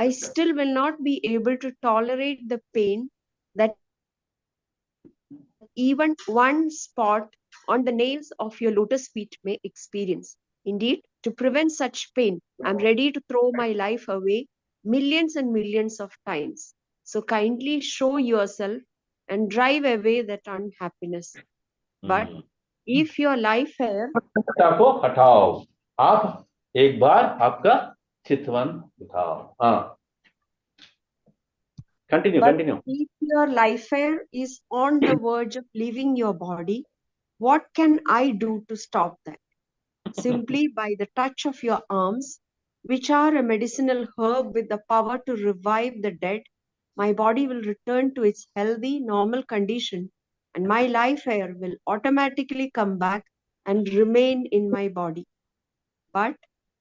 I still will not be able to tolerate the pain that even one spot on the nails of your lotus feet may experience. Indeed, to prevent such pain, I am ready to throw my life away millions and millions of times. So kindly show yourself and drive away that unhappiness. But if your life here..." को हटाओ आप एक बार आपका चितवन दिखाओ Continue. If your life here is on the verge of leaving your body, what can I do to stop that? simply by the touch of your arms, which are a medicinal herb with the power to revive the dead, my body will return to its healthy, normal condition, and my life air will automatically come back and remain in my body. But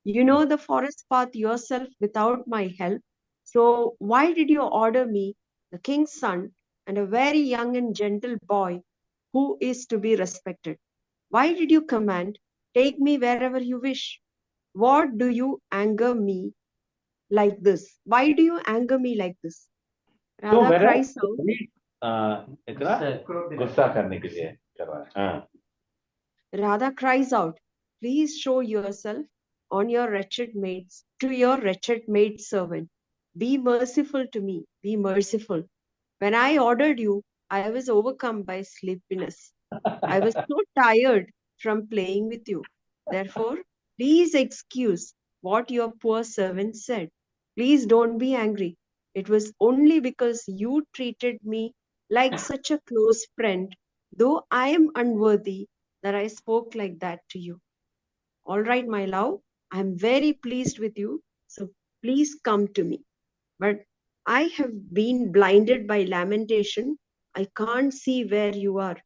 you know the forest path yourself without my help. So why did you order me, the king's son, and a very young and gentle boy who is to be respected? Why did you command, take me wherever you wish? What do you anger me like this? Why do you anger me like this? तो Radha मेरा cries out. इतना गुस्सा करने के लिए कर रहा है. हाँ. Radha cries out, please show yourself on your wretched maids, to your wretched maid servant. Be merciful to me, be merciful. When I ordered you, I was overcome by sleepiness. I was so tired from playing with you. Therefore, please excuse what your poor servant said. Please don't be angry. It was only because you treated me like such a close friend, though I am unworthy, that I spoke like that to you. All right, my love, I am very pleased with you, so please come to me. But I have been blinded by lamentation. I can't see where you are.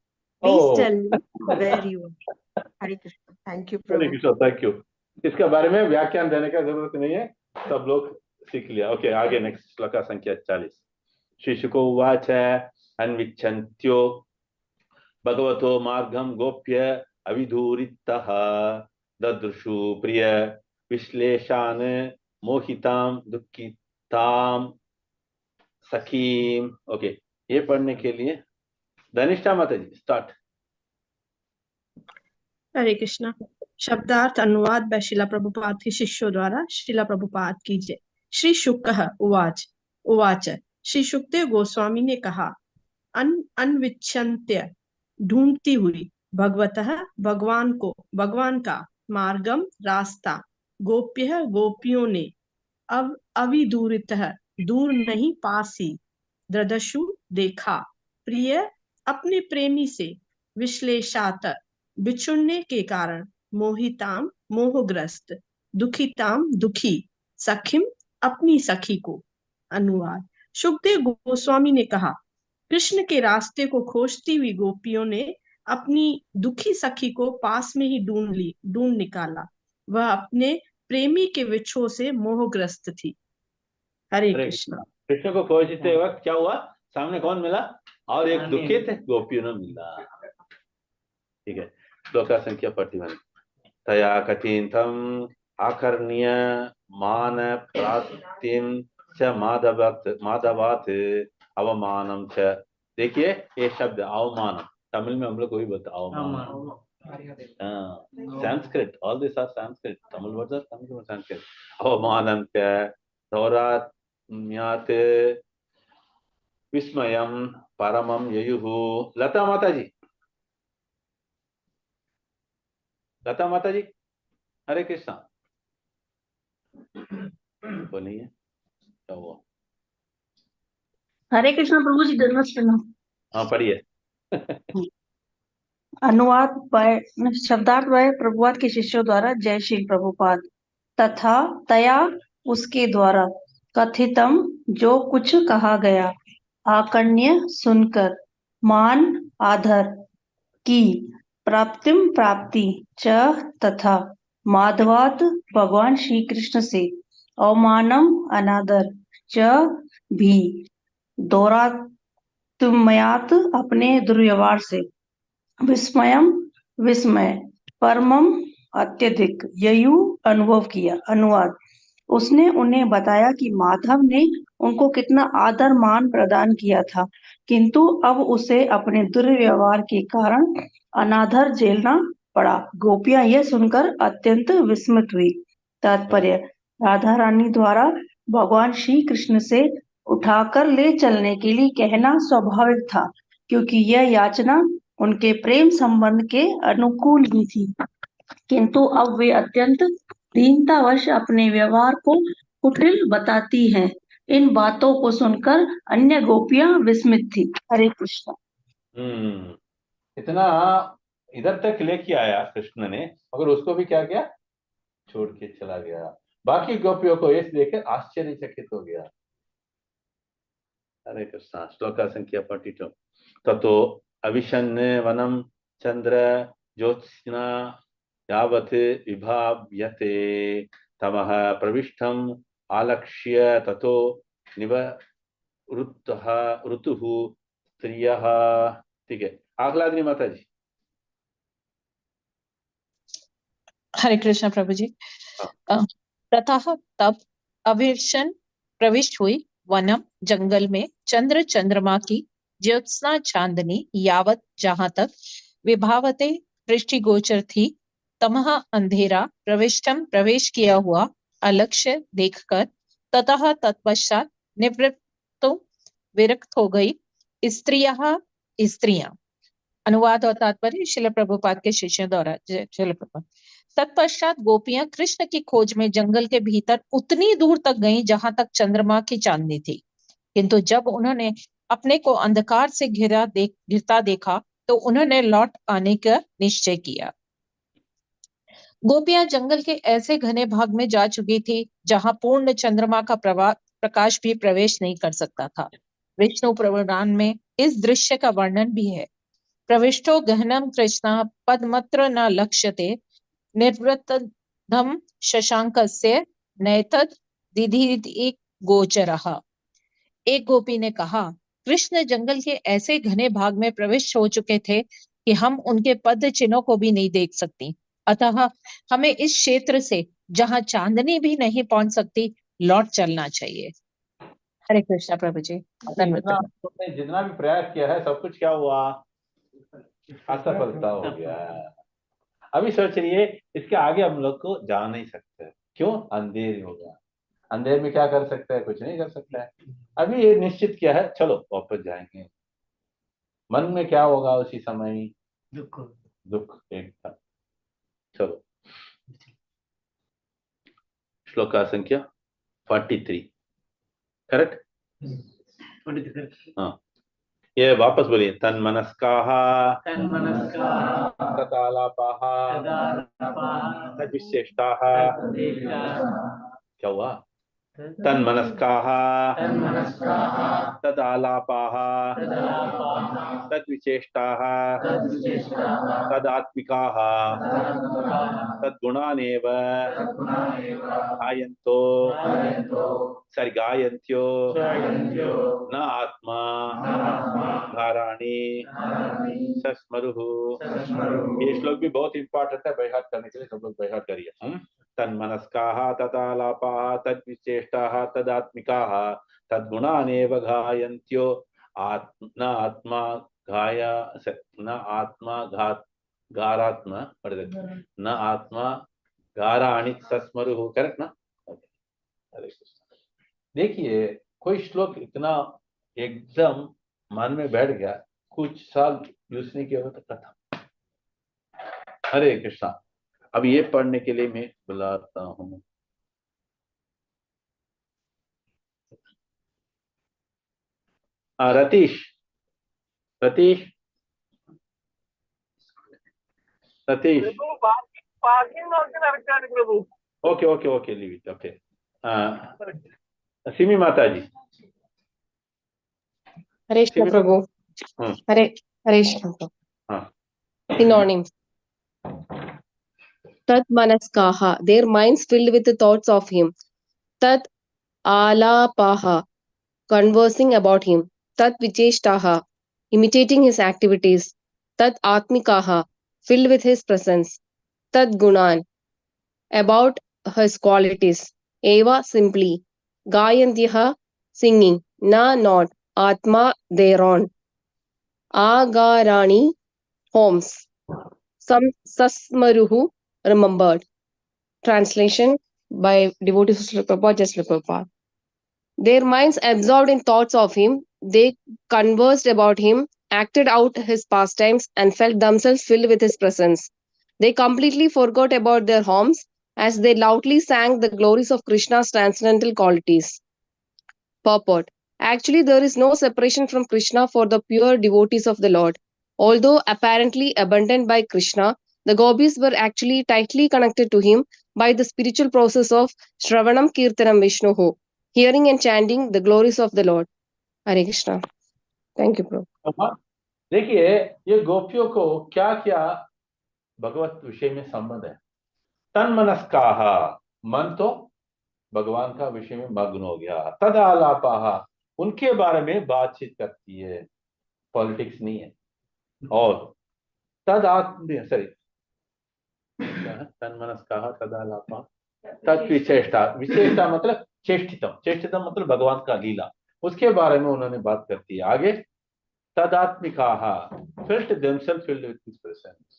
Please tell me where you are. Hare Krishna. Thank you, Hare Prabhu. Krishna, thank you. इसके बारे में व्याख्यान देने का जरूरत नहीं है, सब लोग सीख लिया. ओके, आगे नेक्स्ट श्लोक संख्या 40. शिशुको उवाच अन्विच्छन्त्यो भगवतो मार्गं गोप्य अविधूरितः ददृशु प्रिय विश्लेषान् मोहितां दुःखितां सखीम. ओके, ये पढ़ने के लिए धनिष्ठा माता जी स्टार्ट. हरे कृष्णा. शब्दार्थ अनुवाद बाय शिला प्रभुपाद के शिष्यों द्वारा शिला प्रभुपाद की जय. श्री शुकः उवाच उवाच श्री शुकदेव गोस्वामी ने कहा, अन्विच्छन्त्य ढूंढती हुई, भगवतः भगवान का, मार्गम रास्ता, गोप्य गोपियों ने, अविदूरितः दूर नहीं पास ही, दृदशु देखा, प्रिय अपने प्रेमी से, विश्लेषात बिछुड़ने के कारण, मोहिताम मोहग्रस्त, दुखिताम दुखी, सखिम अपनी सखी को. अनुवाद. सुखदेव गोस्वामी ने कहा, कृष्ण के रास्ते को खोजती हुई गोपियों ने अपनी दुखी सखी को पास में ही ढूंढ निकाला. वह अपने प्रेमी के विछोह से मोहग्रस्त थी. हरे कृष्ण. कृष्ण को खोजते वक्त क्या हुआ? सामने कौन मिला? और एक दुखित गोपियों ने मिला. ठीक है, श्लोक संख्या 41. तया कथितम आकर्ण्य मान प्राप्तिम च माधवात अवमानम च. देखिए ये शब्द अवमान, तमिल में हम लोग कोई बोलते अवमान. Sanskrit, all this are Sanskrit, Tamil words are coming from Sanskrit. अवमानम च दौरात्म्यात् विस्मयम परमम ययुः. लता माता जी, लता माता जी, हरे कृष्णा. वो नहीं है क्या हुआ? हरे कृष्ण प्रभु जी, धन्यवाद. हाँ पढ़िए. अनुवाद बाय शब्दार्थ बाय प्रभुपाद के शिष्यों द्वारा जय श्री प्रभुपाद. तथा तया उसके द्वारा, कथितम जो कुछ कहा गया, आकर्ण्य सुनकर, मान आधर की, प्राप्तिम प्राप्ति च तथा, माधवात भगवान श्री कृष्ण से, अवमानम अनादर च भी, दौरात्म्यात अपने दुर्व्यवहार से, विस्मयम विस्मय, परमम अत्यधिक, ययु अनुभव किया. अनुवाद. उसने उन्हें बताया कि माधव ने उनको कितना आदर मान प्रदान किया था, किंतु अब उसे अपने दुर्व्यवहार के कारण अनादर झेलना पड़ा. गोपियां यह सुनकर अत्यंत विस्मित हुई. तात्पर्य. राधा रानी द्वारा भगवान श्री कृष्ण से उठाकर ले चलने के लिए कहना स्वाभाविक था, क्योंकि यह याचना उनके प्रेम संबंध के अनुकूल ही थी, किंतु अब वे अत्यंत दीनतावश अपने व्यवहार को कुटिल बताती हैं. इन बातों को सुनकर अन्य गोपियां विस्मित थी. हरे कृष्ण. इतना इधर तक लेके आया कृष्ण ने, मगर उसको भी क्या किया, छोड़ के चला गया। बाकी गोपियों को ये देखकर आश्चर्यचकित हो गया। हरे कृष्ण। श्लोका संख्या 42। ततो अविशन्ने वनम चंद्र ज्योत्स्ना यावत् विभाव्यते तमः प्रविष्टम आलक्ष्य ततो निवृत्तः ऋतुः स्त्रियः। ठीक है, आह्लादिनी माता जी। हरे कृष्ण प्रभु जी। ततः तब अविशन प्रविष्ट हुई वनम जंगल में चंद्र चंद्रमा की ज्योत्स्ना चांदनी यावत जहां तक विभावते दृष्टिगोचर थी, तमह अंधेरा प्रविष्टम प्रवेश किया हुआ अलक्ष्य देखकर, ततः तत्पश्चात निवृत्तो विरक्त हो गई स्त्रियां। अनुवाद और तात्पर्य शिल प्रभुपाद के शिष्यों द्वारा। शिल प्रभुपाद। तत्पश्चात गोपियां कृष्ण की खोज में जंगल के भीतर उतनी दूर तक गईं जहां तक चंद्रमा की चांदनी थी, किंतु जब उन्होंने अपने को अंधकार से घिरता देखा तो उन्होंने लौट आने का निश्चय किया। गोपियां जंगल के ऐसे घने भाग में जा चुकी थी जहां पूर्ण चंद्रमा का प्रकाश भी प्रवेश नहीं कर सकता था। विष्णु पुराण में इस दृश्य का वर्णन भी है। प्रविष्टो गहनम कृष्ण पदमत्र न लक्ष्यते निर्वृतम शशांकस्य नैतद दिधि गोचरः। एक गोपी ने कहा, कृष्ण जंगल के ऐसे घने भाग में प्रविष्ट हो चुके थे कि हम उनके पद चिन्हों को भी नहीं देख सकती, अतः हमें इस क्षेत्र से जहां चांदनी भी नहीं पहुंच सकती लौट चलना चाहिए। हरे कृष्णा प्रभु जी। जितना भी प्रयास किया है सब कुछ क्या हुआ, असफलता हो गया। अभी सोच रही इसके आगे हम लोग को जा नहीं सकते, क्यों, अंधेर हो गया। अंधेर में क्या कर सकता है, कुछ नहीं कर सकता है। अभी ये निश्चित किया है, चलो वापस जाएंगे। मन में क्या होगा उसी समय, दुख एक था। चलो श्लोका संख्या 43, करेक्ट। हाँ, ये वापस बोलिए। तन्मनस्काः तदालापाः तद्विशेष्टाः। क्या हुआ, तन्मनस्काः तदालापाः तद्विशेष्टाः तदात्मिकाः तद्गुणानेव गायन्तो सर्गायन्त्यो न आत्मा घाराणि सस्मरुः। ये श्लोक भी बहुत इंपॉर्टेंट है, बैहाट करने के लिए सब लोग बैहाट करिए। तन्मनस्काः तदालापाः तद्विशेष्टाः तदात्मिकाः तद्गुणानेव गायन्त्यो न आत्मा गारात्मा न आत्मा गाराणि सस्मरुः। करेक्ट ना। देखिए कोई श्लोक इतना एकदम मन में बैठ गया, कुछ साल यूज नहीं किया होता था। हरे कृष्णा। अब ये पढ़ने के लिए मैं बुलाता हूँ। Ratheesh Ratheesh Ratheesh. Okay okay okay, leave it. Okay, Simi माता जी। हरे कृष्ण प्रभु। हरे कृष्ण प्रभु। हाँ। Synonyms. Tat manaskaha, their minds filled with the thoughts of him. Tat alapaha, conversing about him. Tat vicheshtaha, imitating his activities. Tat atmikaha, filled with his presence. Tat gunan, about his qualities. Eva, simply. Gayantyaha, singing. Na, not. Atma, thereon. Agarani, homes. Sasmaruhu, remembered. Translation by devotees of Srila Prabhupada, just Srila Prabhupada. Their minds absorbed in thoughts of him, they conversed about him, acted out his pastimes, and felt themselves filled with his presence. They completely forgot about their homes as they loudly sang the glories of Krishna's transcendental qualities. Purport. Actually, there is no separation from Krishna for the pure devotees of the Lord. Although apparently abandoned by Krishna, the gopis were actually tightly connected to him by the spiritual process of Shravanam Kirtanam Vishnuhu, hearing and chanting the glories of the Lord. Hare Krishna. Thank you, Prabhu. देखिए ये गोपियों को क्या क्या भगवत विषय में संबंध है। तन्मनस्काः, मन तो भगवान का विषय में मग्न हो गया। तदालापाः, उनके बारे में बातचीत करती है, पॉलिटिक्स नहीं है। और तन्मनस्काः तदालापाः तद्विचेष्टा, विचेष्टा मतलब चेष्टितम, चेष्टितम मतलब भगवान का लीला, उसके बारे में उन्होंने बात करती है। आगे तदात्मिकाः, filled themselves filled with his presence।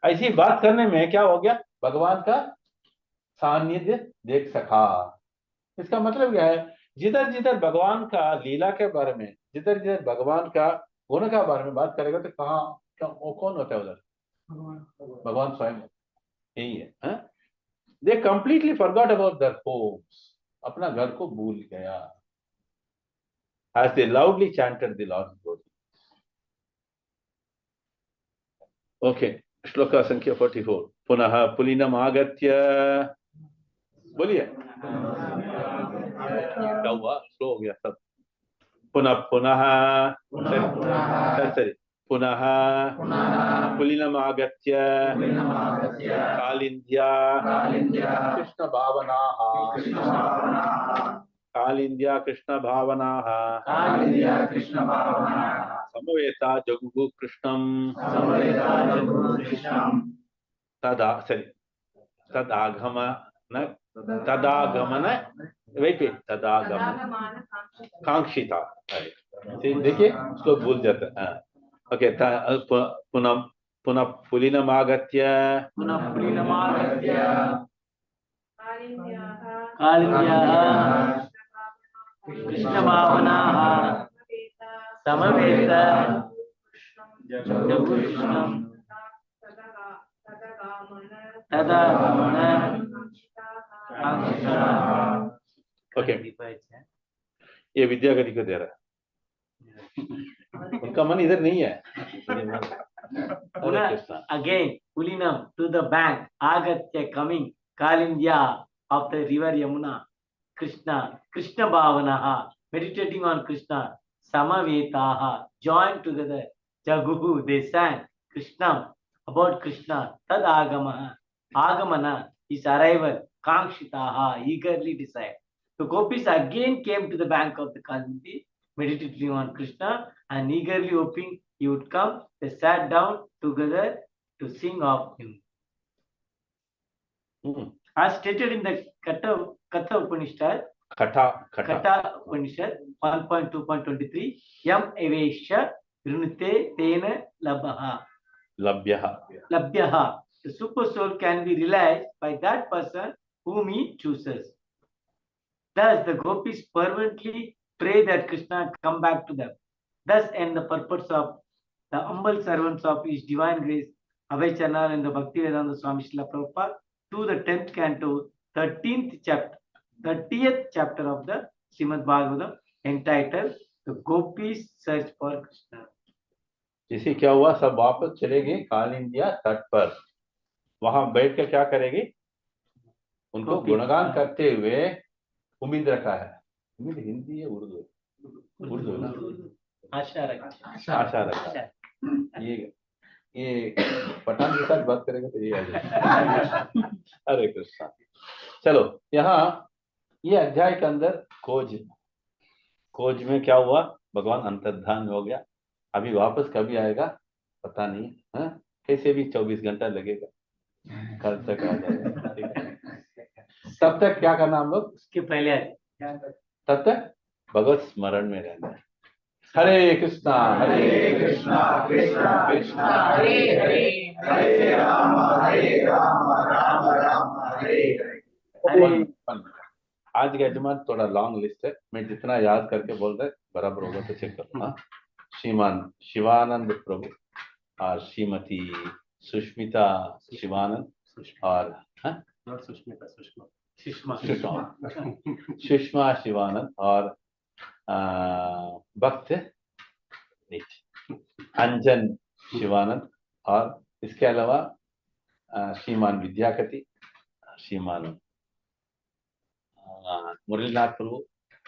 ऐसी बात करने में क्या हो गया, भगवान का सानिध्य देख सका। इसका मतलब क्या है, जिधर जिधर भगवान का लीला के बारे में, जिधर जिधर भगवान का गुण का बारे में बात करेगा तो कहाँ वो कौन होता है उधर, भगवान स्वयं यही है। दे completely forgot about their homes, अपना घर को भूल गया। As they loudly chanted the Lord's glory। Okay, shloka संख्या 44। पुनः पुलिनम आगत्य, बोलिए क्या हुआ, स्लो हो गया सब। पुनः पुनः सरी पुनः पुलिनम आगत्य कालिंद्या कृष्ण भावनाः, कालिंद्या कृष्ण भावनाः समवेता जगुः कृष्णं तदा सरी तदागमन तदागमन वेट तदागमन कांक्षिता। देखिए श्लोक भूल जाता है। ओके, पुनः पुनः पुलिनम आगत्य कृष्ण भावनाः समवेत जगुकृष्णं तदागमन कांक्षिताः। ओके, ये विद्यागति को दे रहा है, उनका मन इधर नहीं है। Again, Pulinam to the bank, Agatya coming, Kalindya of the river Yamuna, Krishna, Krishna Bhavanaha, meditating on Krishna, Samavetaha, joined together, Jaguhu, they sang Krishna, about Krishna, Tad Agamaha, Agamana, his arrival, Kankshitaha, eagerly desired. The gopis again came to the bank of the Kalindi, meditating on Krishna and eagerly hoping he would come. They sat down together to sing of him. As stated in the Katha Upanishad, Kata Upanishad 1.2.23, Yam Evesha Vrunute Tena Labhyaha. The super soul can be realized by that person whom he chooses. Thus, the gopis fervently pray that Krishna come back to them. Thus, end the purpose of the humble servants of His Divine Grace, Abhay Charnar and the Bhaktivedanta Swami Srila Prabhupada, to the 10th canto, 30th chapter of the Srimad Bhāgavatam, entitled The Gopis Search for Krishna. इसे क्या हुआ, सब वापस चले गए कालिंदिया तट पर। वहां बैठ कर क्या करेगी, उनको गुणगान करते हुए उम्मीद रखा है। उम्मीद हिंदी है उर्दू आशा रखा। ये पठान के साथ बात करेंगे तो ये आ जाएगा। हरे कृष्णा। चलो, यहाँ ये अध्याय के अंदर खोज में क्या हुआ, भगवान अंतर्धान हो गया। अभी वापस कभी आएगा पता नहीं, कैसे भी 24 घंटा लगेगा, कल तक आ जाएगा। तब तक क्या करना हम लोग, उसके पहले तब तक भगवत स्मरण में रहना है। हरे कृष्णा कृष्णा कृष्णा हरे हरे, हरे राम राम राम हरे हरे। आज का यजमान थोड़ा लॉन्ग लिस्ट है, मैं जितना याद करके बोल रहा बराबर होगा तो चेक करो। श्रीमान शिवानंद प्रभु और श्रीमती सुष्मिता शिवानंद और सुषमा शिवानंद और भक्त अंजन शिवानंद, और इसके अलावा श्रीमान विद्याकति, श्रीमान मुरलीनाथ प्रभु,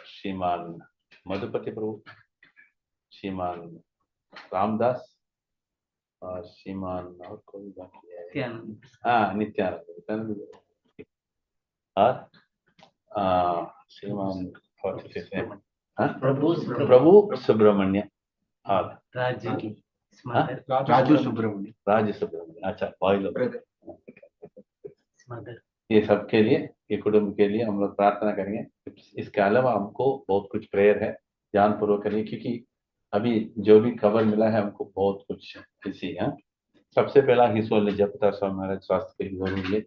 श्रीमान मधुपति प्रभु, श्रीमान रामदास, और श्रीमान और कोई बाकी है, हाँ नित्यानंद, और श्रीमान प्रभु सुब्रमण्य, और राजू सुब्रमण्य, अच्छा ये सब के लिए, ये कुटुंब के लिए हम लोग प्रार्थना करेंगे। इसके अलावा हमको बहुत कुछ प्रेयर है, ध्यान पूर्वक करिए, क्योंकि अभी जो भी खबर मिला है हमको बहुत कुछ इसी है। सबसे पहला ईश्वर ने जब तक हमारे स्वास्थ्य के लिए जरूरी है।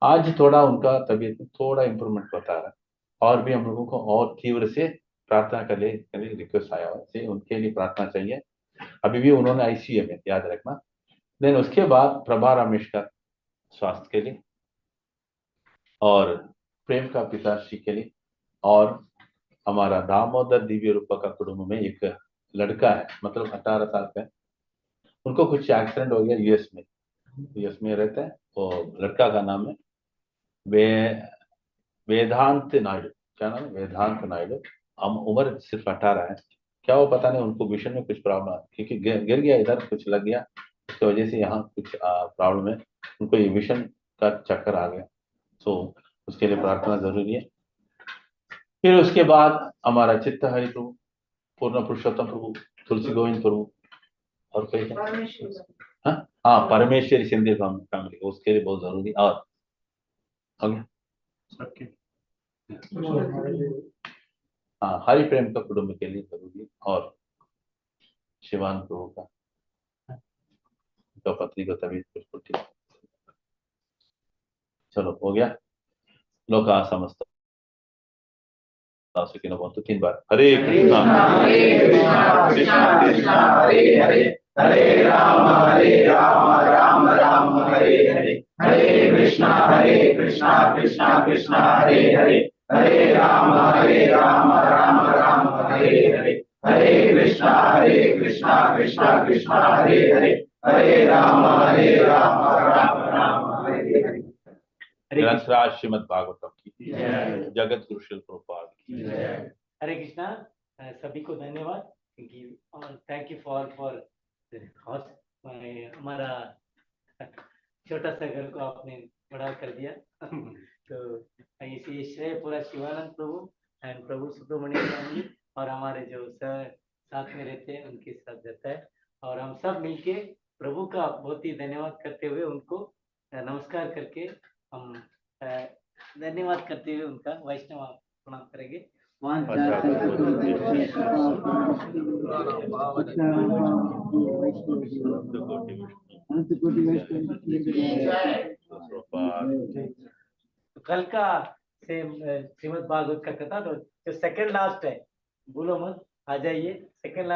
आज थोड़ा उनका तबीयत में थोड़ा इम्प्रूवमेंट बता रहा है, और भी हम लोगों को और तीव्र से प्रार्थना कर ले रिक्वेस्ट आया से उनके लिए प्रार्थना चाहिए। अभी भी उन्होंने आईसीयू में, याद रखना। देन उसके बाद प्रभा रमेश का स्वास्थ्य के लिए, और प्रेम का पिताश्री के लिए, और हमारा दामोदर दिव्य रूपा का कुटुंब में एक लड़का है, मतलब 18 साल का है, उनको कुछ एक्सीडेंट हो गया यूएस में रहता है। वो लड़का का नाम है वेदांत नायडू, क्या नाम है? वेदांत नायडू। हम उम्र सिर्फ 18 है। क्या वो पता नहीं, उनको विषण में कुछ प्रॉब्लम है, क्योंकि गिर गया इधर, कुछ लग गया, उसकी वजह से यहाँ कुछ प्रॉब्लम है, उनको ये विषण का चक्कर आ गया। तो उसके लिए प्रार्थना जरूरी है। फिर उसके बाद हमारा चित्तहरि प्रभु, पूर्ण पुरुषोत्तम प्रभु, तुलसी गोविंद प्रभु, और कोई हाँ परमेश्वरी सिंधी फैमिली, उसके लिए बहुत जरूरी। और हाँ हरि प्रेम का कुटुंब के लिए जरूरी, और शिवान प्रभु का पत्नी को तबीयत बिल्कुल ठीक। चलो हो गया। लोका समस्त तो 3 बार हरे कृष्णा कृष्णा कृष्णा हरे हरे, हरे राम राम राम हरे हरे, हरे कृष्णा कृष्णा कृष्णा हरे हरे, हरे राम राम राम हरे हरे, हरे कृष्णा कृष्णा कृष्णा हरे हरे, हरे राम राम राम हरे हरे। ग्रंथराज श्रीमद् भागवतम की जगत गुरु शिल प्रभुपाद की। हरे कृष्णा। सभी को धन्यवाद, थैंक यू फॉर हमारा छोटा सा घर को आपने बड़ा कर दिया। तो इसी श्रेय पूरा शिवानंद प्रभु एंड प्रभु सुब्रमण्य फैमिली और हमारे जो सर साथ में रहते हैं उनके साथ जाता है। और हम सब मिलके प्रभु का बहुत ही धन्यवाद करते हुए उनको नमस्कार करके हम धन्यवाद करते हुए उनका वैष्णव प्रणाम करेंगे। कल का से श्रीमद् भागवत का कथा तो जो सेकंड लास्ट है, भूलो मत, आ जाइए। Second last